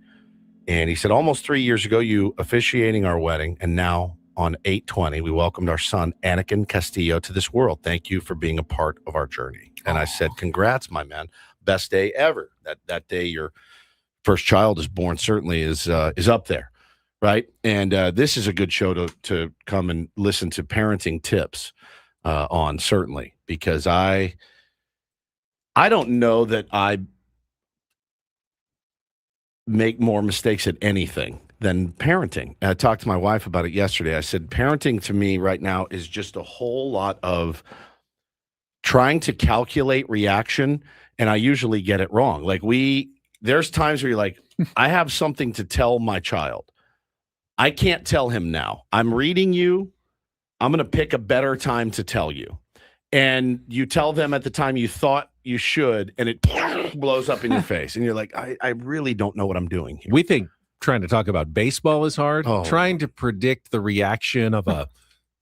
A: And he said, almost 3 years ago, you officiating our wedding. And now on 8/20, we welcomed our son, Anakin Castillo, to this world. Thank you for being a part of our journey. And I said, congrats, my man. Best day ever. That day your first child is born certainly is up there. Right. And this is a good show to come and listen to parenting tips on, certainly, because I don't know that I make more mistakes at anything than parenting. I talked to my wife about it yesterday. I said, parenting to me right now is just a whole lot of trying to calculate reaction. And I usually get it wrong. Like there's times where you're like, I have something to tell my child. I can't tell him now. I'm reading you. I'm going to pick a better time to tell you. And you tell them at the time you thought you should, and it blows up in your face. And you're like, I really don't know what I'm doing here.
B: We think trying to talk about baseball is hard. Trying to predict the reaction of a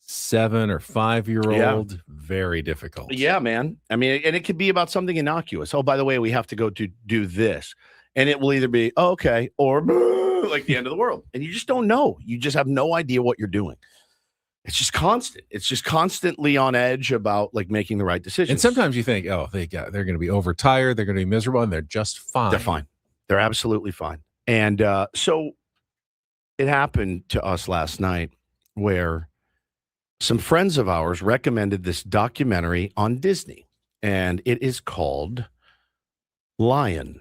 B: 7 or 5-year-old, very difficult.
A: Yeah, man. I mean, and it could be about something innocuous. Oh, by the way, we have to go do this. And it will either be, oh, okay, or like the end of the world. And you just don't know. You just have no idea what you're doing. It's just constant. It's just constantly on edge about like making the right decisions.
B: And sometimes you think, oh, they're going to be overtired. They're going to be miserable, and they're just fine.
A: They're fine. They're absolutely fine. And so it happened to us last night where some friends of ours recommended this documentary on Disney, and it is called Lion.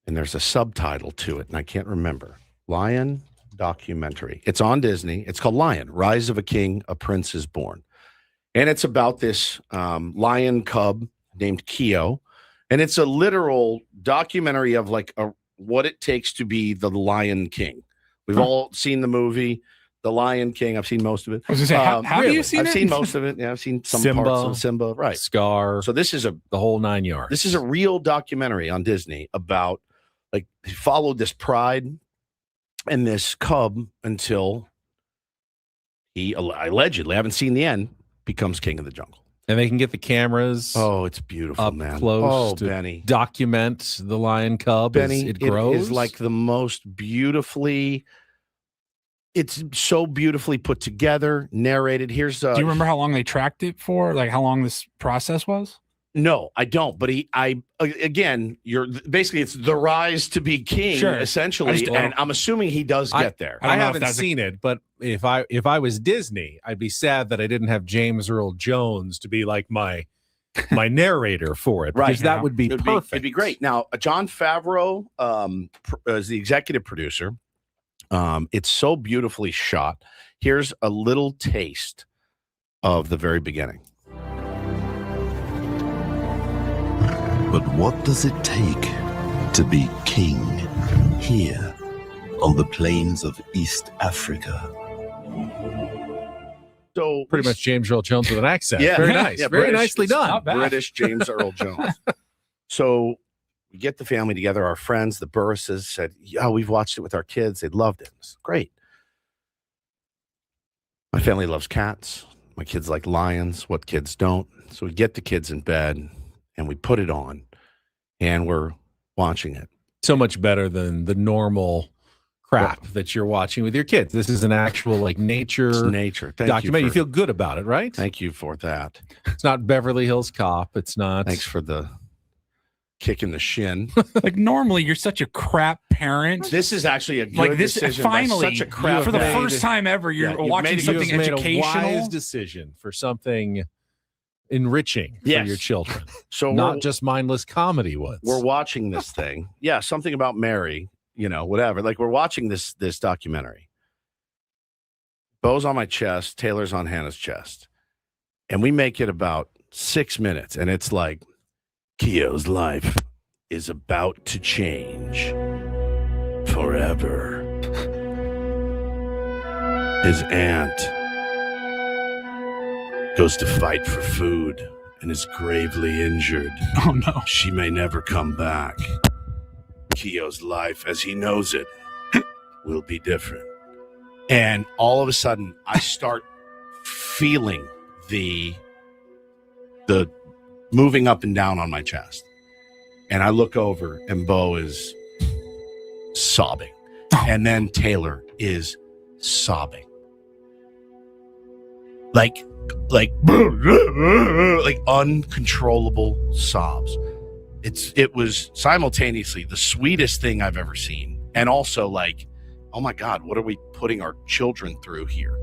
A: And there's a subtitle to it, and I can't remember. Lion documentary. It's on Disney. It's called Lion, Rise of a King, a Prince is Born. And it's about this lion cub named Keo. And it's a literal documentary of like what it takes to be the Lion King. We've all seen the movie, The Lion King. I've seen most of it.
C: I was going to say, have you seen it?
A: I've seen most of it. Yeah, I've seen some
B: Simba,
A: parts of Simba. Right.
B: Scar.
A: So this is
B: the whole 9 yards.
A: This is a real documentary on Disney about like he followed this pride and this cub until he allegedly, I haven't seen the end, becomes king of the jungle.
B: And they can get the cameras.
A: Oh, it's beautiful,
B: up
A: man.
B: Close to
A: Benny.
B: Document the lion cub.
A: Benny,
B: as it grows.
A: It is like the most beautifully. It's so beautifully put together, narrated. Here's.
C: Do you remember how long they tracked it for? Like how long this process was?
A: No, I don't. But again, basically it's the rise to be king, essentially, and I'm assuming he does get there.
B: I haven't seen it, but if I was Disney, I'd be sad that I didn't have James Earl Jones to be like my narrator for it, because that would be perfect.
A: It'd be great. Now, Jon Favreau is the executive producer. It's so beautifully shot. Here's a little taste of the very beginning.
T: But what does it take to be king here on the plains of East Africa?
A: So
B: pretty much James Earl Jones with an accent.
A: Yeah,
B: very nice.
A: Yeah,
B: very nicely done.
A: British James Earl Jones. So we get the family together. Our friends, the Burrises, said, "Yeah, we've watched it with our kids. They loved it. It's great." My family loves cats. My kids like lions. What kids don't? So we get the kids in bed. And we put it on, and we're watching it.
B: So much better than the normal crap that you're watching with your kids. This is an actual like nature documentary. You feel good about it, right?
A: Thank you for that.
B: It's not Beverly Hills Cop. It's not.
A: Thanks for the kick in the shin.
C: Like normally you're such a crap parent.
A: This is actually a good
C: like this
A: decision.
C: Finally,
A: such a crap
C: for the first time ever, you're watching something educational.
B: Made a wise decision for something enriching for your children.
A: So
B: not just mindless comedy was.
A: We're watching this thing. Yeah, something about Mary, whatever. Like we're watching this documentary. Bo's on my chest, Taylor's on Hannah's chest. And we make it about 6 minutes, and it's like, Keo's life is about to change forever. His aunt goes to fight for food and is gravely injured.
C: Oh, no.
A: She may never come back. Keo's life, as he knows it, will be different. And all of a sudden, I start feeling the moving up and down on my chest. And I look over, and Bo is sobbing. And then Taylor is sobbing. Like uncontrollable sobs. It was simultaneously the sweetest thing I've ever seen. And also like, oh my God, what are we putting our children through here?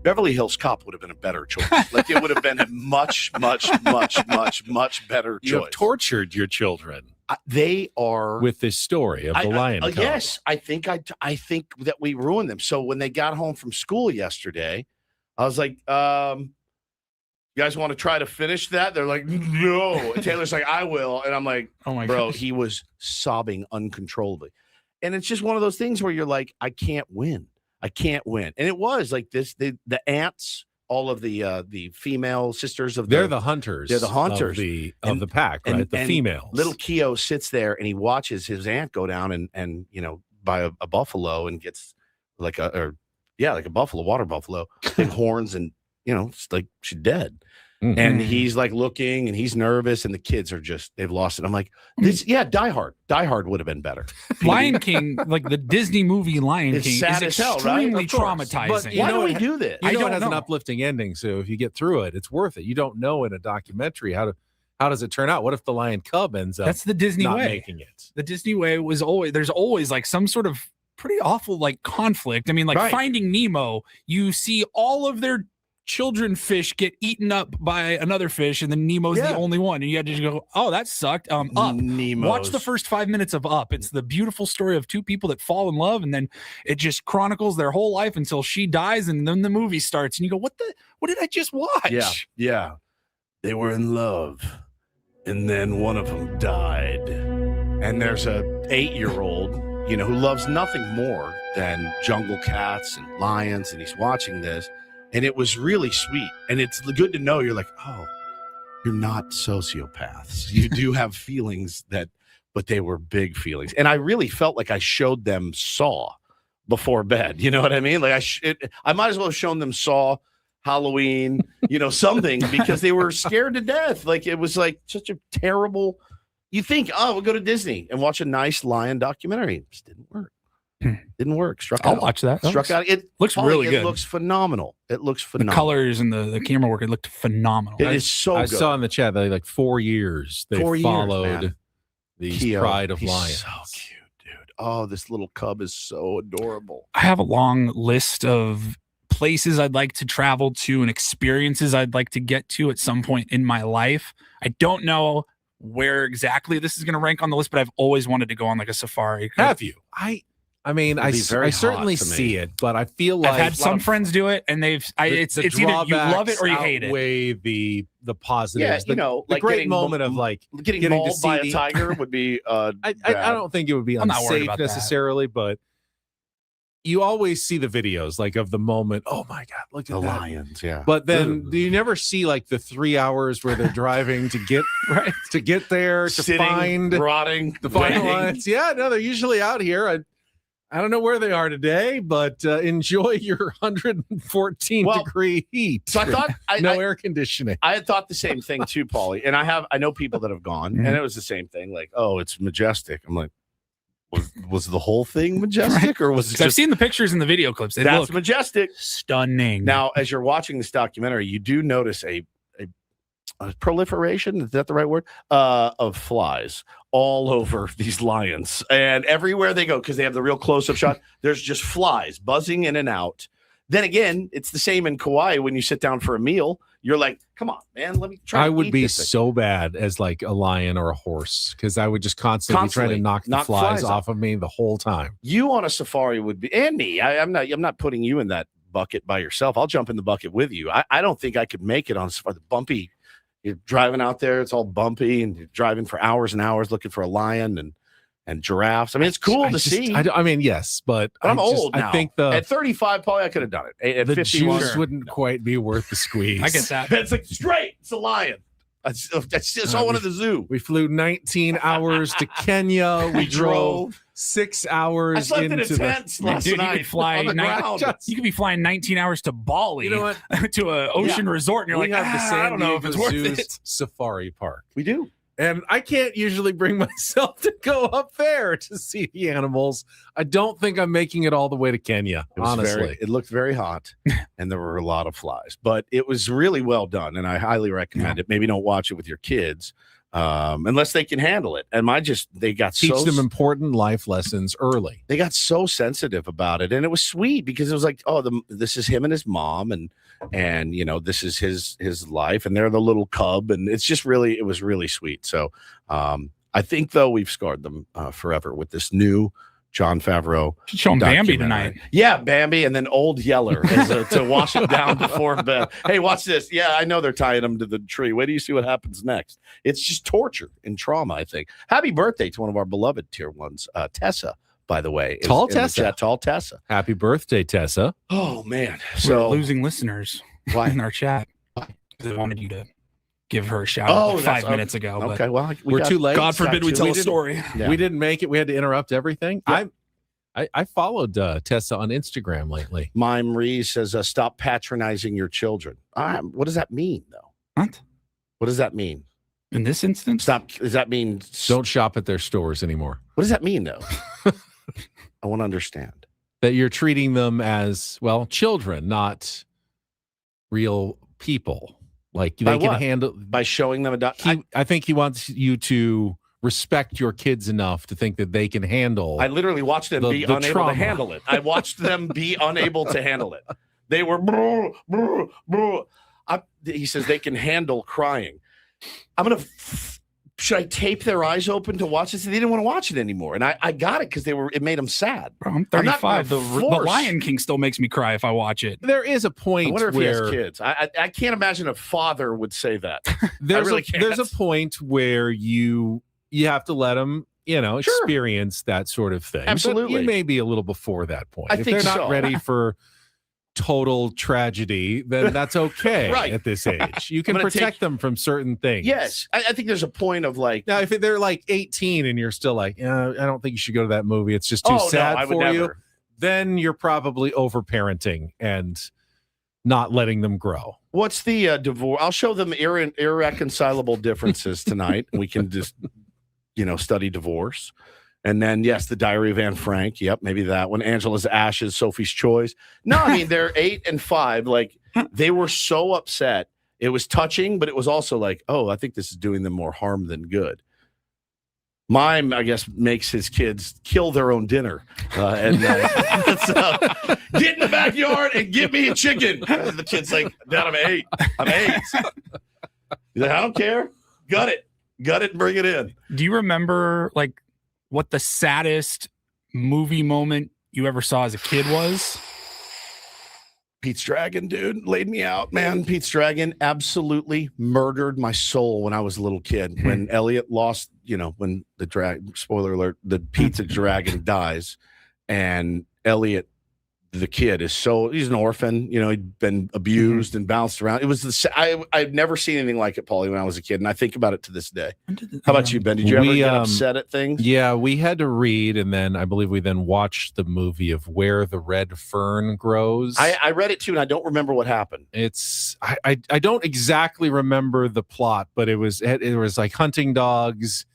A: Beverly Hills Cop would have been a better choice. Like it would have been a much better choice.
B: You have tortured your children.
A: They are
B: with this story of the lion.
A: Yes, I think that we ruined them. So when they got home from school yesterday, I was like, you guys want to try to finish that? They're like, no. And Taylor's like, I will. And I'm like,
C: oh my
A: bro,
C: gosh.
A: He was sobbing uncontrollably. And it's just one of those things where you're like, I can't win. And it was like this, the aunts, all of the female sisters of
B: they're the hunters.
A: They're the hunters
B: of the pack, right? The females.
A: Little Keo sits there and he watches his aunt go down and buy a buffalo and gets like a buffalo, water buffalo, big horns, and it's like she's dead. Mm-hmm. And he's like looking and he's nervous, and the kids are they've lost it. I'm like, Die Hard would have been better.
C: Lion King, like the Disney movie Lion
A: It's
C: King,
A: sad
C: is
A: as hell,
C: extremely
A: right? Of course.
C: traumatizing.
B: But
A: Why do we do this?
B: I know it has an uplifting ending, so if you get through it, it's worth it. You don't know in a documentary how does it turn out? What if the lion cub ends up
C: That's the Disney
B: not
C: way.
B: making it?
C: The Disney way there's always like some sort of pretty awful like conflict. I mean, like Finding Nemo, you see all of their children fish get eaten up by another fish, and then Nemo's the only one, and you had to go, oh, that sucked. Up. Watch the first 5 minutes of Up. It's the beautiful story of two people that fall in love, and then it just chronicles their whole life until she dies, and then the movie starts, and you go, what did I just watch?
A: Yeah. They were in love, and then one of them died. And there's a 8-year-old, who loves nothing more than jungle cats and lions, and he's watching this. And it was really sweet. And it's good to know you're like, oh, you're not sociopaths. You do have feelings but they were big feelings. And I really felt like I showed them Saw before bed. You know what I mean? Like I might as well have shown them Saw, Halloween, something, because they were scared to death. Like it was like such a terrible, you think, oh, we'll go to Disney and watch a nice lion documentary. It just didn't work. Didn't work.
C: I'll watch that.
A: Struck out. It
C: looks really good.
A: It looks phenomenal. The
C: colors and the camera work, it looked phenomenal.
A: It is so
B: I
A: good.
B: saw in the chat that like 4 years they followed these pride of lions.
A: So cute, dude. Oh, this little cub is so adorable.
C: I have a long list of places I'd like to travel to and experiences I'd like to get to at some point in my life. I don't know where exactly this is going to rank on the list, but I've always wanted to go on like a safari.
B: Have you? I mean, I certainly see it, but I feel like
C: I've had some friends do it, and it's either you love it or you hate it.
B: Outweigh the positives.
A: Yeah,
B: the
A: like
B: great moment of like
A: getting mauled by a tiger would be.
B: I don't think it would be unsafe necessarily, but you always see the videos like of the moment. Oh my God, look at
A: the
B: that.
A: lions! Yeah,
B: but then do you never see like the 3 hours where they're driving to get there to find
A: rotting
B: the final lions? Yeah, no, they're usually out here. I don't know where they are today, but enjoy your 114 degree heat.
A: So I thought
B: no air conditioning.
A: I had thought the same thing too, Paulie. And I know people that have gone, and it was the same thing. Like, oh, it's majestic. I'm like, was the whole thing majestic, or was it?
C: I've seen the pictures and the video clips. They
A: that's
C: look
A: majestic,
C: stunning.
A: Now, as you're watching this documentary, you do notice a proliferation, is that the right word, of flies all over these lions, and everywhere they go, because they have the real close-up shot, there's just flies buzzing in and out. Then again, it's the same in Kauai. When you sit down for a meal, you're like, come on, man, let me try.
B: I would be so bad as like a lion or a horse, because I would just constantly try to knock the flies off of me the whole time.
A: You on a safari would be, and me, I'm not putting you in that bucket by yourself. I'll jump in the bucket with you. I don't think I could make it on the bumpy. You're driving out there, it's all bumpy, and you're driving for hours and hours looking for a lion and giraffes. I mean, it's cool to see.
B: I mean, yes, but
A: I'm old now.
B: I think
A: at 35, probably I could have done it. At
B: the
A: 51,
B: juice wouldn't quite be worth the squeeze.
C: I get that.
A: It's like straight. It's a lion. I saw one at the zoo.
B: We flew 19 hours to Kenya. We drove 6 hours.
A: I slept in a
B: into
A: tent last
C: Dude,
A: night.
C: you could fly. You could be flying 19 hours to Bali.
B: You know what?
C: To an ocean resort, and you're
B: we
C: like,
B: have the San
C: I don't know if it's
B: Diego
C: worth
B: Zoo's
C: it.
B: Safari Park.
A: We do.
B: And I can't usually bring myself to go up there to see the animals. I don't think I'm making it all the way to Kenya, honestly.
A: It looked very hot, and there were a lot of flies. But it was really well done, and I highly recommend it. Maybe don't watch it with your kids unless they can handle it. And they got
B: Teach them important life lessons early.
A: They got so sensitive about it, and it was sweet because it was like, this is him and his mom, and this is his life, and they're the little cub, and it was really sweet. So I think though we've scarred them forever with this new Jon Favreau.
C: Show him Bambi tonight.
A: Yeah, Bambi, and then Old Yeller to wash it down before bed. Hey, watch this. Yeah, I know they're tying him to the tree. Wait till you see what happens next. It's just torture and trauma, I think. Happy birthday to one of our beloved tier ones, Tessa, by the way.
B: Tall Tessa.
A: Tall Tessa.
B: Happy birthday, Tessa.
A: Oh, man.
C: So we're losing listeners in our chat. They wanted you to give her a shout out 5 minutes ago.
A: Okay, well,
B: we're too late.
C: God forbid we tell a story.
B: Yeah. We didn't make it. We had to interrupt everything. Yeah. I followed Tessa on Instagram lately.
A: Mime Reese says, stop patronizing your children. What does that mean, though? What does that mean?
C: In this instance?
A: Stop. Does that mean
B: don't shop at their stores anymore?
A: What does that mean, though? I want to understand.
B: That you're treating them as, children, not real people. Like they can handle
A: by showing them
B: I think he wants you to respect your kids enough to think that they can handle.
A: I literally watched them be unable to handle it. I watched them be unable to handle it. They were he says they can handle crying. Should I tape their eyes open to watch this? They didn't want to watch it anymore, and I got it because it made them sad.
C: Bro, I'm 35. The Lion King still makes me cry if I watch it.
B: There is a point.
A: I wonder if
B: where
A: he has kids. I can't imagine a father would say that.
B: There's a point where you have to let them, experience that sort of thing.
A: Absolutely.
B: But you may be a little before that point.
A: I
B: if
A: think
B: they're not ready for total tragedy, then that's okay at this age. You can protect them from certain things.
A: Yes. I think there's a point of like.
B: Now, if they're like 18 and you're still like, I don't think you should go to that movie. It's just too sad for you. Then you're probably over-parenting and not letting them grow.
A: What's the divorce? I'll show them irreconcilable differences tonight. We can just, study divorce. And then, yes, the Diary of Anne Frank. Yep, maybe that one. Angela's Ashes, Sophie's Choice. No, I mean, they're 8 and 5. Like, they were so upset. It was touching, but it was also like, oh, I think this is doing them more harm than good. Mime, I guess, makes his kids kill their own dinner. Get in the backyard and give me a chicken. And the kid's like, Dad, I'm 8. I'm 8. He's like, I don't care. Gut it and bring it in.
C: Do you remember, what the saddest movie moment you ever saw as a kid was?
A: Pete's Dragon, dude, laid me out, man. Pete's Dragon absolutely murdered my soul when I was a little kid. When Elliot lost, when spoiler alert, the pizza dragon dies, and Elliot, the kid, he's an orphan. He'd been abused and bounced around. It was I've never seen anything like it, Paulie, when I was a kid, and I think about it to this day. How about you, Ben? Did you ever get upset at things?
B: Yeah, we had to read, and then I believe we then watched the movie of Where the Red Fern Grows.
A: I read it too, and I don't remember what happened.
B: I don't exactly remember the plot, but it was like hunting dogs,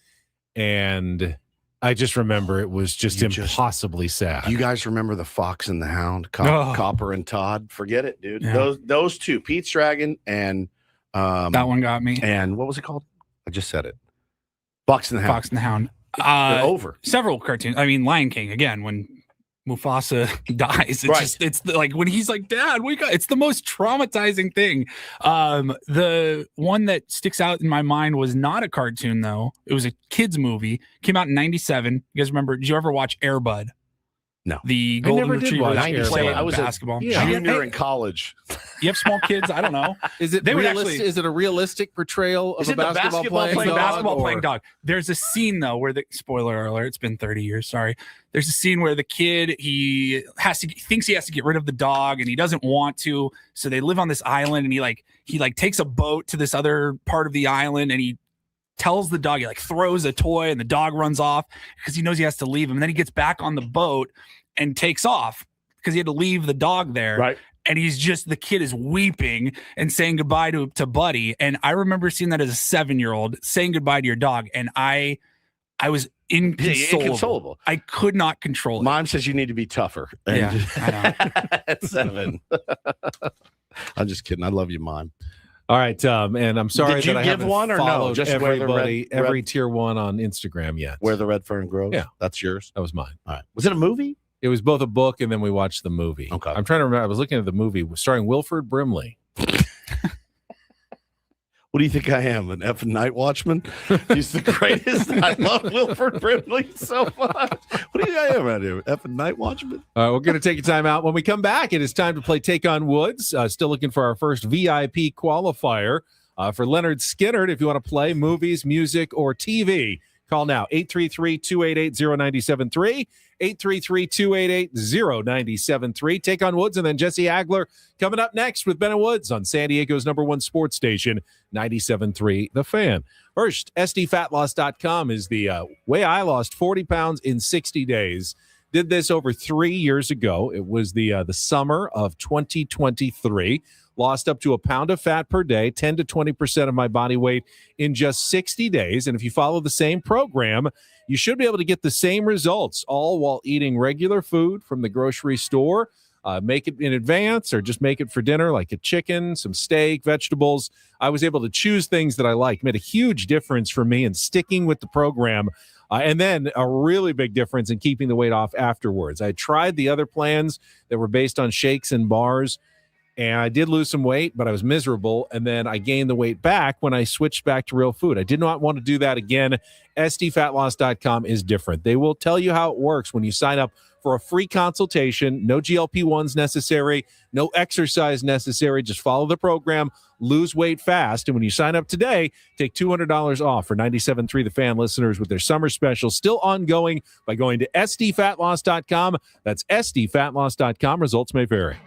B: and I just remember it was just impossibly sad.
A: You guys remember The Fox and the Hound, Copper and Todd? Forget it, dude. Yeah. Those two, Pete's Dragon and
C: that one got me.
A: And what was it called? I just said it. Fox and the Hound.
C: Fox and the Hound.
A: Over
C: several cartoons. I mean, Lion King again. When Mufasa dies, it's like when he's like, Dad, wake up. It's the most traumatizing thing. The one that sticks out in my mind was not a cartoon though. It was a kids movie. Came out in '97. You guys remember? Did you ever watch Air Bud?
A: No.
C: The
B: I
C: golden
B: never did
C: retriever.
B: watch
C: that
B: Air
C: play
B: Bud.
A: I was
C: basketball.
A: a junior in college.
C: You have small kids? I don't know.
B: Is it
C: They would
B: realistic?
C: actually-
B: Is it a realistic portrayal of
A: Is
B: a
A: it the
B: basketball playing
C: Playing
B: dog?
C: basketball
B: or-
C: playing dog. There's a scene though where the spoiler alert, it's been 30 years, sorry. There's a scene where the kid he thinks he has to get rid of the dog and he doesn't want to. So they live on this island and he takes a boat to this other part of the island and he tells the dog, he like throws a toy and the dog runs off because he knows he has to leave him. And then he gets back on the boat and takes off because he had to leave the dog there.
A: Right.
C: And the kid is weeping and saying goodbye to Buddy. And I remember seeing that as a 7-year-old saying goodbye to your dog. And I was inconsolable. I could not control it.
A: Mom says you need to be tougher.
C: Yeah, I know.
A: At 7. I'm just kidding. I love you, Mom.
B: All right, and I'm sorry
A: Did you
B: that I
A: give
B: haven't
A: one or no?
B: followed
A: Just where the
B: everybody,
A: red-
B: every tier one on Instagram yet.
A: Where the red fern grows?
B: Yeah.
A: That's yours?
B: That was mine.
A: All right. Was it a movie?
B: It was both a book and then we watched the movie.
A: Okay.
B: I'm trying to remember. I was looking at the movie starring Wilford Brimley.
A: What do you think I am? An effing night watchman? He's the greatest. I love Wilford Brimley so much. What do you think I am out here? Effing night watchman?
B: All right, we're going to take a time out. When we come back, it is time to play Take on Woods. Still looking for our first VIP qualifier for Leonard Skinner. If you want to play movies, music, or TV, call now 833-288-0973. 833-288-0973. Take on Woods and then Jesse Agler coming up next with Ben and Woods on San Diego's #1 sports station, 97.3 The Fan. First, SDFatLoss.com is the way I lost 40 pounds in 60 days. Did this over 3 years ago. It was the summer of 2023. Lost up to a pound of fat per day, 10 to 20% of my body weight in just 60 days. And if you follow the same program, you should be able to get the same results, all while eating regular food from the grocery store. Make it in advance or just make it for dinner, like a chicken, some steak, vegetables. I was able to choose things that I like. Made a huge difference for me in sticking with the program. And then a really big difference in keeping the weight off afterwards. I tried the other plans that were based on shakes and bars, and I did lose some weight, but I was miserable. And then I gained the weight back when I switched back to real food. I did not want to do that again. SDFatLoss.com is different. They will tell you how it works when you sign up for a free consultation. No GLP-1s necessary, no exercise necessary. Just follow the program, lose weight fast. And when you sign up today, take $200 off for 97.3 The Fan listeners with their summer special still ongoing by going to SDFatLoss.com. That's SDFatLoss.com. Results may vary.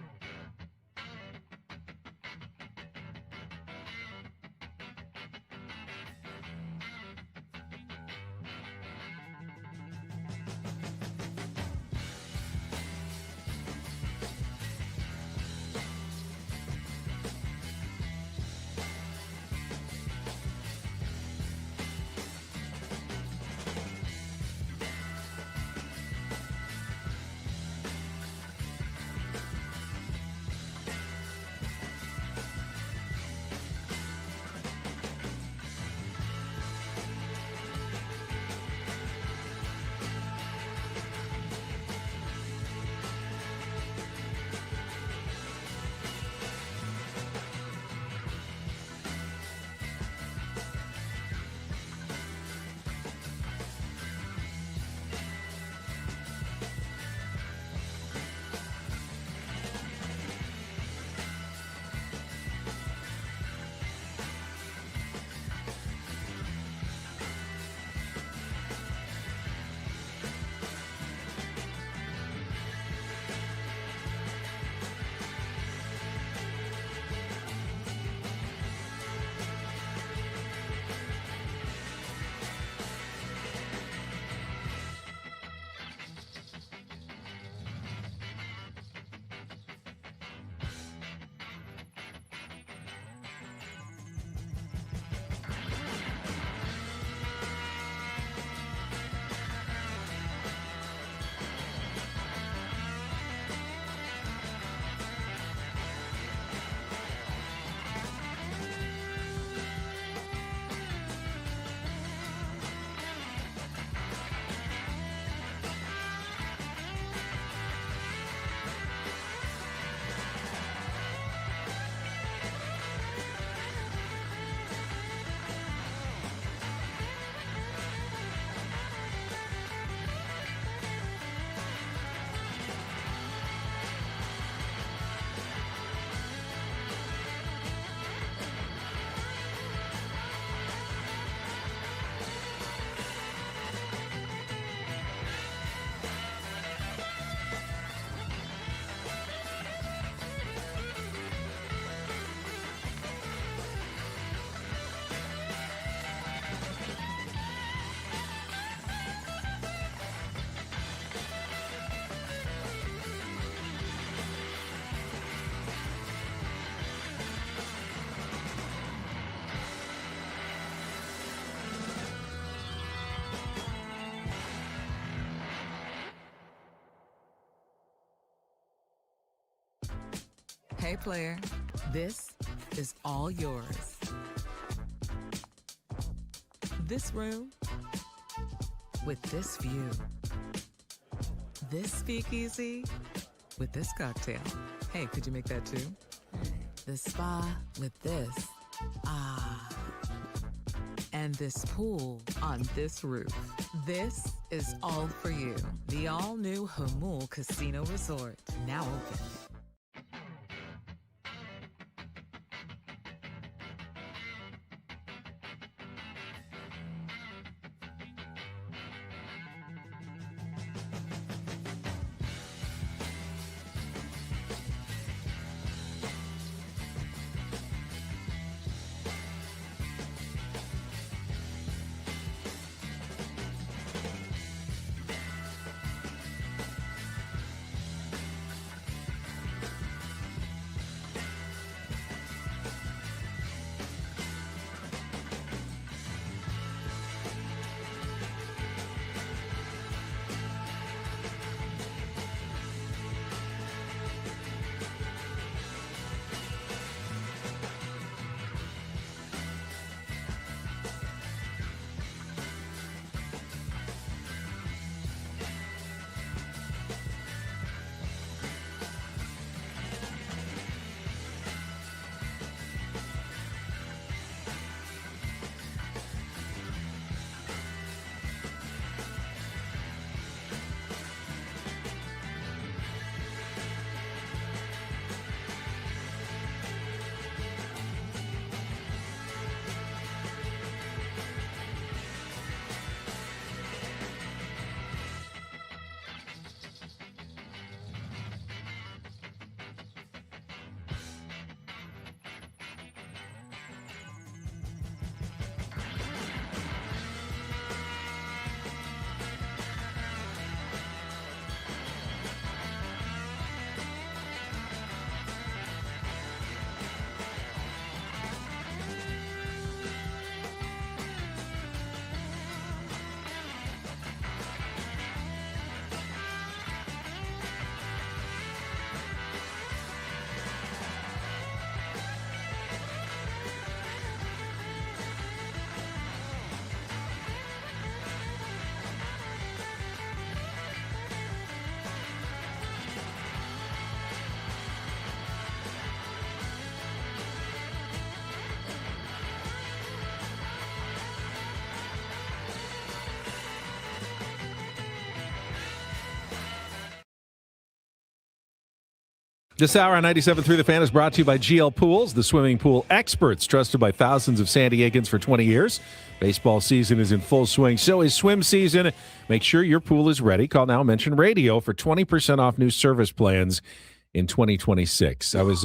F: Hey, player, this is all yours. This room with this view. This speakeasy with this cocktail. Hey, could you make that too? The spa with this. Ah. And this pool on this roof. This is all for you. The all-new Hamul Casino Resort, now open.
B: This hour on 97.3 The Fan is brought to you by GL Pools, the swimming pool experts trusted by thousands of San Diegans for 20 years. Baseball season is in full swing. So is swim season. Make sure your pool is ready. Call now, mention radio for 20% off new service plans in 2026. I was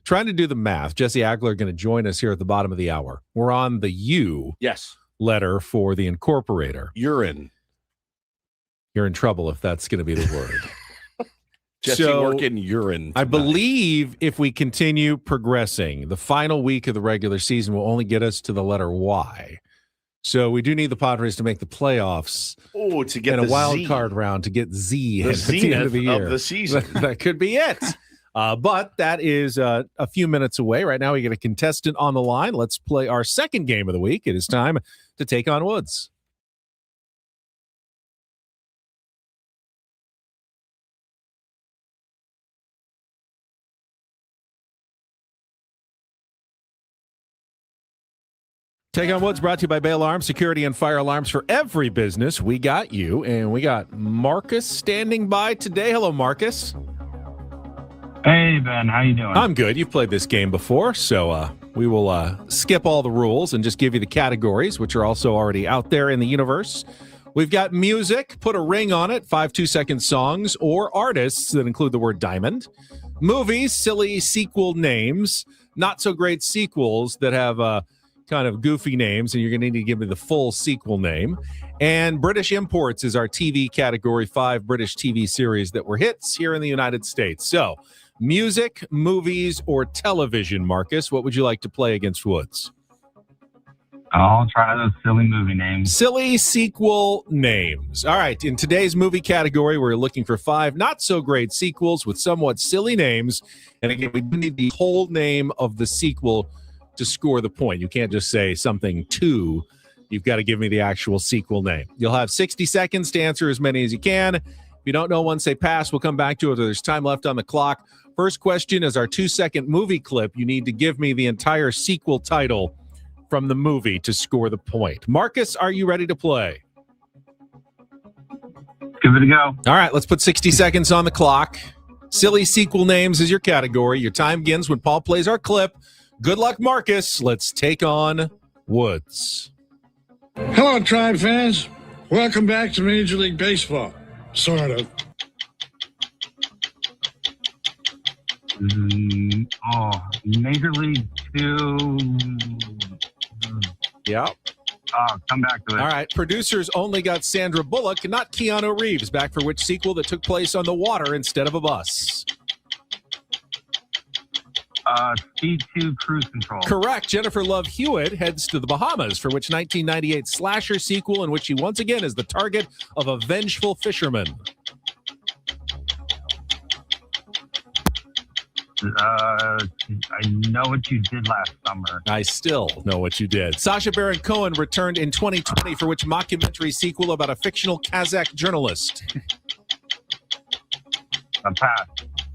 B: trying to do the math. Jesse Agler going to join us here at the bottom of the hour. We're on the U letter for the incorporator.
A: Urine.
B: You're in trouble if that's going to be the word.
A: Jesse working urine tonight.
B: I believe if we continue progressing, the final week of the regular season will only get us to the letter Y. So we do need the Padres to make the playoffs.
A: Oh, to get
B: in a
A: the
B: wild
A: Z.
B: card round to get Z
A: The
B: at the end of the
A: zenith
B: year.
A: of the season.
B: That could be it. But that is a few minutes away. Right now, we get a contestant on the line. Let's play our second game of the week. It is time to take on Woods. Take on Woods brought to you by Bay Alarm, security and fire alarms for every business. We got you, and we got Marcus standing by today. Hello, Marcus.
U: Hey, Ben. How you doing?
B: I'm good. You've played this game before, so we will skip all the rules and just give you the categories, which are also already out there in the universe. We've got music, put a ring on it, 5 2-second songs, or artists that include the word diamond. Movies, silly sequel names, not so great sequels that have kind of goofy names, and you're going to need to give me the full sequel name. And British imports is our TV category, 5 British TV series that were hits here in the United States. So, music, movies, or television, Marcus, what would you like to play against Woods?
U: I'll try those silly movie names.
B: Silly sequel names. All right. In today's movie category, we're looking for 5 not so great sequels with somewhat silly names. And again, we need the whole name of the sequel to score the point. You can't just say something to. You've got to give me the actual sequel name. You'll have 60 seconds to answer as many as you can. If you don't know one, say pass. We'll come back to it. There's time left on the clock. First question is our 2-second movie clip. You need to give me the entire sequel title from the movie to score the point. Marcus, are you ready to play?
U: Give it a go.
B: All right, let's put 60 seconds on the clock. Silly sequel names is your category. Your time begins when Paul plays our clip. Good luck, Marcus. Let's take on Woods.
D: Hello, Tribe fans. Welcome back to Major League Baseball. Sort of.
U: Major League 2.
B: Yep.
U: Come back to it.
B: All right. Producers only got Sandra Bullock, not Keanu Reeves, back for which sequel that took place on the water instead of a bus?
U: Speed 2 Cruise Control.
B: Correct. Jennifer Love Hewitt heads to the Bahamas for which 1998 slasher sequel in which she once again is the target of a vengeful fisherman?
U: I Know What You Did Last Summer.
B: I still know what you did. Sacha Baron Cohen returned in 2020 for which mockumentary sequel about a fictional Kazakh journalist?
U: A pass.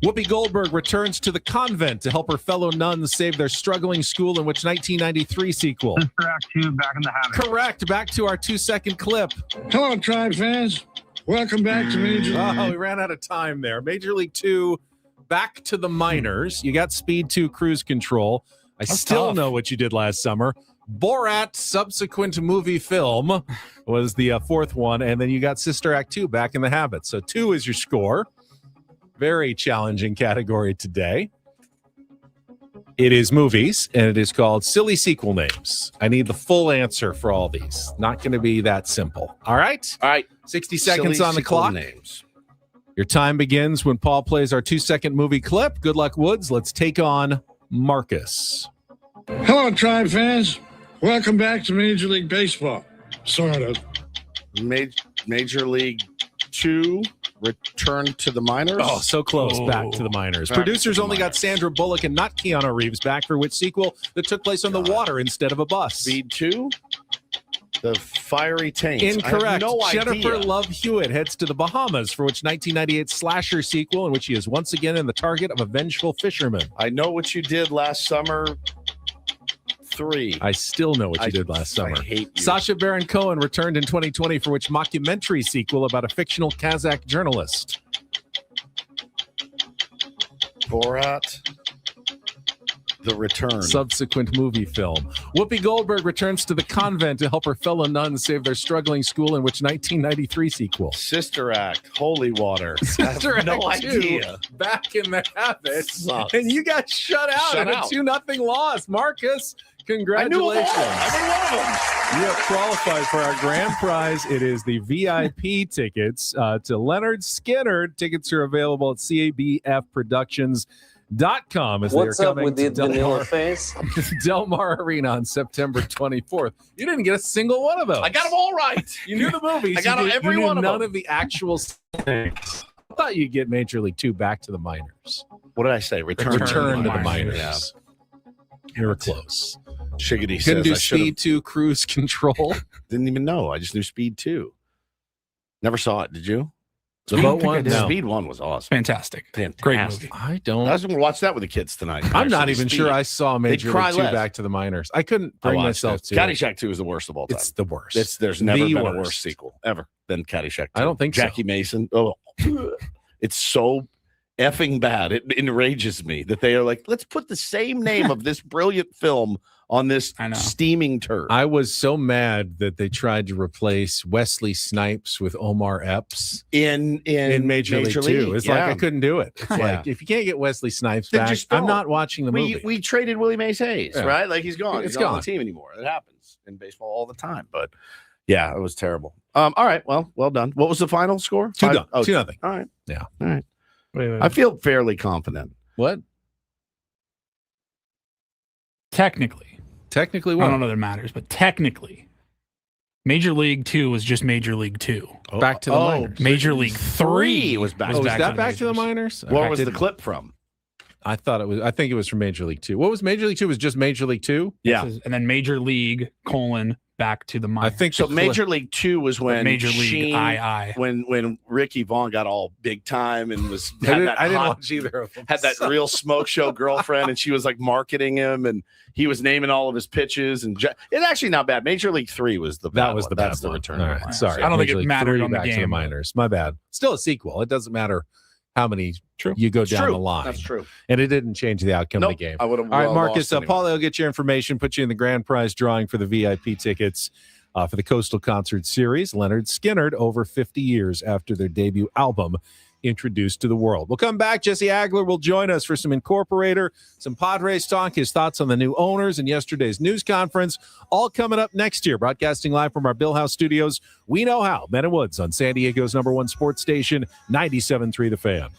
B: Whoopi Goldberg returns to the convent to help her fellow nuns save their struggling school in which 1993 sequel?
U: Sister Act 2, Back in the Habit.
B: Correct. Back to our 2-second clip.
D: Hello, Tribe fans. Welcome back to Major League.
B: Oh, we ran out of time there. Major League 2, Back to the Minors. You got Speed 2, Cruise Control. I still know what you did last summer. Borat, subsequent movie film, was the fourth one. And then you got Sister Act 2, Back in the Habit. So 2 is your score. Very challenging category today. It is movies, and it is called Silly Sequel Names. I need the full answer for all these. Not going to be that simple. All right?
A: All right.
B: 60 seconds
A: Silly
B: on the
A: sequel
B: clock.
A: Names.
B: Your time begins when Paul plays our 2-second movie clip. Good luck, Woods. Let's take on Marcus.
D: Hello, Tribe fans. Welcome back to Major League Baseball. Sort of.
A: Major League 2, Return to the Minors.
B: Oh, so close. Back to the Minors.
A: Back
B: Producers
A: to the
B: only got
A: Minors.
B: Sandra Bullock and not Keanu Reeves back for which sequel that took place on the water instead of a bus?
A: Speed 2, The Fiery Taints.
B: Incorrect.
A: I have no
B: Jennifer
A: idea.
B: Love Hewitt heads to the Bahamas for which 1998 slasher sequel in which she is once again in the target of a vengeful fisherman.
A: I Know What You Did Last Summer 3.
B: I still know what you did last summer.
A: I hate you.
B: Sacha Baron Cohen returned in 2020 for which mockumentary sequel about a fictional Kazakh journalist?
A: Borat, The Return.
B: Subsequent movie film. Whoopi Goldberg returns to the convent to help her fellow nuns save their struggling school in which 1993 sequel?
A: Sister Act, Holy Water.
B: Sister
A: I have no
B: Act 2,
A: idea.
B: Back in the Habit.
A: Sucks.
B: And you got shut out
A: Shut
B: in a
A: out.
B: 2-0 loss. Marcus, congratulations. You have qualified for our grand prize. It is the VIP tickets to Leonard Skinner. Tickets are available at cabfproductions.com as
V: What's
B: they are
V: up
B: coming
V: with
B: to
V: the vanilla face?
B: Del Mar Arena on September 24th. You didn't get a single one of those.
A: I got them all right.
B: You knew the movies.
A: I got
B: you
A: every
B: you knew
A: one of
B: none
A: them.
B: of the actual things. I thought you'd get Major League 2, Back to the Minors.
A: What did I say? Return
B: to the
A: Yeah.
B: Minors. You were close.
A: Shiggity
B: Couldn't
A: says
B: do
A: I should've-
B: Speed 2, Cruise Control.
A: Didn't even know. I just knew Speed 2. Never saw it. Did you?
B: The boat one? No.
A: Speed 1 was awesome.
C: Fantastic.
A: Fantastic.
C: Great movie.
B: I don't.
A: I was going to watch that with the kids tonight.
B: I'm not
A: Actually,
B: even
A: Speed.
B: sure I saw Major
A: cry
B: League 2,
A: less.
B: Back to the Minors. I couldn't
A: I
B: bring
A: watched
B: myself
A: it.
B: to it.
A: Caddyshack 2 is the worst of all time.
B: It's the worst.
A: There's never
B: The
A: been a worse
B: worst.
A: sequel ever than Caddyshack 2.
B: I don't think so.
A: Jackie Mason. Oh, it's so effing bad. It enrages me that they are like, let's put the same name of this brilliant film on this steaming turd.
B: I was so mad that they tried to replace Wesley Snipes with Omar Epps
A: in
B: Major League 2. It's like
A: yeah.
B: I couldn't do it. It's
A: Yeah.
B: like if you can't get Wesley Snipes
A: Then
B: back,
A: just
B: I'm
A: don't.
B: not watching the movie.
A: We traded Willie Mays Hayes,
B: Yeah.
A: right? Like he's gone.
B: It's
A: He's not on
B: gone.
A: the team anymore. It happens in baseball all the time. But yeah, it was terrible. All right. Well done. What was the final score?
B: 2-0. 2-0.
A: All right.
B: Yeah.
A: All right.
C: Wait.
A: I feel fairly confident.
B: What?
C: Technically.
B: Technically,
C: I
B: what?
C: don't know that it matters, but technically, Major League 2 was just Major League 2.
B: Back to the minors.
C: Major League 3
A: was back.
B: Was
A: back
B: that back to the minors?
A: Where
B: I
A: was the
B: didn't-
A: clip from?
B: I thought it was. I think it was from Major League 2. What was Major League 2? Was just Major League 2?
A: Yeah.
C: And then Major League, back to the minors.
B: I think
A: So Major League 2 was when
C: Major League
A: Sheen,
C: II.
A: when Ricky Vaughn got all big time and was
B: I
A: had
B: didn't,
A: that
B: I didn't
A: hot-
B: watch either of them.
A: had that real smoke show girlfriend, and she was like marketing him, and he was naming all of his pitches. And it's actually not bad. Major League 3 was the bad
B: That was
A: one.
B: the bad
A: That's the
B: one.
A: return.
B: All
A: of the
B: right,
A: minors.
B: sorry.
C: I don't think
B: Major
C: it
B: League
C: mattered
B: 3
C: on the
B: back to the
C: game.
B: minors. My bad. Still a sequel. It doesn't matter how many
C: True.
B: you go
A: It's
B: down
A: true.
B: the line.
A: That's true.
B: And it didn't change the outcome
A: Nope.
B: of the game.
A: I would have.
B: All right, Marcus,
A: lost anyway.
B: Paulie will get your information, put you in the grand prize drawing for the VIP tickets for the Coastal Concert Series. Leonard Skinner, over 50 years after their debut album, introduced to the world. We'll come back. Jesse Agler will join us for some Incorporator, some Padres talk, his thoughts on the new owners and yesterday's news conference, all coming up next year. Broadcasting live from our Bill House studios. We know how. Ben and Woods on San Diego's #1 sports station, 97.3 The Fan.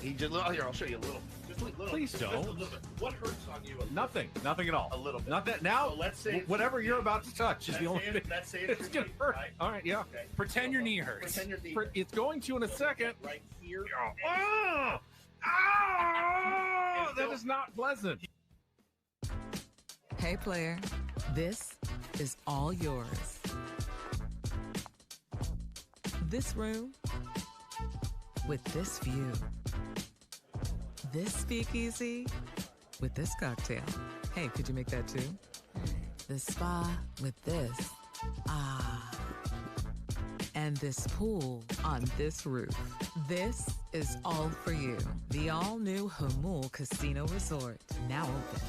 A: He just, here, I'll show you a little. Just a little.
B: Please
A: just a
B: don't.
A: little bit. What hurts
B: Nothing at all.
A: A little bit.
B: Not that now.
A: So let's say
B: whatever you're about to touch is the only thing.
A: Let's say
B: It's gonna hurt.
A: right?
B: All right, yeah.
A: Okay.
C: Pretend your knee hurts.
A: Pretend your knee
B: It's going to in a second.
A: right here.
B: Oh, that is not pleasant.
F: Hey, player, this is all yours. This room with this view. This speakeasy with this cocktail. Hey, could you make that too? This spa with this. Ah. And this pool on this roof. This is all for you. The all-new Hamul Casino Resort, now open.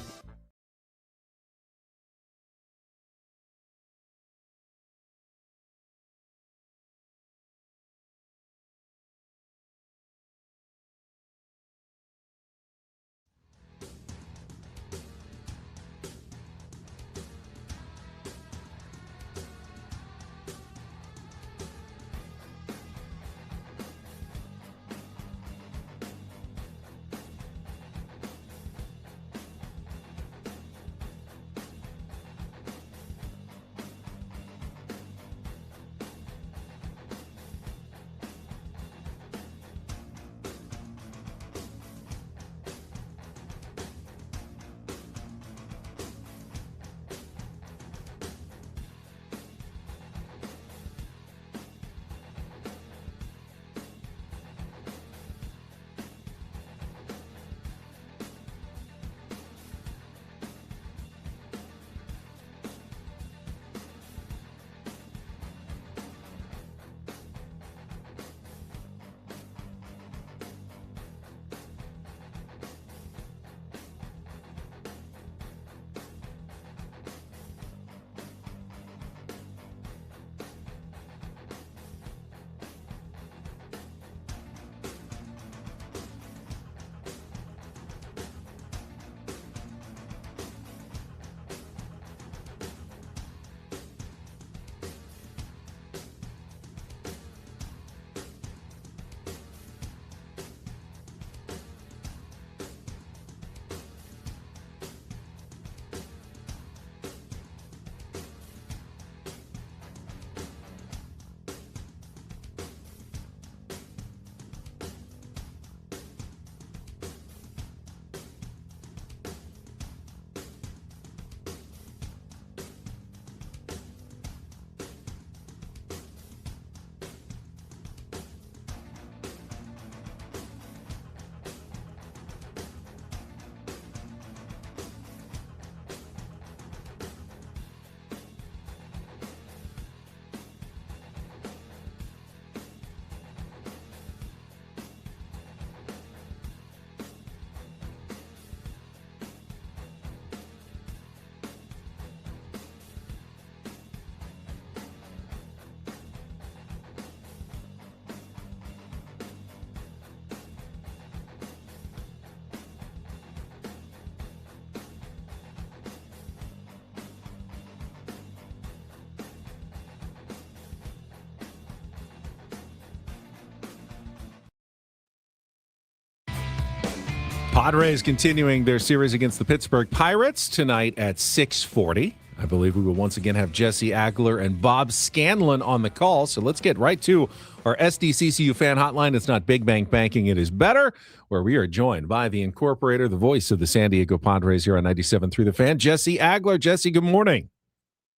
B: Padres continuing their series against the Pittsburgh Pirates tonight at 6:40. I believe we will once again have Jesse Agler and Bob Scanlon on the call. So let's get right to our SDCCU fan hotline. It's not Big Bang Banking, it is better, where we are joined by the incorporator, the voice of the San Diego Padres here on 97.3 The Fan, Jesse Agler. Jesse, good morning.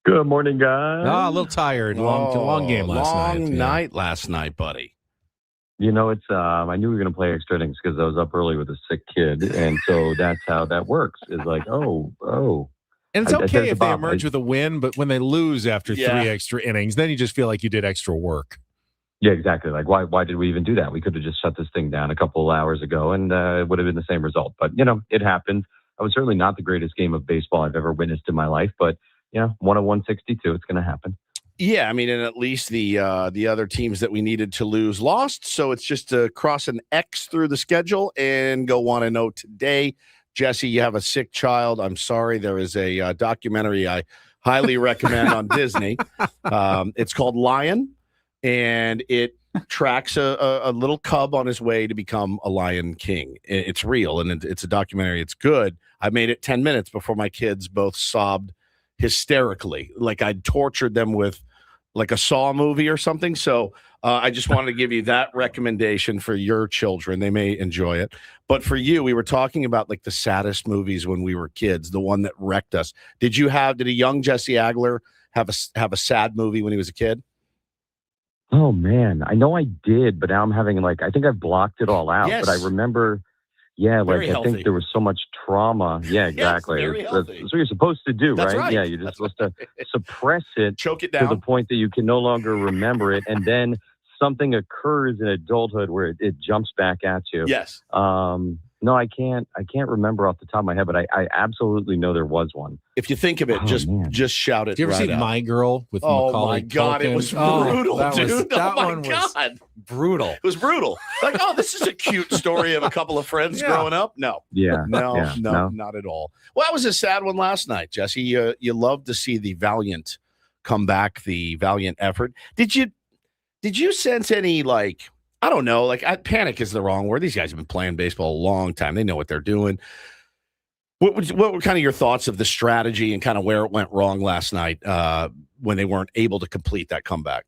E: Good morning, guys.
B: A little tired. Long game last night.
A: Long night last night, buddy.
E: You know, it's I knew we were going to play extra innings because I was up early with a sick kid, and so that's how that works. It's like, oh.
B: And it's okay if they emerge with a win, but when they lose after 3 extra innings, then you just feel like you did extra work.
E: Yeah, exactly. Like, why did we even do that? We could have just shut this thing down a couple of hours ago, and it would have been the same result. But, you know, it happened. I was certainly not the greatest game of baseball I've ever witnessed in my life, but, you know, 101-62, it's going to happen.
A: Yeah, I mean, and at least the other teams that we needed to lose lost. So it's just to cross an X through the schedule and go 1-0 today. Jesse, you have a sick child. I'm sorry. There is a documentary I highly recommend on Disney. It's called Lion, and it tracks a little cub on his way to become a Lion King. It's real, and it's a documentary. It's good. I made it 10 minutes before my kids both sobbed hysterically, like I'd tortured them with like a Saw movie or something. So I just wanted to give you that recommendation for your children. They may enjoy it. But for you, we were talking about like the saddest movies when we were kids, the one that wrecked us. Did a young Jesse Agler have a sad movie when he was a kid?
E: Oh man, I know I did, but now I'm having I think I've blocked it all out.
A: Yes.
E: But I remember, I think there was so much trauma. Yeah, exactly.
A: Yes,
E: that's what you're supposed to do,
A: That's right.
E: Yeah, you're just supposed to suppress it,
A: choke it
E: to
A: down
E: the point that you can no longer remember it, and then something occurs in adulthood where it jumps back at you.
A: Yes.
E: No, I can't remember off the top of my head, but I absolutely know there was one.
A: If you think of it, just shout it.
B: Did you ever
A: right
B: see
A: out.
B: My Girl with
A: Oh
B: Macaulay
A: my God,
B: Culkin?
A: it was brutal,
B: that
A: dude.
B: that
A: oh
B: one
A: my
B: was
A: God.
B: brutal.
A: It was brutal. Like, oh, this is a cute story of a couple of friends growing up. No.
E: Yeah.
A: No,
E: No.
A: not at all. Well, that was a sad one last night, Jesse. You love to see the valiant comeback, the valiant effort. Did you sense any, like, I don't know, like panic is the wrong word. These guys have been playing baseball a long time. They know what they're doing. What were kind of your thoughts of the strategy and kind of where it went wrong last night when they weren't able to complete that comeback?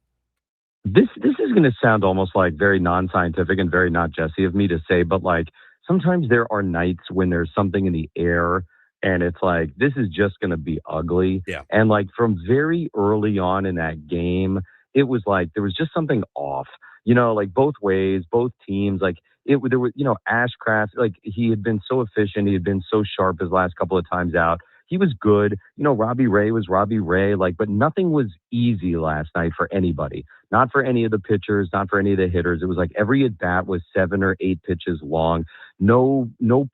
E: This is going to sound almost like very non-scientific and very not Jesse of me to say, but like sometimes there are nights when there's something in the air and it's like, this is just going to be ugly.
A: Yeah.
E: And like from very early on in that game, it was like there was just something off, like both ways, both teams. Like there was, Ashcraft, like he had been so efficient. He had been so sharp his last couple of times out. He was good. Robbie Ray was Robbie Ray, but nothing was easy last night for anybody. Not for any of the pitchers, not for any of the hitters. It was like every at bat was 7 or 8 pitches long. No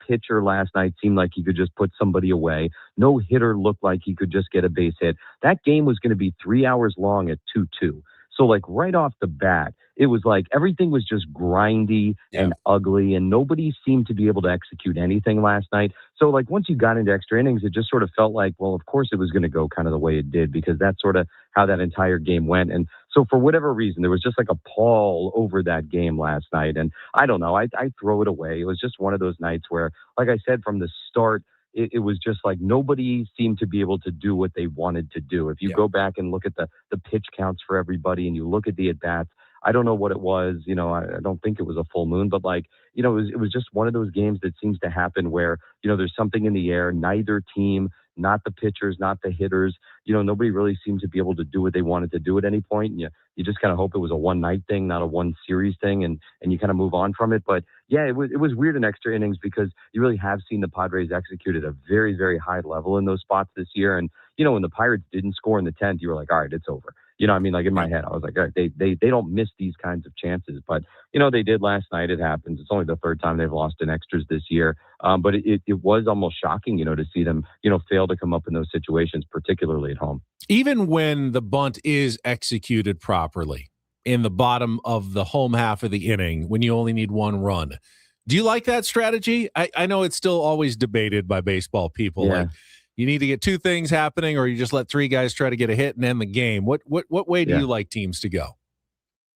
E: pitcher last night seemed like he could just put somebody away. No hitter looked like he could just get a base hit. That game was going to be 3 hours long at 2-2. So like right off the bat, it was like everything was just grindy and ugly, and nobody seemed to be able to execute anything last night. So like once you got into extra innings, it just sort of felt like, well, of course it was going to go kind of the way it did, because that's sort of how that entire game went. And so for whatever reason, there was just like a pall over that game last night. And I don't know, I throw it away. It was just one of those nights where, like I said, from the start, it was just like nobody seemed to be able to do what they wanted to do. If you go back and look at the pitch counts for everybody and you look at the at-bats, I don't know what it was. I don't think it was a full moon, but it was just one of those games that seems to happen where, there's something in the air. Neither team, not the pitchers, not the hitters, nobody really seemed to be able to do what they wanted to do at any point. And you just kind of hope it was a one night thing, not a one series thing. And you kind of move on from it. But yeah, it was weird in extra innings because you really have seen the Padres execute at a very, very high level in those spots this year. And, when the Pirates didn't score in the 10th, you were like, all right, it's over. Like in my head, I was like, all right, they don't miss these kinds of chances, but they did last night. It happens. It's only the third time they've lost in extras this year. But it was almost shocking, to see them, fail to come up in those situations, particularly at home.
B: Even when the bunt is executed properly in the bottom of the home half of the inning, when you only need one run, do you like that strategy? I know it's still always debated by baseball people.
E: Yeah.
B: Like, you need to get two things happening, or you just let three guys try to get a hit and end the game. What way do you like teams to go?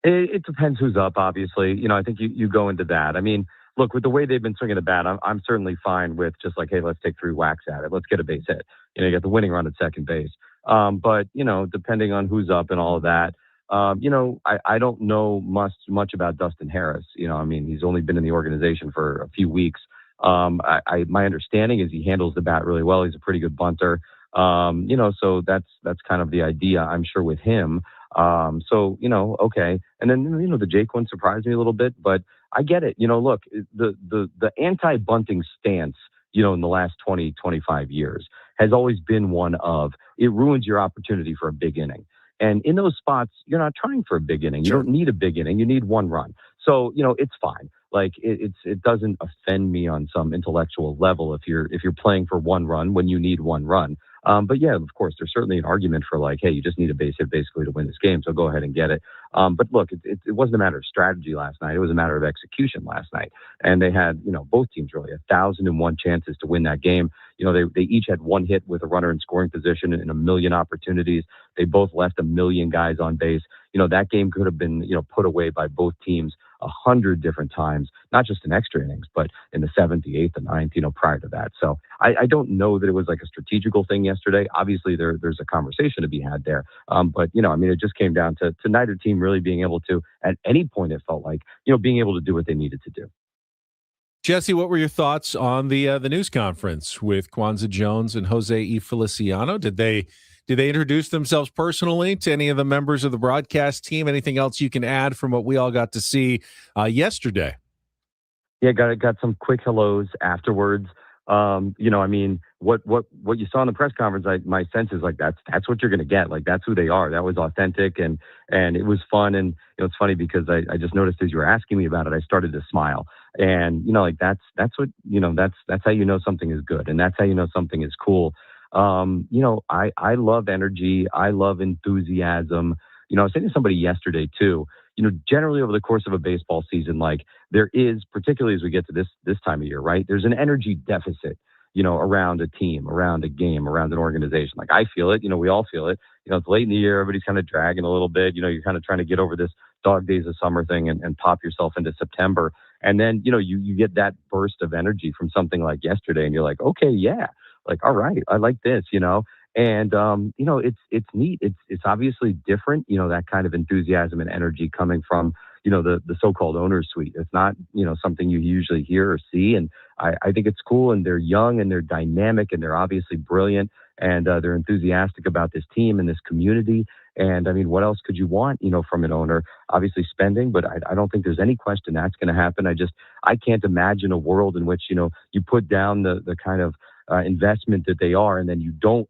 E: It depends who's up, obviously. I think you go into that. I mean, look, with the way they've been swinging the bat, I'm certainly fine with just like, hey, let's take 3 whacks at it. Let's get a base hit. You get the winning run at second base. But, depending on who's up and all of that, I don't know much about Dustin Harris. He's only been in the organization for a few weeks. My understanding is he handles the bat really well. He's a pretty good bunter. So that's kind of the idea, I'm sure, with him. Okay. And then, the Jake one surprised me a little bit, but I get it. Look, the anti-bunting stance, in the last 20, 25 years has always been one of, it ruins your opportunity for a big inning. And in those spots, you're not trying for a big inning. You don't need a big inning. You need one run. So, it's fine. Like it doesn't offend me on some intellectual level if you're playing for one run when you need one run. But yeah, of course, there's certainly an argument for like, hey, you just need a base hit basically to win this game, so go ahead and get it. But look, it wasn't a matter of strategy last night. It was a matter of execution last night. And they had, both teams really 1,001 chances to win that game. They each had one hit with a runner in scoring position and a million opportunities. They both left a million guys on base. that game could have been, put away by both teams 100 different times, not just in extra innings, but in the 7th, the 8th, the 9th, prior to that. So I don't know that it was like a strategical thing yesterday. Obviously, there's a conversation to be had there. But, it just came down to neither team really being able to, at any point, it felt like, being able to do what they needed to do.
B: Jesse, what were your thoughts on the news conference with Kwanzaa Jones and Jose E. Feliciano? Did they introduce themselves personally to any of the members of the broadcast team? Anything else you can add from what we all got to see yesterday?
E: Yeah, got some quick hellos afterwards. What you saw in the press conference, my sense is like that's what you're going to get. Like that's who they are. That was authentic and it was fun. And it's funny because I just noticed as you were asking me about it, I started to smile. And that's what that's how you know something is good, and that's how you know something is cool. I love energy. I love enthusiasm. I was saying to somebody yesterday too, generally over the course of a baseball season, like there is, particularly as we get to this time of year, right? There's an energy deficit, around a team, around a game, around an organization. Like I feel it, we all feel it. It's late in the year, everybody's kind of dragging a little bit. You're kind of trying to get over this dog days of summer thing and pop yourself into September. And then, you get that burst of energy from something like yesterday and you're like, okay, yeah, like, all right, I like this, and, it's neat. It's obviously different, that kind of enthusiasm and energy coming from, the so-called owner's suite. It's not, something you usually hear or see. And I think it's cool, and they're young and they're dynamic and they're obviously brilliant, and they're enthusiastic about this team and this community. And I mean, what else could you want, from an owner? Obviously spending, but I don't think there's any question that's going to happen. I can't imagine a world in which, you put down the kind of investment that they are, and then you don't,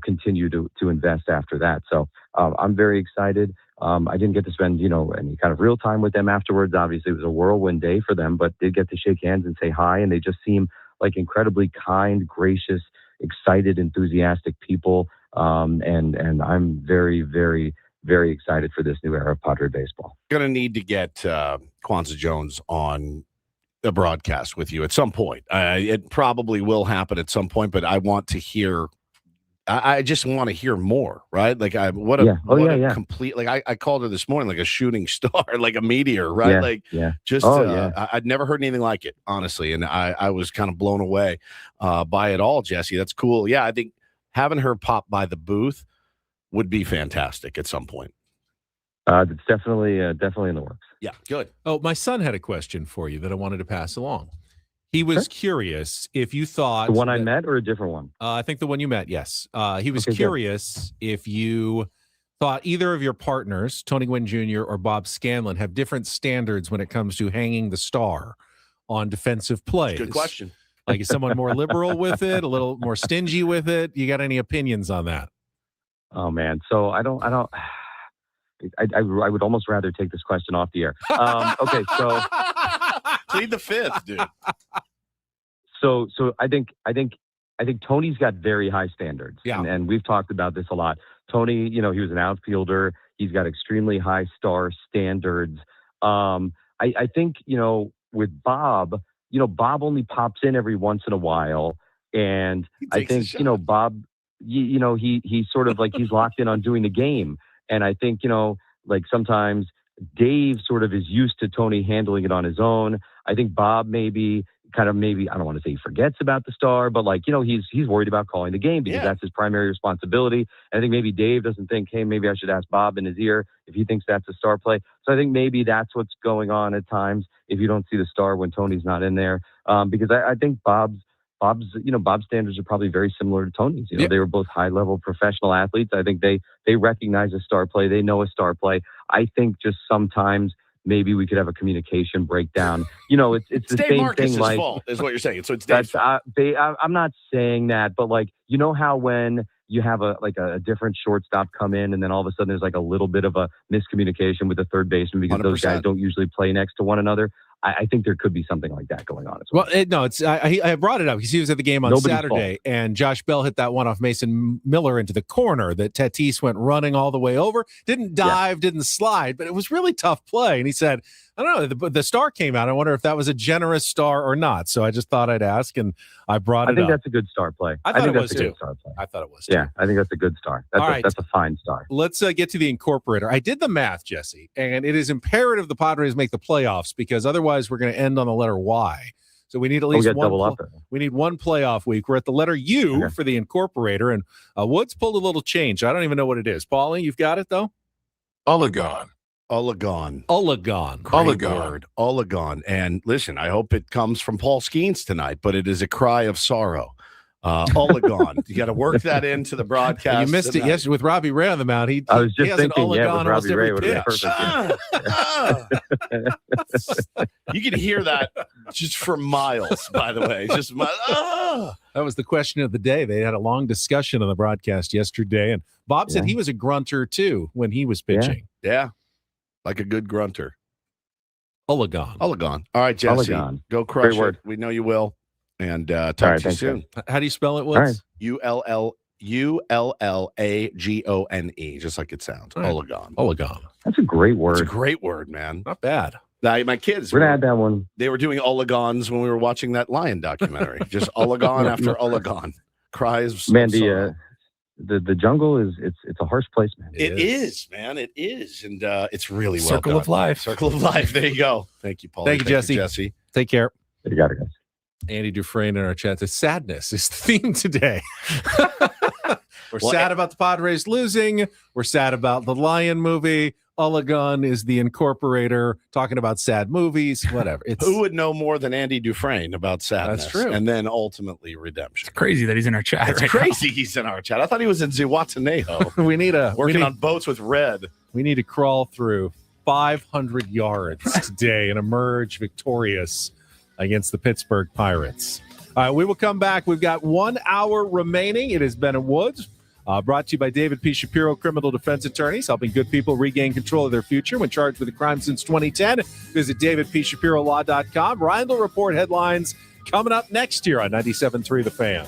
E: continue to invest after that. So I'm very excited. I didn't get to spend, any kind of real time with them afterwards. Obviously, it was a whirlwind day for them, but did get to shake hands and say hi. And they just seem like incredibly kind, gracious, excited, enthusiastic people. And I'm very, very, very excited for this new era of Padre baseball.
A: Going to need to get Kwanzaa Jones on a broadcast with you at some point. It probably will happen at some point, but I want to hear. I just want to hear more, right? Like complete, like I called her this morning, like a shooting star, like a meteor, right? I'd never heard anything like it, honestly. And I was kind of blown away by it all, Jesse. That's cool. Yeah. I think having her pop by the booth would be fantastic at some point.
E: It's definitely in the works.
A: Yeah. Good.
B: Oh, my son had a question for you that I wanted to pass along. He was curious if you thought
E: the one I met or a different one.
B: I think the one you met. Yes. He was curious if you thought either of your partners, Tony Gwynn Jr. or Bob Scanlon, have different standards when it comes to hanging the star on defensive plays.
A: Good question.
B: Like, is someone more liberal with it, a little more stingy with it? You got any opinions on that?
E: Oh man. So I would almost rather take this question off the air. Okay. So
A: plead the fifth, dude.
E: So I think Tony's got very high standards.
B: Yeah.
E: And we've talked about this a lot. Tony, he was an outfielder. He's got extremely high star standards. I think, with Bob, Bob only pops in every once in a while. And I think, Bob, he's sort of like, he's locked in on doing the game. And I think, like sometimes Dave sort of is used to Tony handling it on his own. I think Bob maybe, I don't want to say he forgets about the star, but like, he's worried about calling the game because that's his primary responsibility. And I think maybe Dave doesn't think, hey, maybe I should ask Bob in his ear if he thinks that's a star play. So I think maybe that's what's going on at times if you don't see the star when Tony's not in there. Because I think Bob's standards are probably very similar to Tony's. They were both high-level professional athletes. I think they recognize a star play. They know a star play. I think just sometimes maybe we could have a communication breakdown. It's the
A: Dave
E: same
A: Marcus's
E: thing. Like,
A: fault is what you're saying. So it's Dave's fault.
E: I'm not saying that, but like, how when you have a different shortstop come in and then all of a sudden there's like a little bit of a miscommunication with the third baseman because 100%. Those guys don't usually play next to one another. I think there could be something like that going on as well.
B: Well, I brought it up because he was at the game on Saturday, and Josh Bell hit that one off Mason Miller into the corner that Tatis went running all the way over. Didn't dive, didn't slide, but it was really tough play. And he said, I don't know. The star came out. I wonder if that was a generous star or not. So I just thought I'd ask, and I brought it up.
E: I think that's a good star play.
B: I thought
E: think
B: it
E: that's
B: was
E: a good
B: too.
E: star play.
B: I thought it was too.
E: Yeah, I think that's a good star. That's a fine star.
B: Let's get to the incorporator. I did the math, Jesse, and it is imperative the Padres make the playoffs because otherwise we're going to end on the letter Y. So we need at least one. We need one playoff week. We're at the letter U for the incorporator, and Woods pulled a little change. I don't even know what it is. Paulie, you've got it though.
A: Olegon. Great word. Olegon. And listen, I hope it comes from Paul Skeens tonight, but it is a cry of sorrow. Olegon. You got to work that into the broadcast.
B: You missed it yesterday with Robbie Ray on the mound.
E: I was just thinking,
B: with
E: Robbie Ray
B: would
E: have been perfect.
A: You can hear that just for miles, by the way. That
B: was the question of the day. They had a long discussion on the broadcast yesterday, and Bob said he was a grunter too when he was pitching.
A: Yeah. Like a good grunter.
B: Olegon.
A: All right, Jesse.
E: Olegon.
A: Go crush
E: Great word.
A: it. We know you will. And talk to you soon.
B: How do you spell it, Woods?
A: ULLAGONE, just like it sounds.
B: Right.
A: Olegon.
E: That's a great word.
A: It's a great word, man.
B: Not bad.
A: My kids.
E: We're going to add that one.
A: They were doing Olegons when we were watching that lion documentary. Just Olegon after Olegon. Cries.
E: Man, the jungle it's a harsh place, man.
A: It is, man. It is. And it's really well
C: Circle
A: done.
C: of life.
A: Circle of life. There you go. Thank you, Paul.
B: Thank you, Jesse. Take care.
E: You got it, guys.
B: Andy Dufresne in our chat says sadness is the theme today. We're sad about the Padres losing. We're sad about the Lion movie. Olegon is the incorporator talking about sad movies, whatever.
A: Who would know more than Andy Dufresne about sadness?
B: That's true.
A: And then ultimately redemption.
C: It's crazy that he's in our chat.
A: It's crazy he's in our chat. I thought he was in Zihuatanejo.
B: we need
A: on boats with Red.
B: We need to crawl through 500 yards today and emerge victorious against the Pittsburgh Pirates. All right, we will come back. We've got 1 hour remaining. It has been Woods. Brought to you by David P. Shapiro, criminal defense attorneys, helping good people regain control of their future when charged with a crime since 2010. Visit davidpshapirolaw.com. Ryan will report headlines coming up next year on 97.3 The Fan.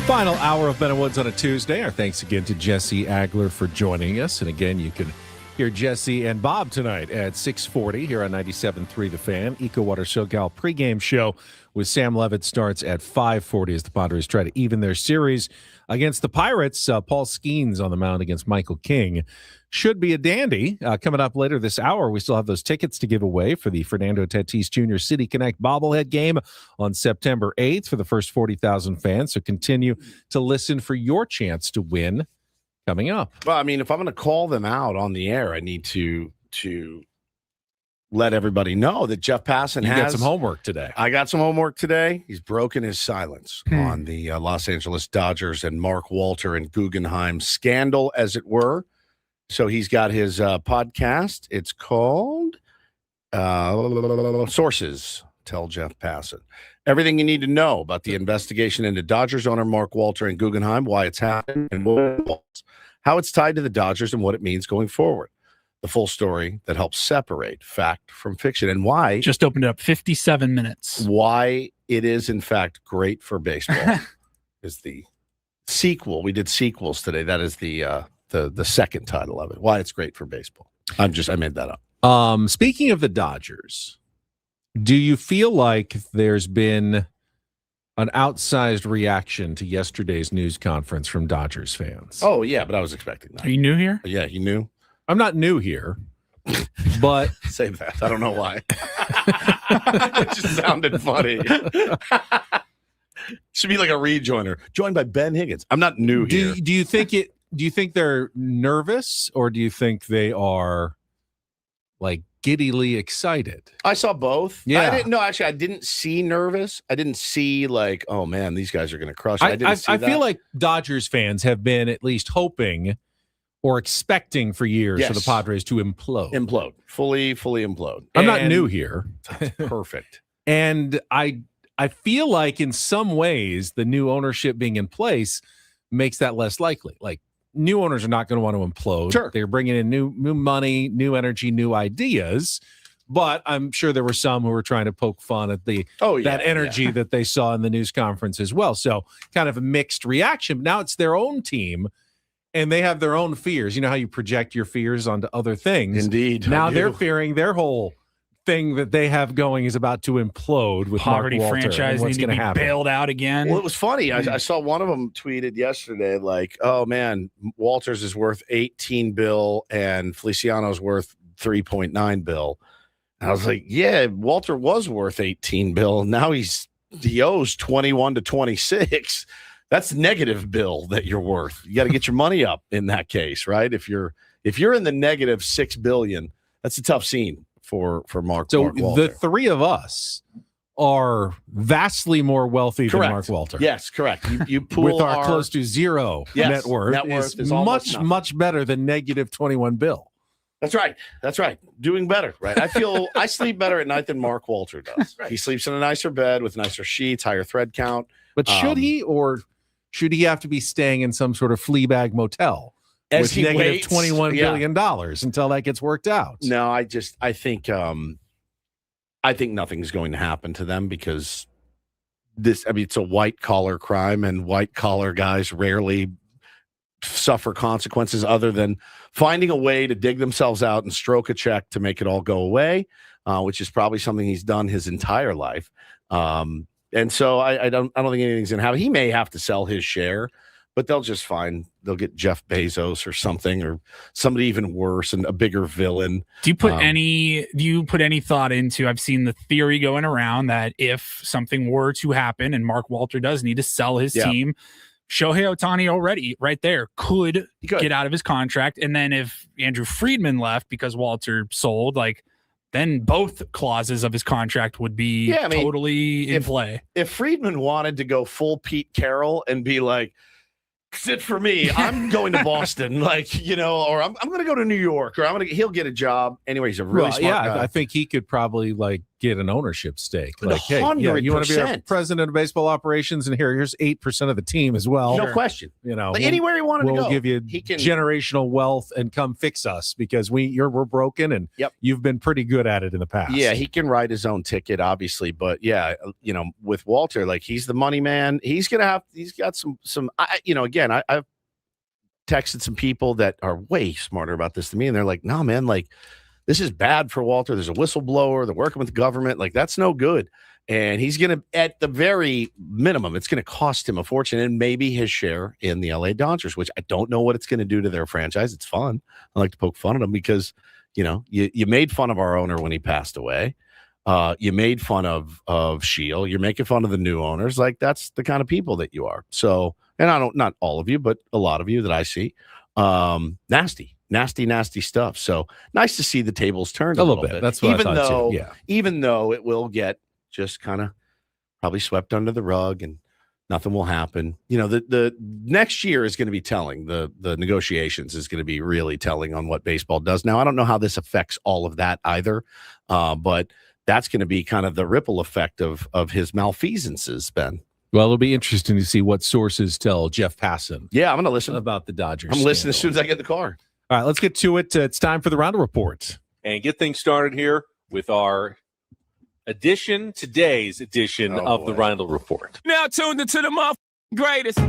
B: Final hour of Ben and Woods on a Tuesday. Our thanks again to Jesse Agler for joining us. And again, you can hear Jesse and Bob tonight at 6:40 here on 97.3 The Fan. EcoWater SoCal pregame show with Sam Levitt starts at 5:40 as the Padres try to even their series against the Pirates. Paul Skeens on the mound against Michael King. Should be a dandy. Coming up later this hour, we still have those tickets to give away for the Fernando Tatis Jr. City Connect bobblehead game on September 8th for the first 40,000 fans. So continue to listen for your chance to win coming up.
A: Well, I mean, if I'm going to call them out on the air, I need to let everybody know that Jeff Passan
B: You
A: has
B: got some homework today.
A: I got some homework today. He's broken his silence on the Los Angeles Dodgers and Mark Walter and Guggenheim scandal, as it were. So he's got his podcast. It's called Sources Tell Jeff Passan. Everything you need to know about the investigation into Dodgers owner Mark Walter and Guggenheim, why it's happened, and what it involves, how it's tied to the Dodgers and what it means going forward. The full story that helps separate fact from fiction, and why
C: just opened it up 57 minutes.
A: Why it is in fact great for baseball is the sequel. We did sequels today. That is the second title of it. Why it's great for baseball. I made that up.
B: Speaking of the Dodgers, do you feel like there's been an outsized reaction to yesterday's news conference from Dodgers fans?
A: Oh yeah, but I was expecting that.
C: Are you new here?
A: Yeah, you knew.
B: I'm not new here, but
A: save that. I don't know why. It just sounded funny. Should be like a rejoiner, joined by Ben Higgins. I'm not new here.
B: Do you think they're nervous, or do you think they are like giddily excited?
A: I saw both.
B: Yeah.
A: I didn't see nervous. I didn't see like, oh man, these guys are going to crush it.
B: I feel like Dodgers fans have been at least hoping or expecting for years for the Padres to implode. Fully implode. I'm not new here.
A: Perfect.
B: And I feel like in some ways the new ownership being in place makes that less likely. Like, new owners are not going to want to implode.
A: Sure.
B: They're bringing in new money, new energy, new ideas. But I'm sure there were some who were trying to poke fun at that energy that they saw in the news conference as well. So kind of a mixed reaction. Now it's their own team, and they have their own fears. You know how you project your fears onto other things?
A: Indeed.
B: Now they're fearing their whole thing that they have going is about to implode with
C: Poverty
B: Mark Walter.
C: franchise
B: What's
C: need to
B: going
C: be
B: to happen?
C: bailed out again.
A: Well, it was funny. I saw one of them tweeted yesterday, like, "Oh man, Walters is worth 18 bill and Feliciano's worth 3.9 bill." And I was like, "Yeah, Walter was worth 18 bill. Now he owes 21 to 26. That's negative bill that you're worth. You got to get your money up in that case, right? If you're in the negative $6 billion, that's a tough scene for Mark.
B: So
A: Mark Walter.
B: the three of us are vastly more wealthy
A: Correct.
B: than Mark Walter.
A: Yes, correct. You pool
B: with our close to zero net worth.
A: Net worth is
B: much, much better than negative 21 bill.
A: That's right. Doing better, right? I sleep better at night than Mark Walter does. Right. He sleeps in a nicer bed with nicer sheets, higher thread count.
B: But should he, or should he have to be staying in some sort of fleabag motel with negative $21 billion until that gets worked out?
A: No, I think nothing's going to happen to them because it's a white collar crime, and white collar guys rarely suffer consequences other than finding a way to dig themselves out and stroke a check to make it all go away, which is probably something he's done his entire life. And so I don't think anything's going to happen. He may have to sell his share, but they'll get Jeff Bezos or something, or somebody even worse and a bigger villain.
C: Do you put any thought into, I've seen the theory going around that if something were to happen and Mark Walter does need to sell his team, Shohei Ohtani already right there could get out of his contract. And then if Andrew Friedman left because Walter sold, then both clauses of his contract would be totally in play.
A: If Friedman wanted to go full Pete Carroll and be like, That's it for me. I'm going to Boston, or I'm going to go to New York, or he'll get a job. Anyway, he's a really smart guy.
B: I think he could probably get an ownership stake. Like, hey, you want to be our
A: 100%.
B: president of baseball operations, and here's 8% of the team as well.
A: No question.
B: Anywhere
A: he wanted to go,
B: we'll give you generational wealth and come fix us because we're broken, and you've been pretty good at it in the past.
A: Yeah, he can write his own ticket, obviously, but with Walter, he's the money man. He's got some. I've texted some people that are way smarter about this than me, and they're like, "No, man, this is bad for Walter. There's a whistleblower. They're working with the government. That's no good." And he's going to, at the very minimum, it's going to cost him a fortune and maybe his share in the LA Dodgers, which I don't know what it's going to do to their franchise. It's fun. I like to poke fun at them because, you made fun of our owner when he passed away. You made fun of Shield. You're making fun of the new owners. That's the kind of people that you are. So, and not all of you, but a lot of you that I see, nasty stuff. So nice to see the tables turned a little bit.
B: That's what I thought too. Yeah.
A: Even though it will get just kind of probably swept under the rug and nothing will happen. The next year is going to be telling. The negotiations is going to be really telling on what baseball does. Now, I don't know how this affects all of that either, but that's going to be kind of the ripple effect of his malfeasances, Ben.
B: Well, it'll be interesting to see what sources tell Jeff Passan.
A: Yeah, I'm going to listen
B: about the Dodgers.
A: I'm listening as soon as I get in the car.
B: All right, let's get to it. It's time for the Roundel Report.
H: And get things started here with our today's edition of the Roundel Report.
Q: Now tuned into the greatest.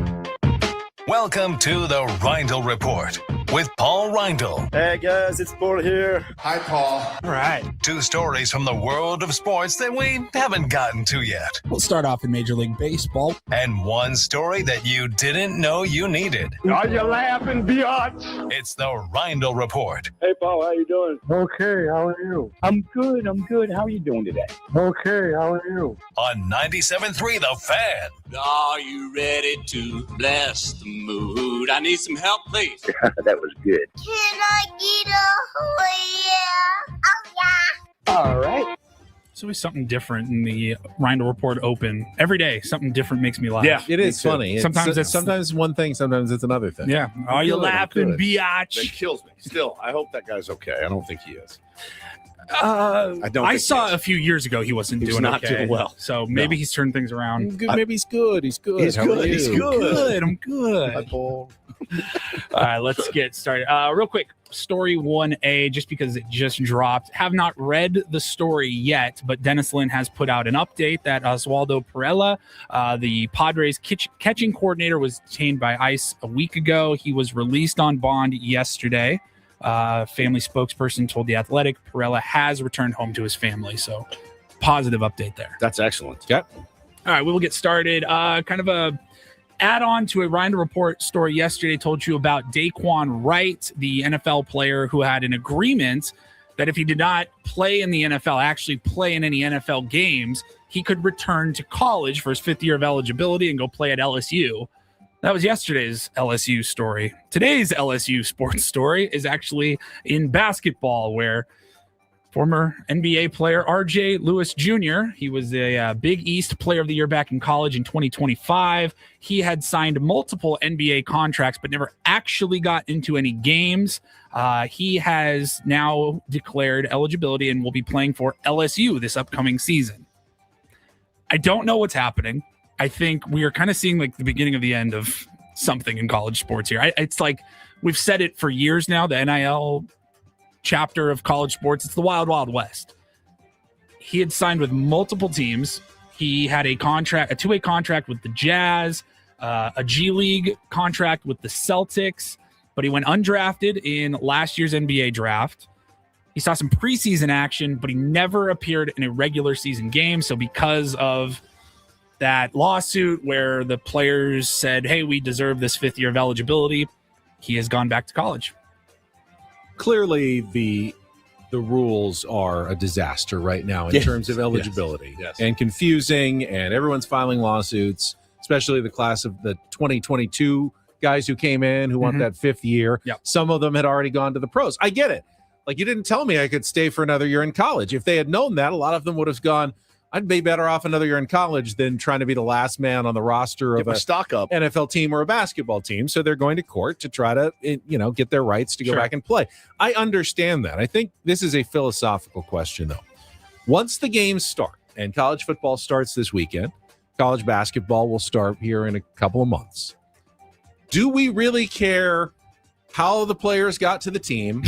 G: Welcome to the Reindl Report with Paul Reindl.
V: Hey guys, it's Paul here.
L: Hi, Paul.
V: All right.
G: 2 stories from the world of sports that we haven't gotten to yet.
C: We'll start off in Major League Baseball.
G: And 1 story that you didn't know you needed.
J: Are you laughing, biatch?
G: It's the Reindl Report.
V: Hey Paul, how you doing?
L: Okay, how are you?
J: I'm good. How are you doing today?
L: Okay, how are you?
G: On 97.3 The Fan.
Q: Are you ready to bless the mood? I need some help, please.
J: That was good.
R: Can I get a oh yeah? Oh yeah.
J: All right.
C: It's always something different in the Reindl Report Open. Every day, something different makes me laugh.
B: Yeah, it is funny.
C: Sometimes
B: one thing, sometimes it's another thing.
C: Yeah. Are you laughing, biatch?
A: That kills me. Still, I hope that guy's okay. I don't think he is.
C: I saw a few years ago he wasn't doing
A: not
C: okay.
A: doing well.
C: So maybe he's turned things around.
B: Maybe he's good. He's good.
A: He's good. He's good.
C: I'm good.
A: Hi, Paul.
C: All right, let's get started. Real quick, story 1A, just because it just dropped. Have not read the story yet, but Dennis Lin has put out an update that Oswaldo Perella, the Padres catching coordinator, was detained by ICE a week ago. He was released on bond yesterday. Family spokesperson told The Athletic Perella has returned home to his family. So positive update there.
A: That's excellent.
B: Yep.
C: All right, we will get started. Kind of a add-on to a Reindl Report story yesterday. Told you about Daquan Wright, the NFL player who had an agreement that if he did not play in the NFL, actually play in any NFL games, he could return to college for his 5th year of eligibility and go play at LSU. That was yesterday's LSU story. Today's LSU sports story is actually in basketball, where former NBA player RJ Lewis Jr., he was a Big East Player of the Year back in college in 2025. He had signed multiple NBA contracts, but never actually got into any games. He has now declared eligibility and will be playing for LSU this upcoming season. I don't know what's happening. I think we are kind of seeing the beginning of the end of something in college sports here. It's like we've said it for years now, the NIL chapter of college sports, it's the wild, wild west. He had signed with multiple teams. He had a 2-way contract with the Jazz, a G League contract with the Celtics, but he went undrafted in last year's NBA draft. He saw some preseason action, but he never appeared in a regular season game. So because of that lawsuit where the players said, hey, we deserve this 5th year of eligibility, he has gone back to college.
B: Clearly, the rules are a disaster right now in terms of eligibility.
A: Yes.
B: And confusing, and everyone's filing lawsuits, especially the class of the 2022 guys who came in who want that 5th year.
C: Yep.
B: Some of them had already gone to the pros. I get it. You didn't tell me I could stay for another year in college. If they had known that, a lot of them would have gone, I'd be better off another year in college than trying to be the last man on the roster of
A: Get my stock up.
B: NFL team or a basketball team. So they're going to court to try to, get their rights to go back and play. I understand that. I think this is a philosophical question, though. Once the games start, and college football starts this weekend, college basketball will start here in a couple of months. Do we really care how the players got to the team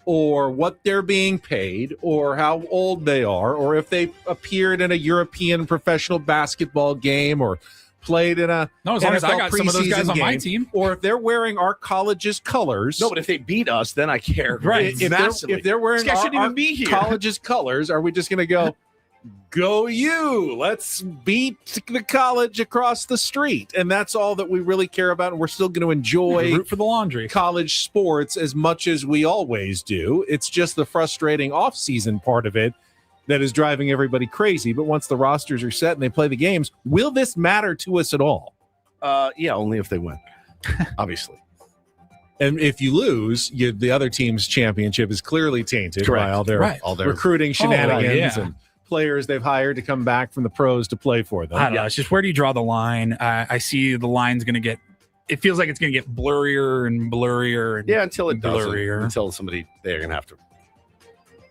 B: or what they're being paid or how old they are or if they appeared in a European professional basketball game or played in a
C: as long as I got some of those guys on my team,
B: or if they're wearing our college's colors.
A: No, but if they beat us, then I care.
B: Right. If they're wearing our
A: be here.
B: college's colors, are we just going to go you? Let's beat the college across the street. And that's all that we really care about. And we're still going to enjoy
C: root for the laundry
B: college sports as much as we always do. It's just the frustrating off-season part of it that is driving everybody crazy. But once the rosters are set and they play the games, will this matter to us at all?
A: Yeah, only if they win, obviously.
B: And if you lose, the other team's championship is clearly tainted by all their recruiting shenanigans and players they've hired to come back from the pros to play for them.
C: I don't know. It's just, where do you draw the line? I see the line's going to get, it feels like it's going to get blurrier and blurrier. And
A: until it
C: blurrier.
A: doesn't. Until they're going to have to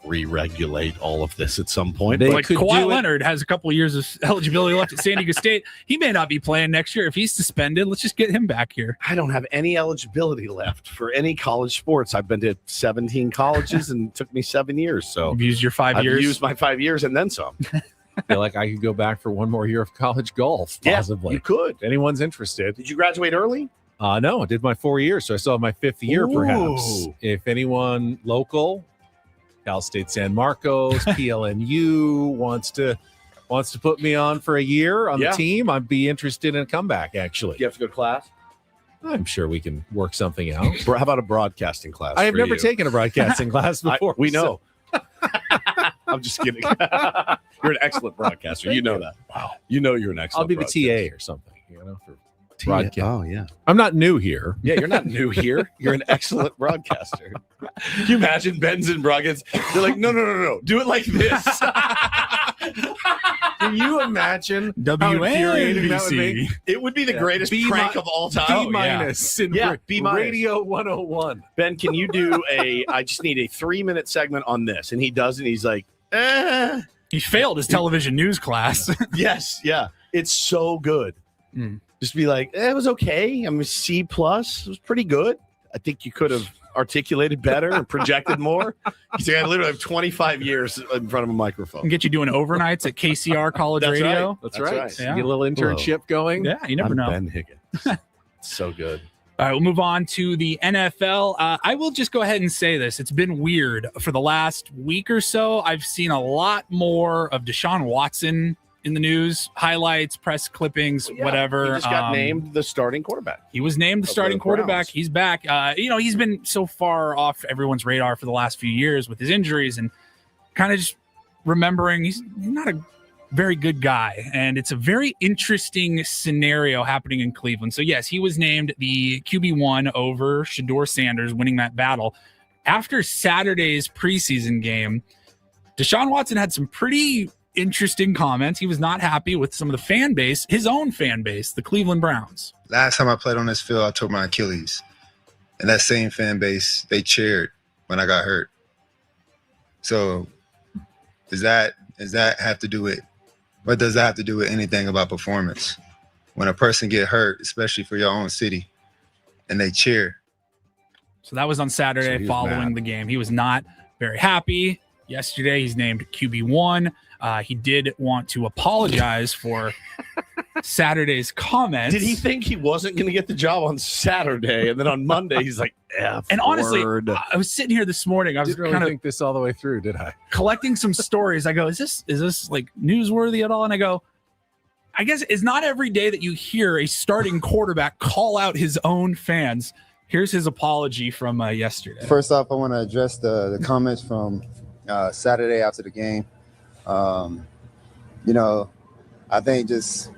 A: re-regulate all of this at some point.
C: Like Kawhi Leonard has a couple of years of eligibility left at San Diego State. He may not be playing next year. If he's suspended, let's just get him back here.
A: I don't have any eligibility left for any college sports. I've been to 17 colleges and it took me 7 years. So
C: you've used your 5 years.
A: I've used my 5 years and then some.
B: I feel like I could go back for one more year of college golf, possibly.
A: Yeah, you could.
B: If anyone's interested.
A: Did you graduate early?
B: No, I did my 4 years, so I still have my 5th year, perhaps. If anyone local, Cal State San Marcos, PLNU wants to put me on for a year on the team, I'd be interested in a comeback, actually.
A: Do you have to go to class?
B: I'm sure we can work something out.
A: How about a broadcasting class?
B: I have never taken a broadcasting class before.
A: We know. I'm just kidding. You're an excellent broadcaster. You know that. Wow. You know you're an excellent
B: I'll be the TA or something, for broadcast.
A: Oh, yeah.
B: I'm not new here.
A: Yeah, you're not new here. You're an excellent broadcaster. Can you imagine Ben's in broadcast? They're like, no. Do it like this.
B: Can you imagine how infuriating that would be?
A: It would be the greatest prank of all time.
B: B minus in Radio 101.
A: Ben, can you do I just need a 3-minute segment on this. And he does, and he's like,
C: He failed his television news class.
A: Yes, yeah. It's so good. Just be like, it was okay. I'm a C+. It was pretty good. I think you could have articulated better and projected more. He's like, I literally have 25 years in front of a microphone.
C: And get you doing overnights at KCR College Radio.
A: Right. That's right.
C: Yeah.
B: Get a little internship going.
C: Yeah, you never know.
A: Ben Higgins. So good.
C: All right, we'll move on to the NFL. I will just go ahead and say this. It's been weird. For the last week or so, I've seen a lot more of Deshaun Watson in the news, highlights, press clippings, whatever.
A: He just got named the starting quarterback.
C: He was named the starting quarterback. He's back. He's been so far off everyone's radar for the last few years with his injuries and kind of just remembering he's not a very good guy. And it's a very interesting scenario happening in Cleveland. So, yes, he was named the QB1 over Shedeur Sanders, winning that battle. After Saturday's preseason game, Deshaun Watson had some pretty interesting comments. He was not happy with some of the fan base, his own fan base, the Cleveland Browns.
I: Last time I played on this field, I tore my Achilles. And that same fan base, they cheered when I got hurt. So does that have to do with, what does that have to do with anything about performance? When a person get hurt, especially for your own city, and they cheer.
C: So that was on Saturday following the game. He was not very happy. Yesterday, he's named QB1. He did want to apologize for Saturday's comments.
A: Did he think he wasn't going to get the job on Saturday? And then on Monday, he's like, F
C: And honestly,
A: word.
C: I was sitting here this morning. I was
B: didn't really think this all the way through, did I?
C: Collecting some stories. I go, is this like newsworthy at all? And I go, I guess it's not every day that you hear a starting quarterback call out his own fans. Here's his apology from yesterday.
I: First off, I want to address the comments from Saturday after the game. I think just,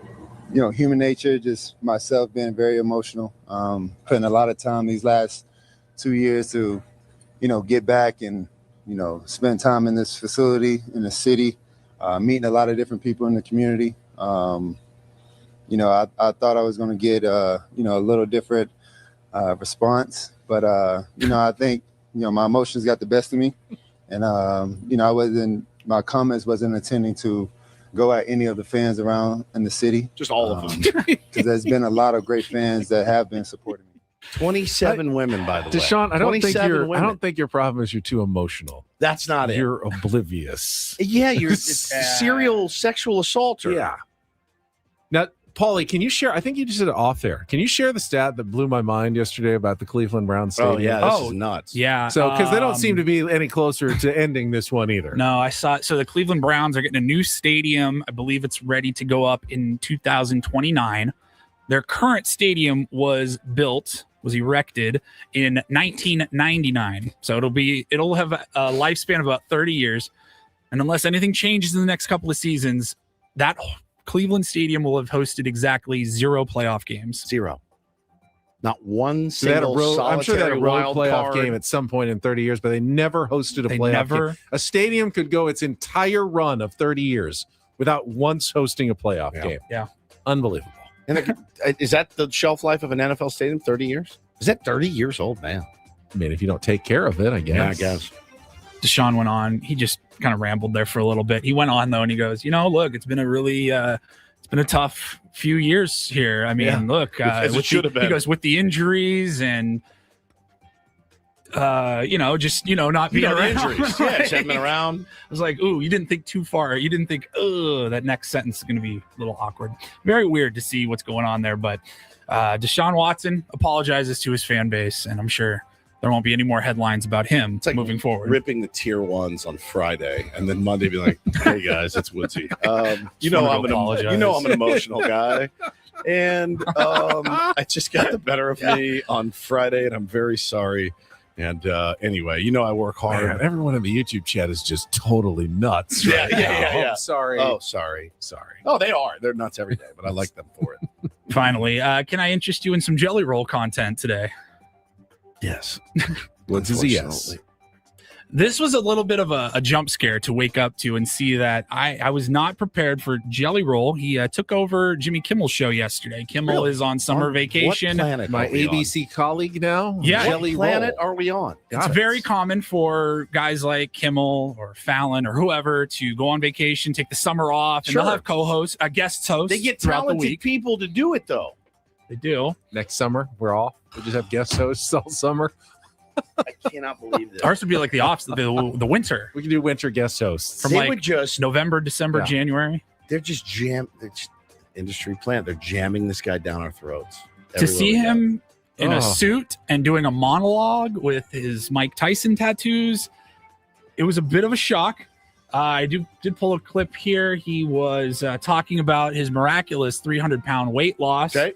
I: human nature, just myself being very emotional, putting a lot of time these last 2 years to, get back and, spend time in this facility, in the city, meeting a lot of different people in the community. You know, I thought I was going to get, you know, a little different response. But, you know, I think, you know, my emotions got the best of me. And, you know, my comments wasn't intending to go at any of the fans around in the city.
A: Just all of them.
I: Because there's been a lot of great fans that have been supporting me.
A: 27 women, by the way.
B: Deshaun, I
A: women.
B: don't think your problem is you're too emotional.
A: That's not it.
B: You're oblivious.
A: Yeah, you're a serial sexual assaulter.
B: Yeah. Now, Paulie, can you share? I think you just did it off there. Can you share the stat that blew my mind yesterday about the Cleveland Browns stadium?
A: Oh, yeah, this is nuts.
C: Yeah.
B: So, because they don't seem to be any closer to ending this one either.
C: No, I saw it. So the Cleveland Browns are getting a new stadium. I believe it's ready to go up in 2029. Their current stadium was erected in 1999. So it'll have a lifespan of about 30 years. And unless anything changes in the next couple of seasons, that Cleveland Stadium will have hosted exactly 0 playoff games.
A: 0. Not one
B: So they had a
A: single
B: I'm sure they had a
A: solitary
B: road
A: wild
B: playoff
A: card.
B: game at some point in 30 years, but they never hosted a playoff game. A stadium could go its entire run of 30 years without once hosting a playoff game.
C: Yeah.
B: Unbelievable.
A: And is that the shelf life of an NFL stadium? 30 years? Is that 30 years old, man?
B: I mean, if you don't take care of it, I guess.
A: Yeah, I guess.
C: Deshaun went on. He just kind of rambled there for a little bit. He went on though, and he goes, look, it's been a really, it's been a tough few years here. I mean, look,
A: As it should have been.
C: He goes with the injuries and, not being around.
A: Injuries. Yeah, just haven't been around.
C: I was like, ooh, you didn't think too far. You didn't think, that next sentence is going to be a little awkward. Very weird to see what's going on there. But Deshaun Watson apologizes to his fan base, and I'm sure there won't be any more headlines about him moving forward.
A: Ripping the tier 1s on Friday, and then Monday be like, "Hey guys, it's Woodsy. I'm an emotional guy, and I just got the better of me on Friday, and I'm very sorry." And anyway, I work hard.
B: Man, everyone in the YouTube chat is just totally nuts.
A: Yeah.
B: Oh, sorry.
A: Oh, sorry. Oh, they are. They're nuts every day, but I like them for it.
C: Finally, can I interest you in some Jelly Roll content today?
A: Yes.
B: What is a yes?
C: This was a little bit of a jump scare to wake up to and see that I was not prepared for Jelly Roll. He took over Jimmy Kimmel's show yesterday. Kimmel is on summer vacation.
A: What planet
B: My
A: are we
B: ABC colleague now?
C: Yeah.
B: Jelly
A: what planet
B: Roll.
A: are we on?
C: It's very common for guys like Kimmel or Fallon or whoever to go on vacation, take the summer off, and they'll have co-hosts, guest hosts.
A: They get
C: throughout the
A: talented
C: week.
A: people to do it, though.
C: They do.
B: Next summer, we're off. We just have guest hosts all summer.
A: I cannot believe this.
C: Ours would be like the opposite, the winter.
B: We can do winter guest hosts.
C: From
A: They would just
C: November, December, January.
A: They're just industry plant. They're jamming this guy down our throats.
C: To see him in a suit and doing a monologue with his Mike Tyson tattoos, it was a bit of a shock. I did pull a clip here. He was talking about his miraculous 300-pound weight loss.
A: Okay.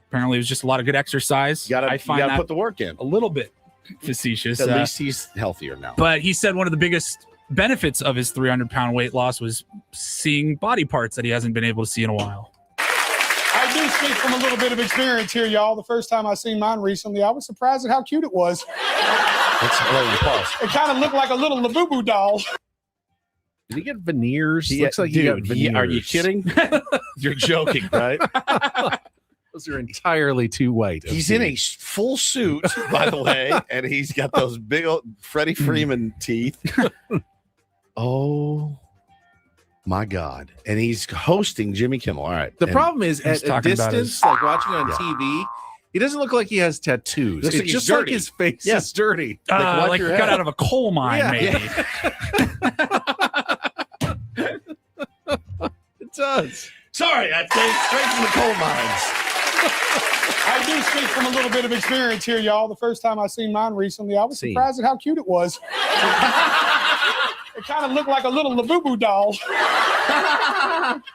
C: Apparently, it was just a lot of good exercise.
A: I find that put the work in.
C: A little bit facetious.
A: At least he's healthier now.
C: But he said one of the biggest benefits of his 300-pound weight loss was seeing body parts that he hasn't been able to see in a while.
K: I do speak from a little bit of experience here, y'all. The first time I seen mine recently, I was surprised at how cute it was.
A: Pause.
K: It kind of looked like a little Labubu doll.
B: Did he get veneers?
A: Yeah,
B: Looks like
A: dude,
B: he got veneers.
A: are you kidding? You're joking, right?
B: Those are entirely too white.
A: He's in a full suit, by the way, and he's got those big old Freddie Freeman teeth. Oh my God. And he's hosting Jimmy Kimmel. All right.
B: The problem is at a distance, like watching on TV, he doesn't look like he has tattoos.
A: Looks
B: It's
A: like he's
B: just
A: dirty.
B: like his face
A: Yeah.
B: is dirty.
C: Like he got out of a coal mine,
B: Yeah.
C: maybe.
B: It does.
A: Sorry, I came straight from the coal mines.
K: I do speak from a little bit of experience here, y'all. The first time I seen mine recently, I was surprised at how cute it was. It kind of looked like a little Labubu doll.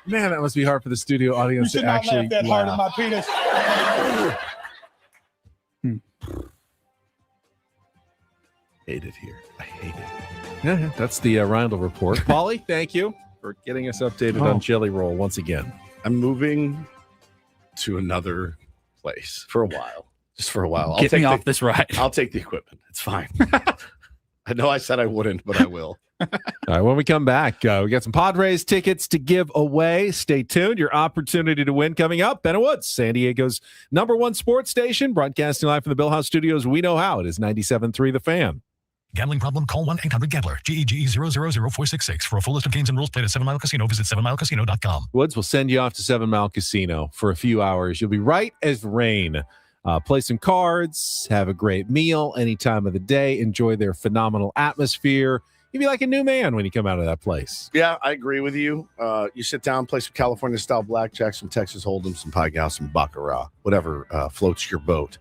B: Man, that must be hard for the studio
K: You
B: audience
K: should
B: to
K: not
B: actually
K: laugh that hard at
B: laugh.
K: my penis.
A: Hate it here. I hate it.
B: Yeah, that's the Rindle report. Paulie, thank you for getting us updated on Jelly Roll once again.
A: I'm moving to another place for a while. Just for a while.
C: Get me off this ride.
A: I'll take the equipment. It's fine. I know I said I wouldn't, but I will.
B: All right, when we come back, we got some Padres tickets to give away. Stay tuned. Your opportunity to win coming up. Ben Woods, San Diego's #1 sports station, broadcasting live from the Bill House Studios. We know how. It is 97.3 The Fan.
M: Gambling problem? Call 1-800-GAMBLER. GEGE 000-466. For a full list of games and rules, played at 7 Mile Casino. Visit 7milecasino.com.
B: Woods will send you off to 7 Mile Casino for a few hours. You'll be right as rain. Play some cards, have a great meal any time of the day, enjoy their phenomenal atmosphere. You'll be like a new man when you come out of that place.
A: Yeah, I agree with you. You sit down, play some California-style blackjack, some Texas Hold'em, some Pie Gal, some Baccarat, whatever floats your boat,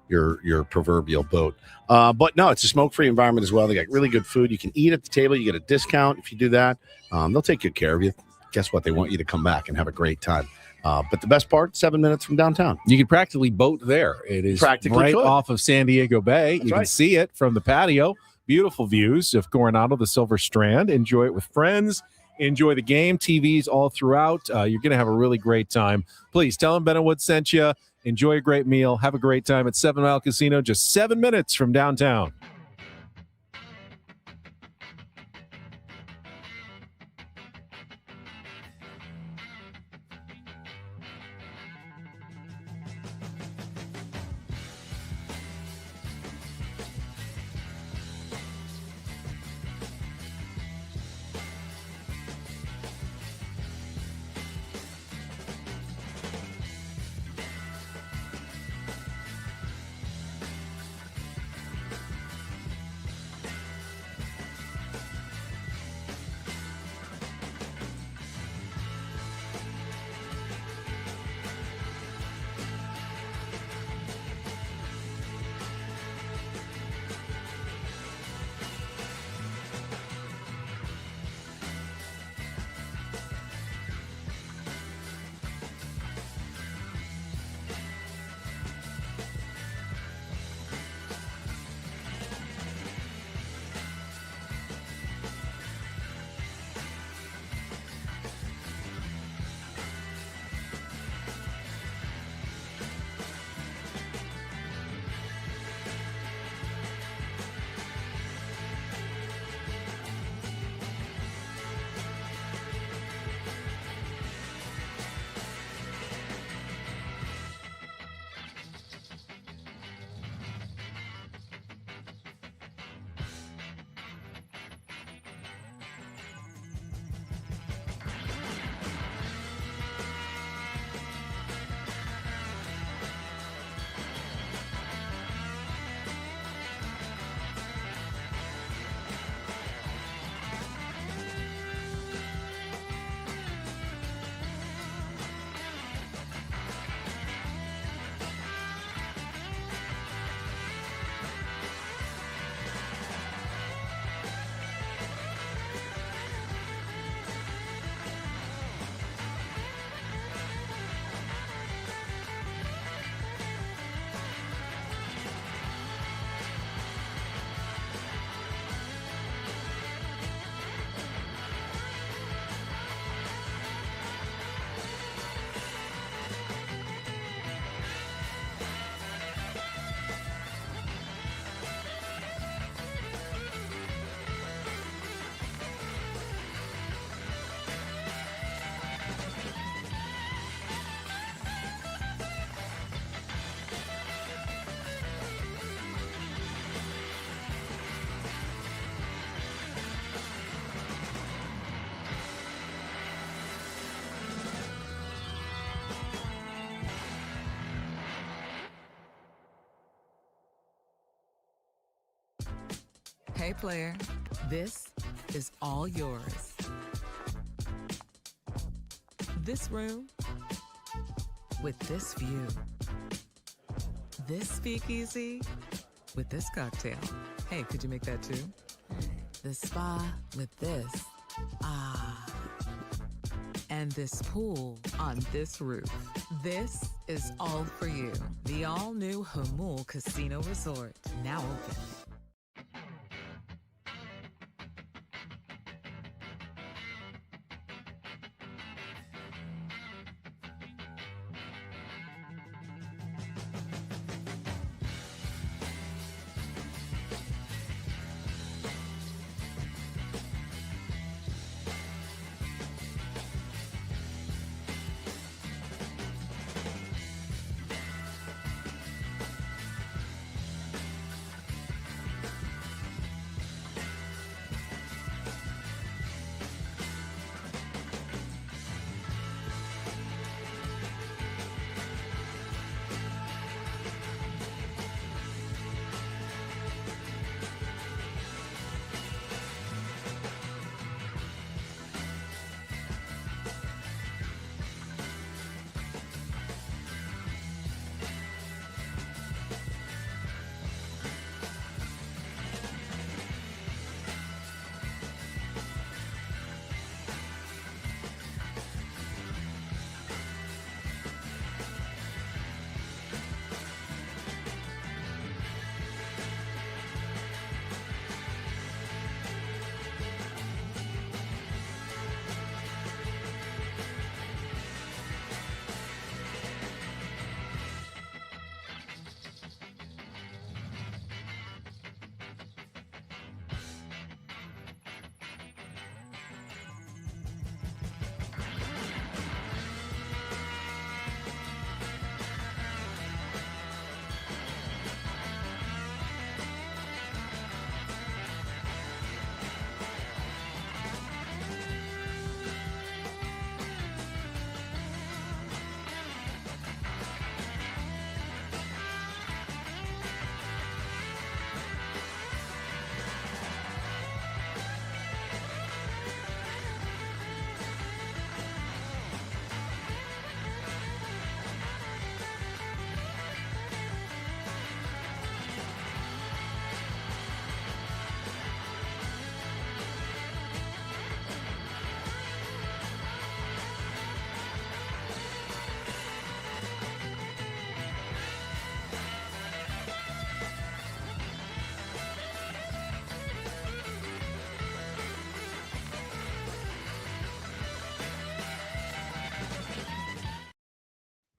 A: your proverbial boat. But no, it's a smoke-free environment as well. They got really good food. You can eat at the table. You get a discount if you do that. They'll take good care of you. Guess what? They want you to come back and have a great time. But the best part, 7 minutes from downtown.
B: You can practically boat there. It is right off of San Diego Bay. You can see it from the patio. Beautiful views of Coronado, the Silver Strand. Enjoy it with friends. Enjoy the game. TVs all throughout. You're going to have a really great time. Please tell them Ben Wood sent you. Enjoy a great meal. Have a great time at 7 Mile Casino, just 7 minutes from downtown.
F: Hey player, this is all yours. This room with this view. This speakeasy with this cocktail. Hey, could you make that too? The spa with this. Ah. And this pool on this roof. This is all for you. The all-new Hamul Casino Resort, now open.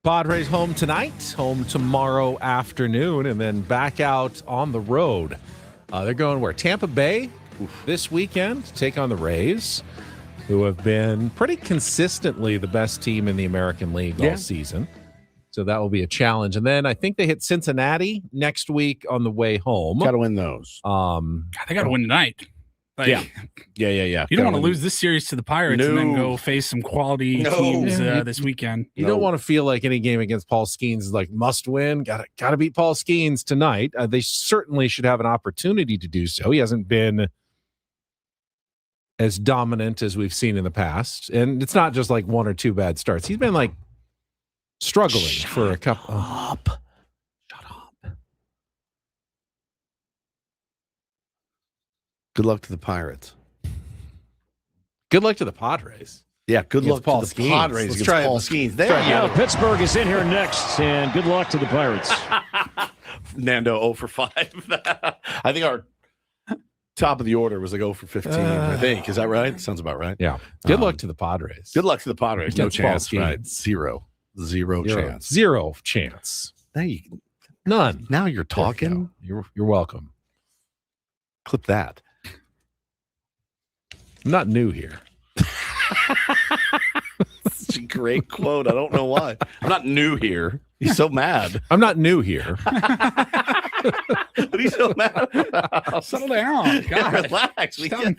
B: Padres home tonight, home tomorrow afternoon, and then back out on the road. They're going where? Tampa Bay this weekend to take on the Rays, who have been pretty consistently the best team in the American League all season. So that will be a challenge. And then I think they hit Cincinnati next week on the way home.
A: Got to win those.
C: God, they got to win tonight. Like,
A: yeah. You
C: don't want to lose this series to the Pirates and then go face some quality teams this weekend.
B: You don't want to feel like any game against Paul Skeens is like must win. Got to beat Paul Skeens tonight. They certainly should have an opportunity to do so. He hasn't been as dominant as we've seen in the past, and it's not just like one or two bad starts. He's been like struggling for a couple.
A: Shut up. Good luck to the Pirates.
B: Good luck to the Padres.
A: Yeah, good luck
B: Paul
A: to the
B: Skeens.
A: Padres
B: Let's
A: against
B: try
A: Paul
B: it.
A: Skeens. There you go.
N: Pittsburgh is in here next, and good luck to the Pirates.
A: Nando 0 for 5. I think our top of the order was like 0 for 15, I think. Is that right? Sounds about right.
B: Yeah. Good luck to the Padres.
A: Good luck to the Padres. No
B: Against Paul
A: chance,
B: Skeens.
A: right? Zero chance.
B: Zero chance. None.
A: Now you're talking.
B: You're welcome.
A: Clip that.
B: I'm not new here.
A: It's a great quote. I don't know why. I'm not new here. He's so mad.
B: I'm not new here.
A: But he's so mad.
C: Settle down. God.
A: Relax.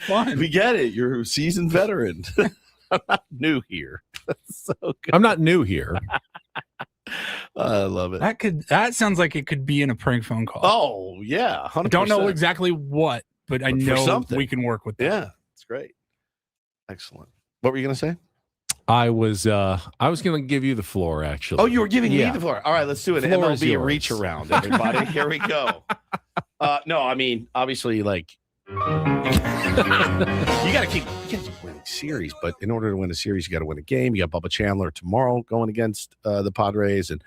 C: Fun.
A: We get it. You're a seasoned veteran. I'm not new here. That's so good.
B: I'm not new here.
A: I love it.
C: That sounds like it could be in a prank phone call.
A: Oh, yeah. 100%.
C: I don't know exactly what, but I know we can work with that.
A: Yeah, it's great. Excellent. What were you going to say?
B: I was going to give you the floor, actually.
A: Oh, you were giving me the floor. All right, let's do it.
B: Floor is
A: MLB
B: yours.
A: reach around, everybody. Here we go. No, I mean, obviously, like, you got to keep winning series, but in order to win a series, you got to win a game. You got Bubba Chandler tomorrow going against the Padres, and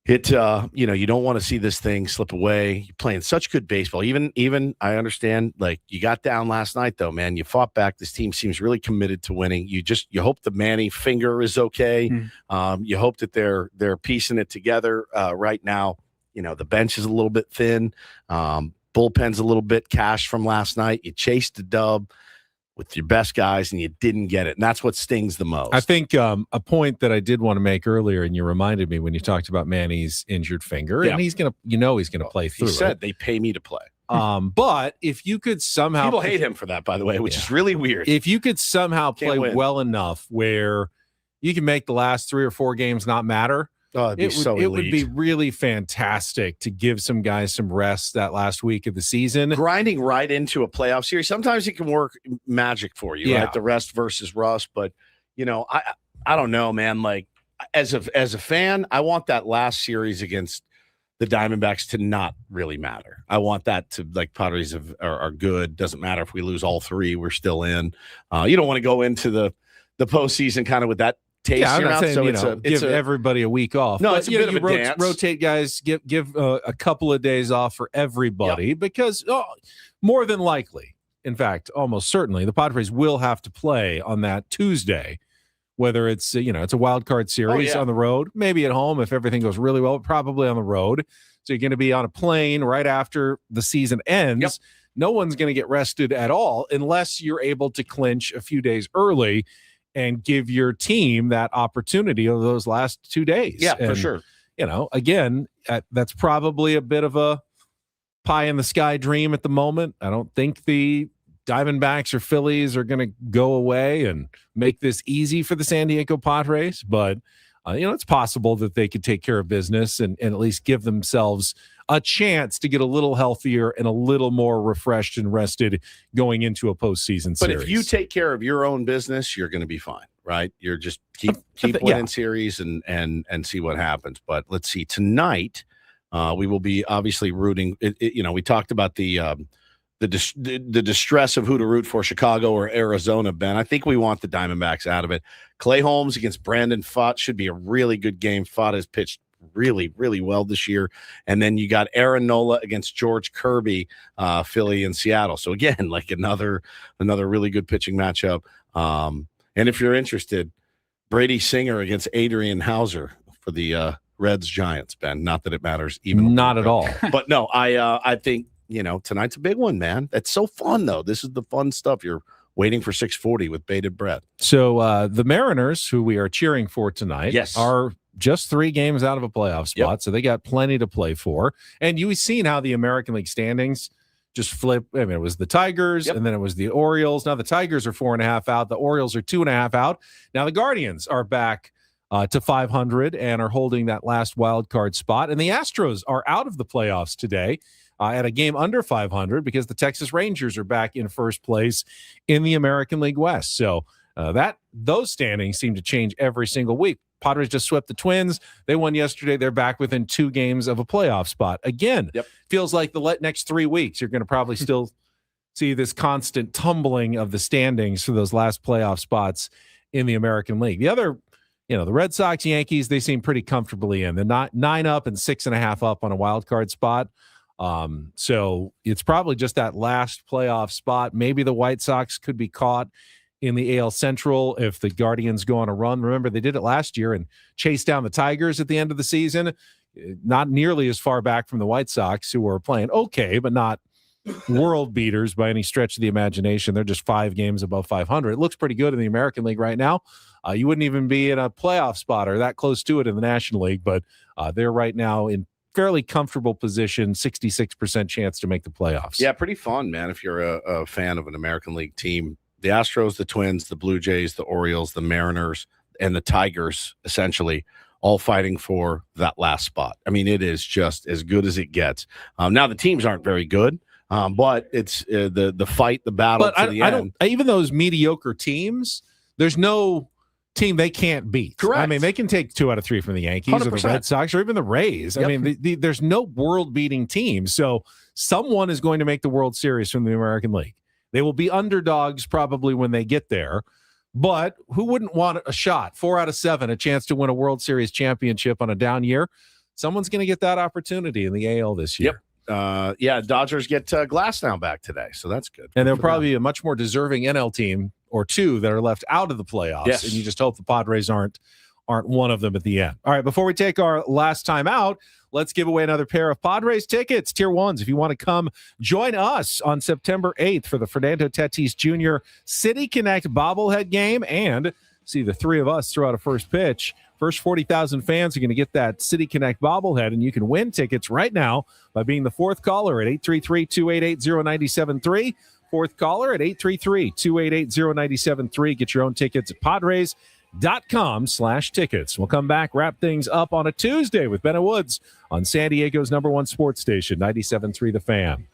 A: you don't want to see this thing slip away. You're playing such good baseball. Even I understand, like, you got down last night, though, man. You fought back. This team seems really committed to winning. You hope the Manny finger is okay. You hope that they're piecing it together right now. The bench is a little bit thin. Bullpen's a little bit cash from last night. You chased the dub with your best guys, and you didn't get it. And that's what stings the most.
B: I think a point that I did want to make earlier, and you reminded me when you talked about Manny's injured finger, and he's going to play through it.
A: He said they pay me to play.
B: But if you could somehow...
A: People hate him for that, by the way, which is really weird.
B: If you could somehow play well enough where you can make the last 3 or 4 games not matter, it would be really fantastic to give some guys some rest that last week of the season.
A: Grinding right into a playoff series, sometimes it can work magic for you, right? The rest versus rust. But, I don't know, man. Like, as a fan, I want that last series against the Diamondbacks to not really matter. I want that to, like, Padres are good. Doesn't matter if we lose all 3, we're still in. You don't want to go into the postseason kind of with that taste.
B: Yeah, I'm not saying,
A: so
B: give everybody a week off.
A: No,
B: but,
A: it's a bit of a dance.
B: Rotate guys, give a couple of days off for everybody because more than likely, in fact, almost certainly, the Padres will have to play on that Tuesday, whether it's, it's a wild card series on the road, maybe at home if everything goes really well, probably on the road. So you're going to be on a plane right after the season ends. Yep. No one's going to get rested at all unless you're able to clinch a few days early and give your team that opportunity of those last 2 days.
A: Yeah, for sure.
B: Again, that's probably a bit of a pie in the sky dream at the moment. I don't think the Diamondbacks or Phillies are going to go away and make this easy for the San Diego Padres, but it's possible that they could take care of business and at least give themselves a chance to get a little healthier and a little more refreshed and rested going into a postseason series.
A: But if you take care of your own business, you're going to be fine, right? You're just keep winning series and see what happens. But let's see. Tonight, we will be obviously rooting. We talked about the distress of who to root for, Chicago or Arizona, Ben. I think we want the Diamondbacks out of it. Clay Holmes against Brandon Pfaadt should be a really good game. Pfaadt has pitched really, really well this year. And then you got Aaron Nola against George Kirby, Philly and Seattle. So again, like another really good pitching matchup. And if you're interested, Brady Singer against Adrian Hauser, for the Reds Giants, Ben. Not that it matters even.
B: Not at all.
A: But no, I think, tonight's a big one, man. It's so fun, though. This is the fun stuff. You're waiting for 6:40 with bated breath.
B: So the Mariners, who we are cheering for tonight,
A: yes,
B: are just 3 games out of a playoff spot, so they got plenty to play for. And you've seen how the American League standings just flip. I mean, it was the Tigers, and then it was the Orioles. Now the Tigers are 4.5 out. The Orioles are 2.5 out. Now the Guardians are back to 500 and are holding that last wild card spot. And the Astros are out of the playoffs today at a game under 500 because the Texas Rangers are back in first place in the American League West. So those standings seem to change every single week. Padres just swept the Twins. They won yesterday. They're back within 2 games of a playoff spot. Again, feels like the next 3 weeks, you're going to probably still see this constant tumbling of the standings for those last playoff spots in the American League. The other, the Red Sox, Yankees, they seem pretty comfortably in. They're 9 up and 6.5 up on a wild card spot. So it's probably just that last playoff spot. Maybe the White Sox could be caught in the AL Central if the Guardians go on a run. Remember, they did it last year and chased down the Tigers at the end of the season. Not nearly as far back from the White Sox, who were playing okay, but not world beaters by any stretch of the imagination. They're just 5 games above 500. It looks pretty good in the American League right now. You wouldn't even be in a playoff spot or that close to it in the National League, but they're right now in fairly comfortable position, 66% chance to make the playoffs.
A: Yeah, pretty fun, man, if you're a fan of an American League team. The Astros, the Twins, the Blue Jays, the Orioles, the Mariners, and the Tigers, essentially, all fighting for that last spot. I mean, it is just as good as it gets. Now, the teams aren't very good, but it's the fight, the battle to the end.
B: Even those mediocre teams, there's no team they can't beat.
A: Correct.
B: I mean, they can take 2 out of 3 from the Yankees 100%. Or the Red Sox or even the Rays. I mean, there's no world-beating team. So someone is going to make the World Series from the American League. They will be underdogs probably when they get there. But who wouldn't want a shot? 4 out of 7, a chance to win a World Series championship on a down year. Someone's going to get that opportunity in the AL this year.
A: Dodgers get Glasnow back today, so that's good.
B: And there'll probably be a much more deserving NL team or 2 that are left out of the playoffs.
A: Yes.
B: And you just hope the Padres aren't one of them at the end. All right, before we take our last time out, let's give away another pair of Padres tickets, Tier 1s. If you want to come join us on September 8th for the Fernando Tatis Jr. City Connect bobblehead game and see the 3 of us throw out a first pitch. First 40,000 fans are going to get that City Connect bobblehead, and you can win tickets right now by being the 4th caller at 833-288-0973. 4th caller at 833-288-0973. Get your own tickets at Padres.com/tickets. We'll come back, wrap things up on a Tuesday with Ben and Woods on San Diego's #1 sports station, 97.3 The Fan.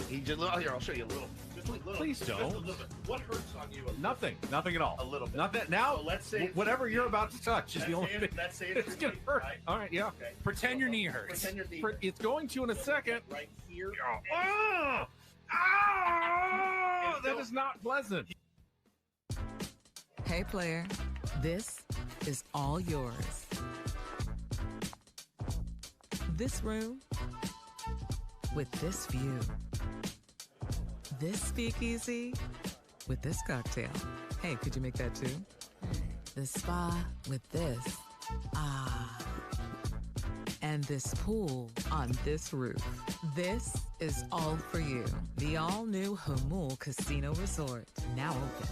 A: He just here. I'll show you a little. Just a little.
B: Please don't.
A: Just a little bit. What hurts on you?
B: Nothing at all.
A: A little bit.
B: Nothing. Now,
A: So let's say
B: whatever you're about to touch is the only thing.
A: Let's say
B: It's gonna hurt.
A: Right?
B: All right, yeah.
A: Okay.
C: Pretend your knee hurts.
A: Pretend your knee.
B: It's going to in a second.
A: Right here.
B: That is not pleasant.
F: Hey, player, this is all yours. This room with this view. This speakeasy with this cocktail. Hey, could you make that too? The spa with this. Ah. And this pool on this roof. This is all for you. The all-new Hamul Casino Resort, now open.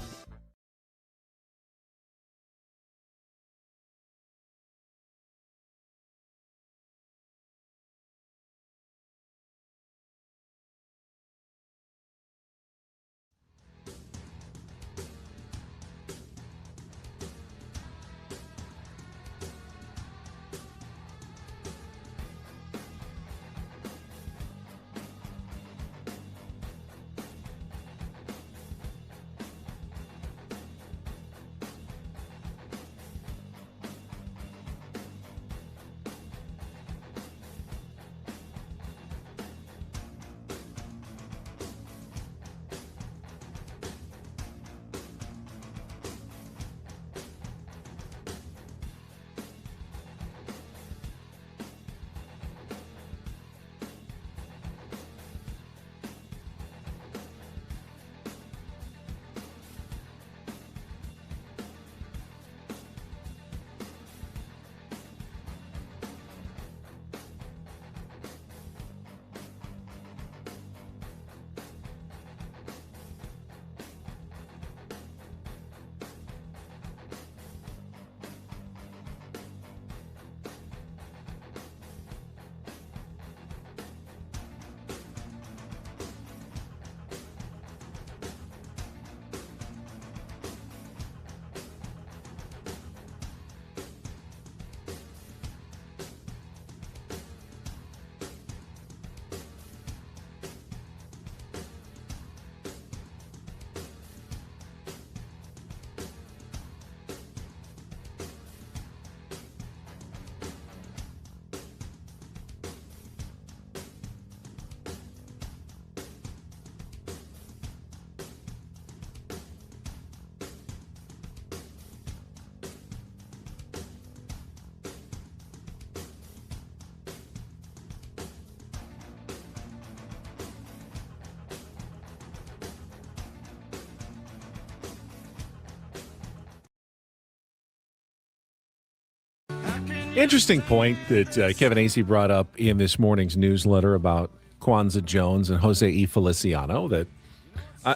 B: Interesting point that Kevin Acey brought up in this morning's newsletter about Kwanzaa Jones and Jose E. Feliciano that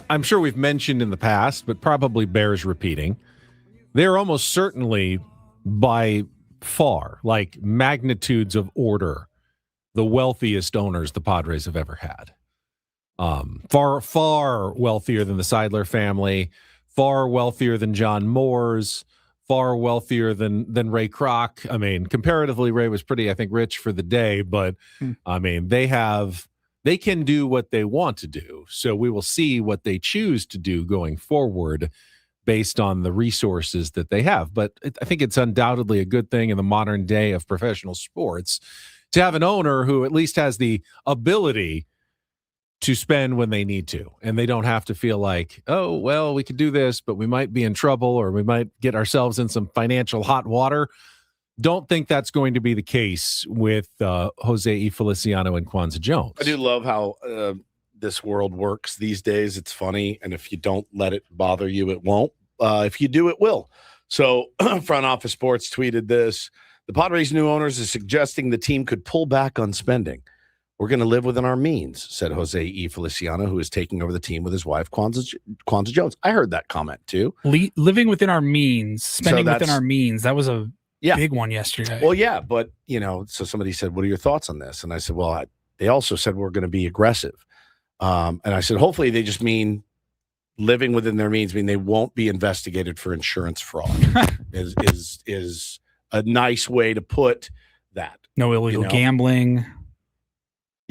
B: I'm sure we've mentioned in the past, but probably bears repeating. They're almost certainly by far, like magnitudes of order, the wealthiest owners the Padres have ever had. Far wealthier than the Seidler family, far wealthier than John Moore's, far wealthier than Ray Kroc. I mean, comparatively, Ray was pretty, I think, rich for the day, but I mean, they can do what they want to do. So we will see what they choose to do going forward based on the resources that they have. But I think it's undoubtedly a good thing in the modern day of professional sports to have an owner who at least has the ability to spend when they need to. And they don't have to feel like, oh, well, we could do this, but we might be in trouble or we might get ourselves in some financial hot water. Don't think that's going to be the case with Jose E. Feliciano and Kwanzaa Jones.
A: I do love how this world works these days. It's funny. And if you don't let it bother you, it won't. If you do, it will. So Front Office Sports tweeted this. The Padres' new owners are suggesting the team could pull back on spending. We're going to live within our means, said Jose E. Feliciano, who is taking over the team with his wife, Kwanzaa Jones. I heard that comment, too.
C: Living within our means, spending within our means. That was a big one yesterday.
A: Well, yeah, but, so somebody said, what are your thoughts on this? And I said, well, they also said we're going to be aggressive. And I said, hopefully they just mean living within their means, mean they won't be investigated for insurance fraud is a nice way to put that.
C: No illegal gambling.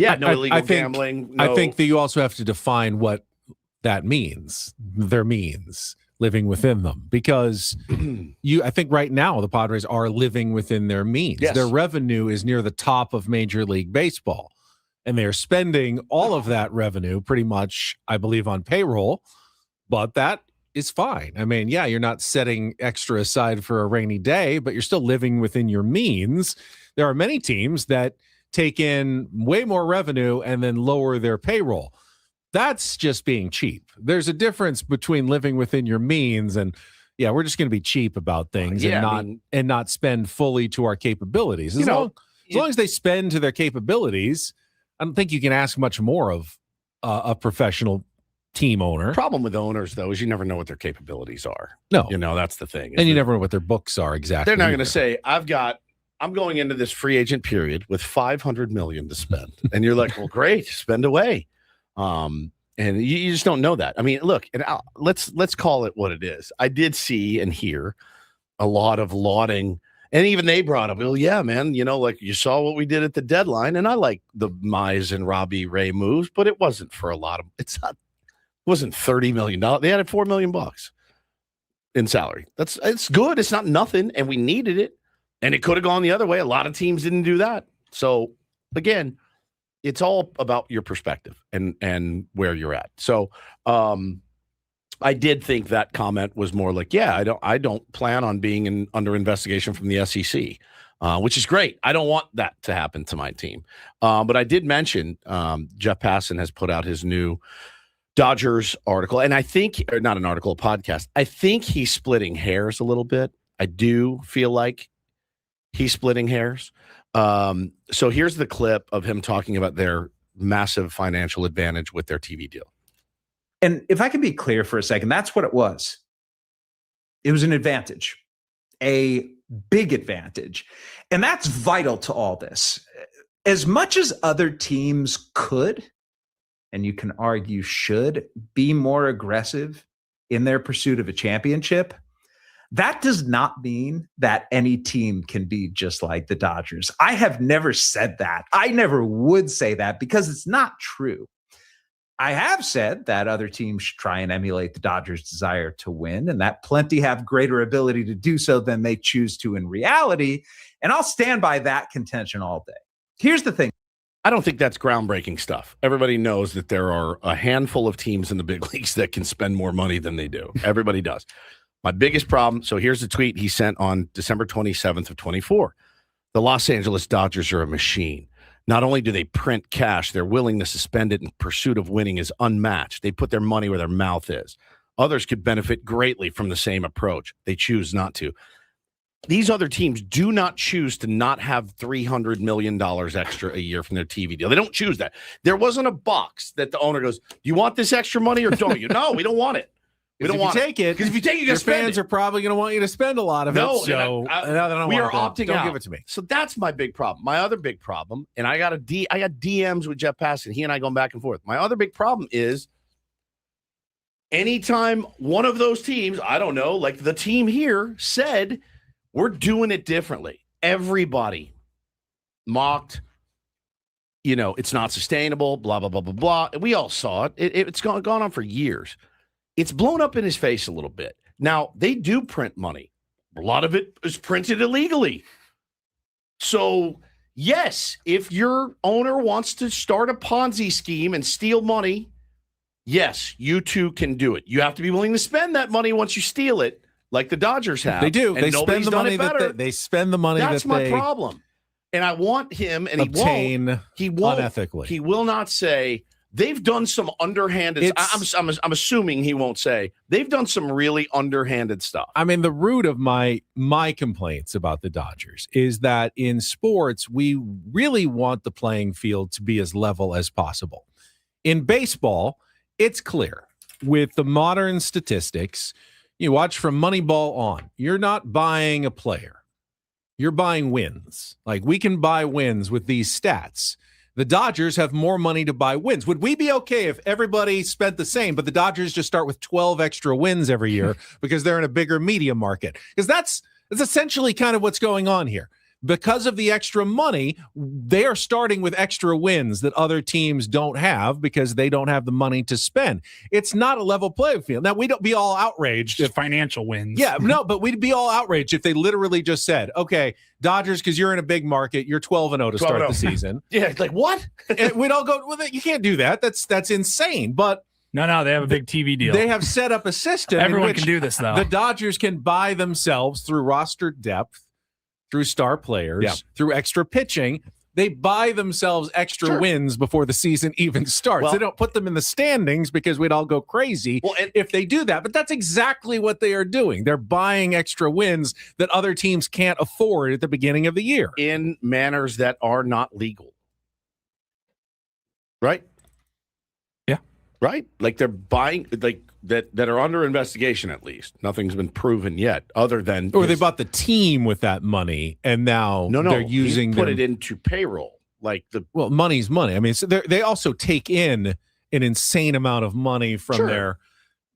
A: Yeah, no illegal gambling.
B: I think that you also have to define what that means. Their means living within them, because I think right now the Padres are living within their means.
A: Yes.
B: Their revenue is near the top of Major League Baseball, and they're spending all of that revenue pretty much, I believe, on payroll. But that is fine. I mean, yeah, you're not setting extra aside for a rainy day, but you're still living within your means. There are many teams that take in way more revenue and then lower their payroll. That's just being cheap. There's a difference between living within your means and, yeah, we're just going to be cheap about things and not spend fully to our capabilities. As long as they spend to their capabilities, I don't think you can ask much more of a professional team owner.
A: Problem with owners, though, is you never know what their capabilities are.
B: No.
A: That's the thing.
B: And you never know what their books are exactly.
A: They're not going to say, I'm going into this free agent period with $500 million to spend. And you're like, well, great, spend away. And you just don't know that. I mean, look, and let's call it what it is. I did see and hear a lot of lauding, and even they brought up, well, yeah, man, like you saw what we did at the deadline, and I like the Mize and Robbie Ray moves, but it wasn't for a lot of. It wasn't $30 million. They had $4 million in salary. It's good. It's not nothing, and we needed it. And it could have gone the other way. A lot of teams didn't do that. So, again, it's all about your perspective and where you're at. So, I did think that comment was more like, yeah, I don't plan on being under investigation from the SEC, which is great. I don't want that to happen to my team. But I did mention Jeff Passan has put out his new Dodgers article, and I think, or not an article, a podcast. I think he's splitting hairs a little bit. I do feel like he's splitting hairs. So here's the clip of him talking about their massive financial advantage with their TV deal.
O: And if I can be clear for a second, that's what it was. It was an advantage, a big advantage. And that's vital to all this. As much as other teams could, and you can argue should, be more aggressive in their pursuit of a championship, that does not mean that any team can be just like the Dodgers. I have never said that. I never would say that because it's not true. I have said that other teams should try and emulate the Dodgers' desire to win, and that plenty have greater ability to do so than they choose to in reality. And I'll stand by that contention all day. Here's the thing.
A: I don't think that's groundbreaking stuff. Everybody knows that there are a handful of teams in the big leagues that can spend more money than they do. Everybody does. My biggest problem, so here's the tweet he sent on December 27th of 24. The Los Angeles Dodgers are a machine. Not only do they print cash, their willingness to spend it in pursuit of winning is unmatched. They put their money where their mouth is. Others could benefit greatly from the same approach. They choose not to. These other teams do not choose to not have $300 million extra a year from their TV deal. They don't choose that. There wasn't a box that the owner goes, do you want this extra money or don't you? No, we don't want it. We don't want
B: to take it.
A: Because if you take it,
B: your fans are probably going to want you to spend a lot of it.
A: So we are opting out.
B: Don't give it to me.
A: So that's my big problem. My other big problem, and I got DMs with Jeff Passan. He and I going back and forth. My other big problem is anytime one of those teams, I don't know, like the team here said, we're doing it differently. Everybody mocked, it's not sustainable, blah, blah, blah, blah, blah. We all saw it. It's gone on for years. It's blown up in his face a little bit. Now, they do print money. A lot of it is printed illegally. So, yes, if your owner wants to start a Ponzi scheme and steal money, yes, you too can do it. You have to be willing to spend that money once you steal it, like the Dodgers have.
B: They do.
A: And
B: they spend the money they spend the money.
A: That's my problem. And I want him, and he won't
B: unethically.
A: He will not say they've done some underhanded. I'm assuming he won't say they've done some really underhanded stuff.
B: I mean, the root of my complaints about the Dodgers is that in sports, we really want the playing field to be as level as possible. In baseball, it's clear with the modern statistics. You watch from Moneyball on, you're not buying a player. You're buying wins. Like, we can buy wins with these stats. The Dodgers have more money to buy wins. Would we be okay if everybody spent the same, but the Dodgers just start with 12 extra wins every year because they're in a bigger media market? Because that's essentially kind of what's going on here. because of the extra money, they are starting with extra wins that other teams don't have because they don't have the money to spend. It's not a level playing field. Now, we'd be all outraged
C: if financial wins.
B: Yeah, no, but we'd be all outraged if they literally just said, okay, Dodgers, because you're in a big market, you're 12-0 to start the season.
A: Yeah, like what?
B: And we'd all go, well, you can't do that. That's insane. But
C: no, they have a big TV deal.
B: They have set up a system.
C: Everyone can do this, though.
B: The Dodgers can buy themselves through roster depth, through star players, through extra pitching. They buy themselves extra wins before the season even starts. They don't put them in the standings because we'd all go crazy if they do that. But that's exactly what they are doing. They're buying extra wins that other teams can't afford at the beginning of the year.
A: In manners that are not legal. Right?
C: Yeah.
A: Right? Like they're buying, like that are under investigation at least. Nothing's been proven yet other than.
B: Or they bought the team with that money and now they're using
A: put it into payroll. Like
B: money's money. I mean, so they also take in an insane amount of money from their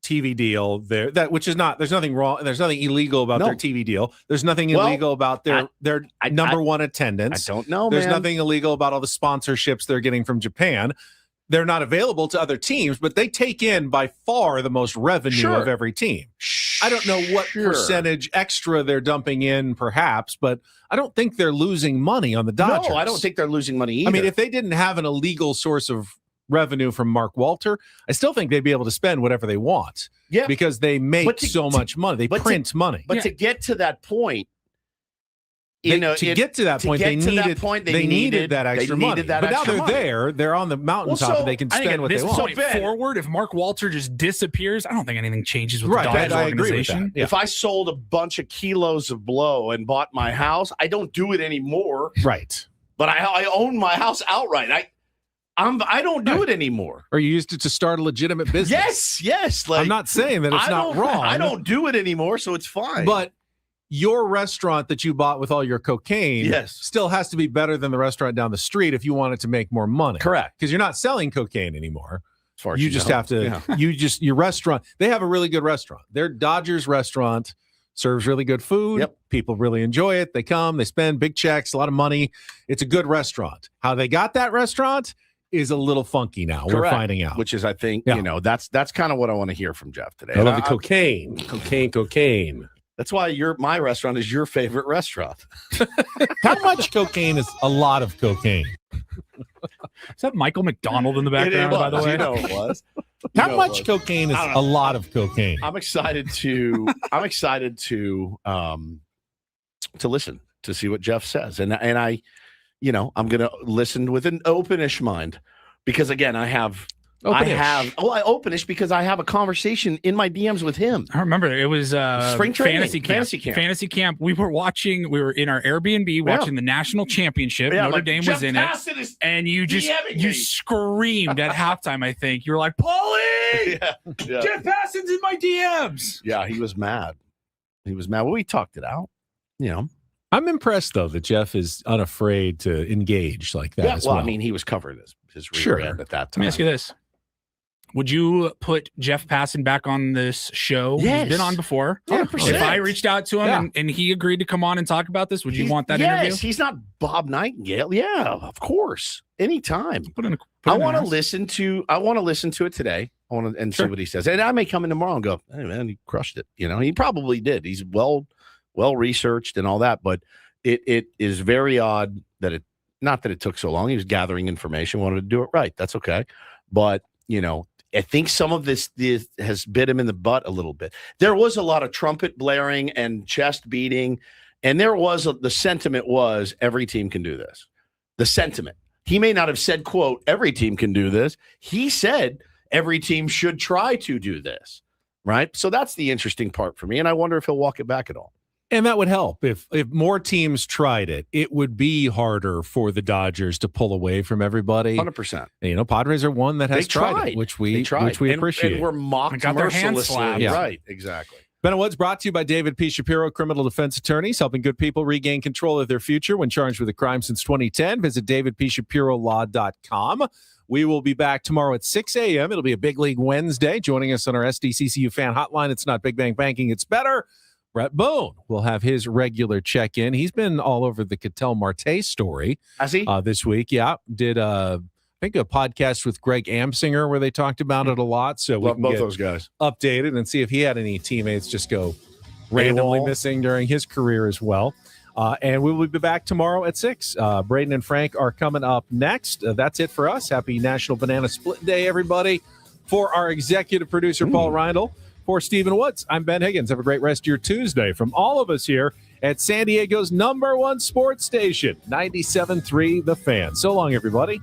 B: TV deal there, which is not, there's nothing wrong. There's nothing illegal about their TV deal. There's nothing illegal about their number one attendance.
A: I don't know,
B: There's
A: man.
B: nothing illegal about all the sponsorships they're getting from Japan. They're not available to other teams, but they take in by far the most revenue of every team. I don't know what percentage extra they're dumping in, perhaps, but I don't think they're losing money on the Dodgers.
A: No, I don't think they're losing money either.
B: I mean, if they didn't have an illegal source of revenue from Mark Walter, I still think they'd be able to spend whatever they want.
A: Yeah,
B: because they make so much money. They print money.
A: But to get to that point,
B: they needed that extra money. But now they're there. They're on the mountaintop. And they can spend what they want.
C: Point forward, if Mark Walter just disappears, I don't think anything changes with the Dodgers
B: I
C: organization.
B: agree with that. Yeah.
A: If I sold a bunch of kilos of blow and bought my house, I don't do it anymore.
B: Right.
A: But I own my house outright. I don't do it anymore.
B: Or you used it to start a legitimate business.
A: Yes. Like,
B: I'm not saying that it's not wrong.
A: I don't do it anymore, so it's fine.
B: But your restaurant that you bought with all your cocaine still has to be better than the restaurant down the street if you want it to make more money.
A: Correct.
B: Because you're not selling cocaine anymore.
A: As far as
B: you just have to, your restaurant, they have a really good restaurant. Their Dodgers restaurant serves really good food.
A: Yep.
B: People really enjoy it. They come, they spend big checks, a lot of money. It's a good restaurant. How they got that restaurant is a little funky now.
A: Correct.
B: We're finding out.
A: Which is, I think, that's kind of what I want to hear from Jeff today.
H: I love the cocaine. Cocaine.
A: That's why my restaurant is your favorite restaurant.
B: How much cocaine is a lot of cocaine?
C: Is that Michael McDonald in the background, by the way?
A: You know it was.
B: How much cocaine is a lot of cocaine?
A: I'm excited to listen to see what Jeff says. And I, I'm going to listen with an openish mind because again, openish because I have a conversation in my DMs with him.
C: I remember it was
A: spring training,
C: fantasy camp. We were in our Airbnb watching the national championship. Notre Dame was in it, and you screamed at halftime. I think you were like, "Paulie, Jeff Passan's in my DMs."
A: Yeah, he was mad. Well, we talked it out.
B: I'm impressed though that Jeff is unafraid to engage like that.
A: Yeah,
B: as well.
A: I mean, he was covering his rear end at that time.
C: Let me ask you this. Would you put Jeff Passan back on this show?
A: Yes.
C: He's been on before.
A: 100%.
C: If I reached out to him and he agreed to come on and talk about this, would you want that interview?
A: Yes, he's not Bob Nightingale. Yeah, of course. Anytime. I want to listen to it today. I want to see what he says. And I may come in tomorrow and go, "Hey man, he crushed it." He probably did. He's well researched and all that, but it is very odd that not that it took so long. He was gathering information, wanted to do it right. That's okay. But, I think some of this has bit him in the butt a little bit. There was a lot of trumpet blaring and chest beating, and the sentiment was every team can do this. The sentiment. He may not have said, quote, every team can do this. He said every team should try to do this, right? So that's the interesting part for me, and I wonder if he'll walk it back at all.
B: And that would help. If more teams tried it, it would be harder for the Dodgers to pull away from everybody.
A: 100%.
B: Padres are one that has tried it, which we appreciate.
A: And we're mocked
C: got their hands
A: mercilessly.
C: slapped.
A: Yeah. Right, exactly.
B: Ben Woods brought to you by David P. Shapiro, criminal defense attorneys, helping good people regain control of their future when charged with a crime since 2010. Visit davidpshapirolaw.com. We will be back tomorrow at 6 a.m. It'll be a Big League Wednesday. Joining us on our SDCCU fan hotline, it's not Big Bang Banking, it's better. Brett Boone will have his regular check-in. He's been all over the Cattell Marte story.
A: Has he?
B: This week, yeah. Did, I think, a podcast with Greg Amsinger where they talked about it a lot. So we
A: Love
B: can
A: both
B: get
A: those guys.
B: updated and see if he had any teammates just go randomly missing during his career as well. And we will be back tomorrow at 6. Braden and Frank are coming up next. That's it for us. Happy National Banana Split Day, everybody. For our executive producer, Paul Reindl, for Stephen Woods, I'm Ben Higgins. Have a great rest of your Tuesday. From all of us here at San Diego's #1 sports station, 97.3 The Fan. So long, everybody.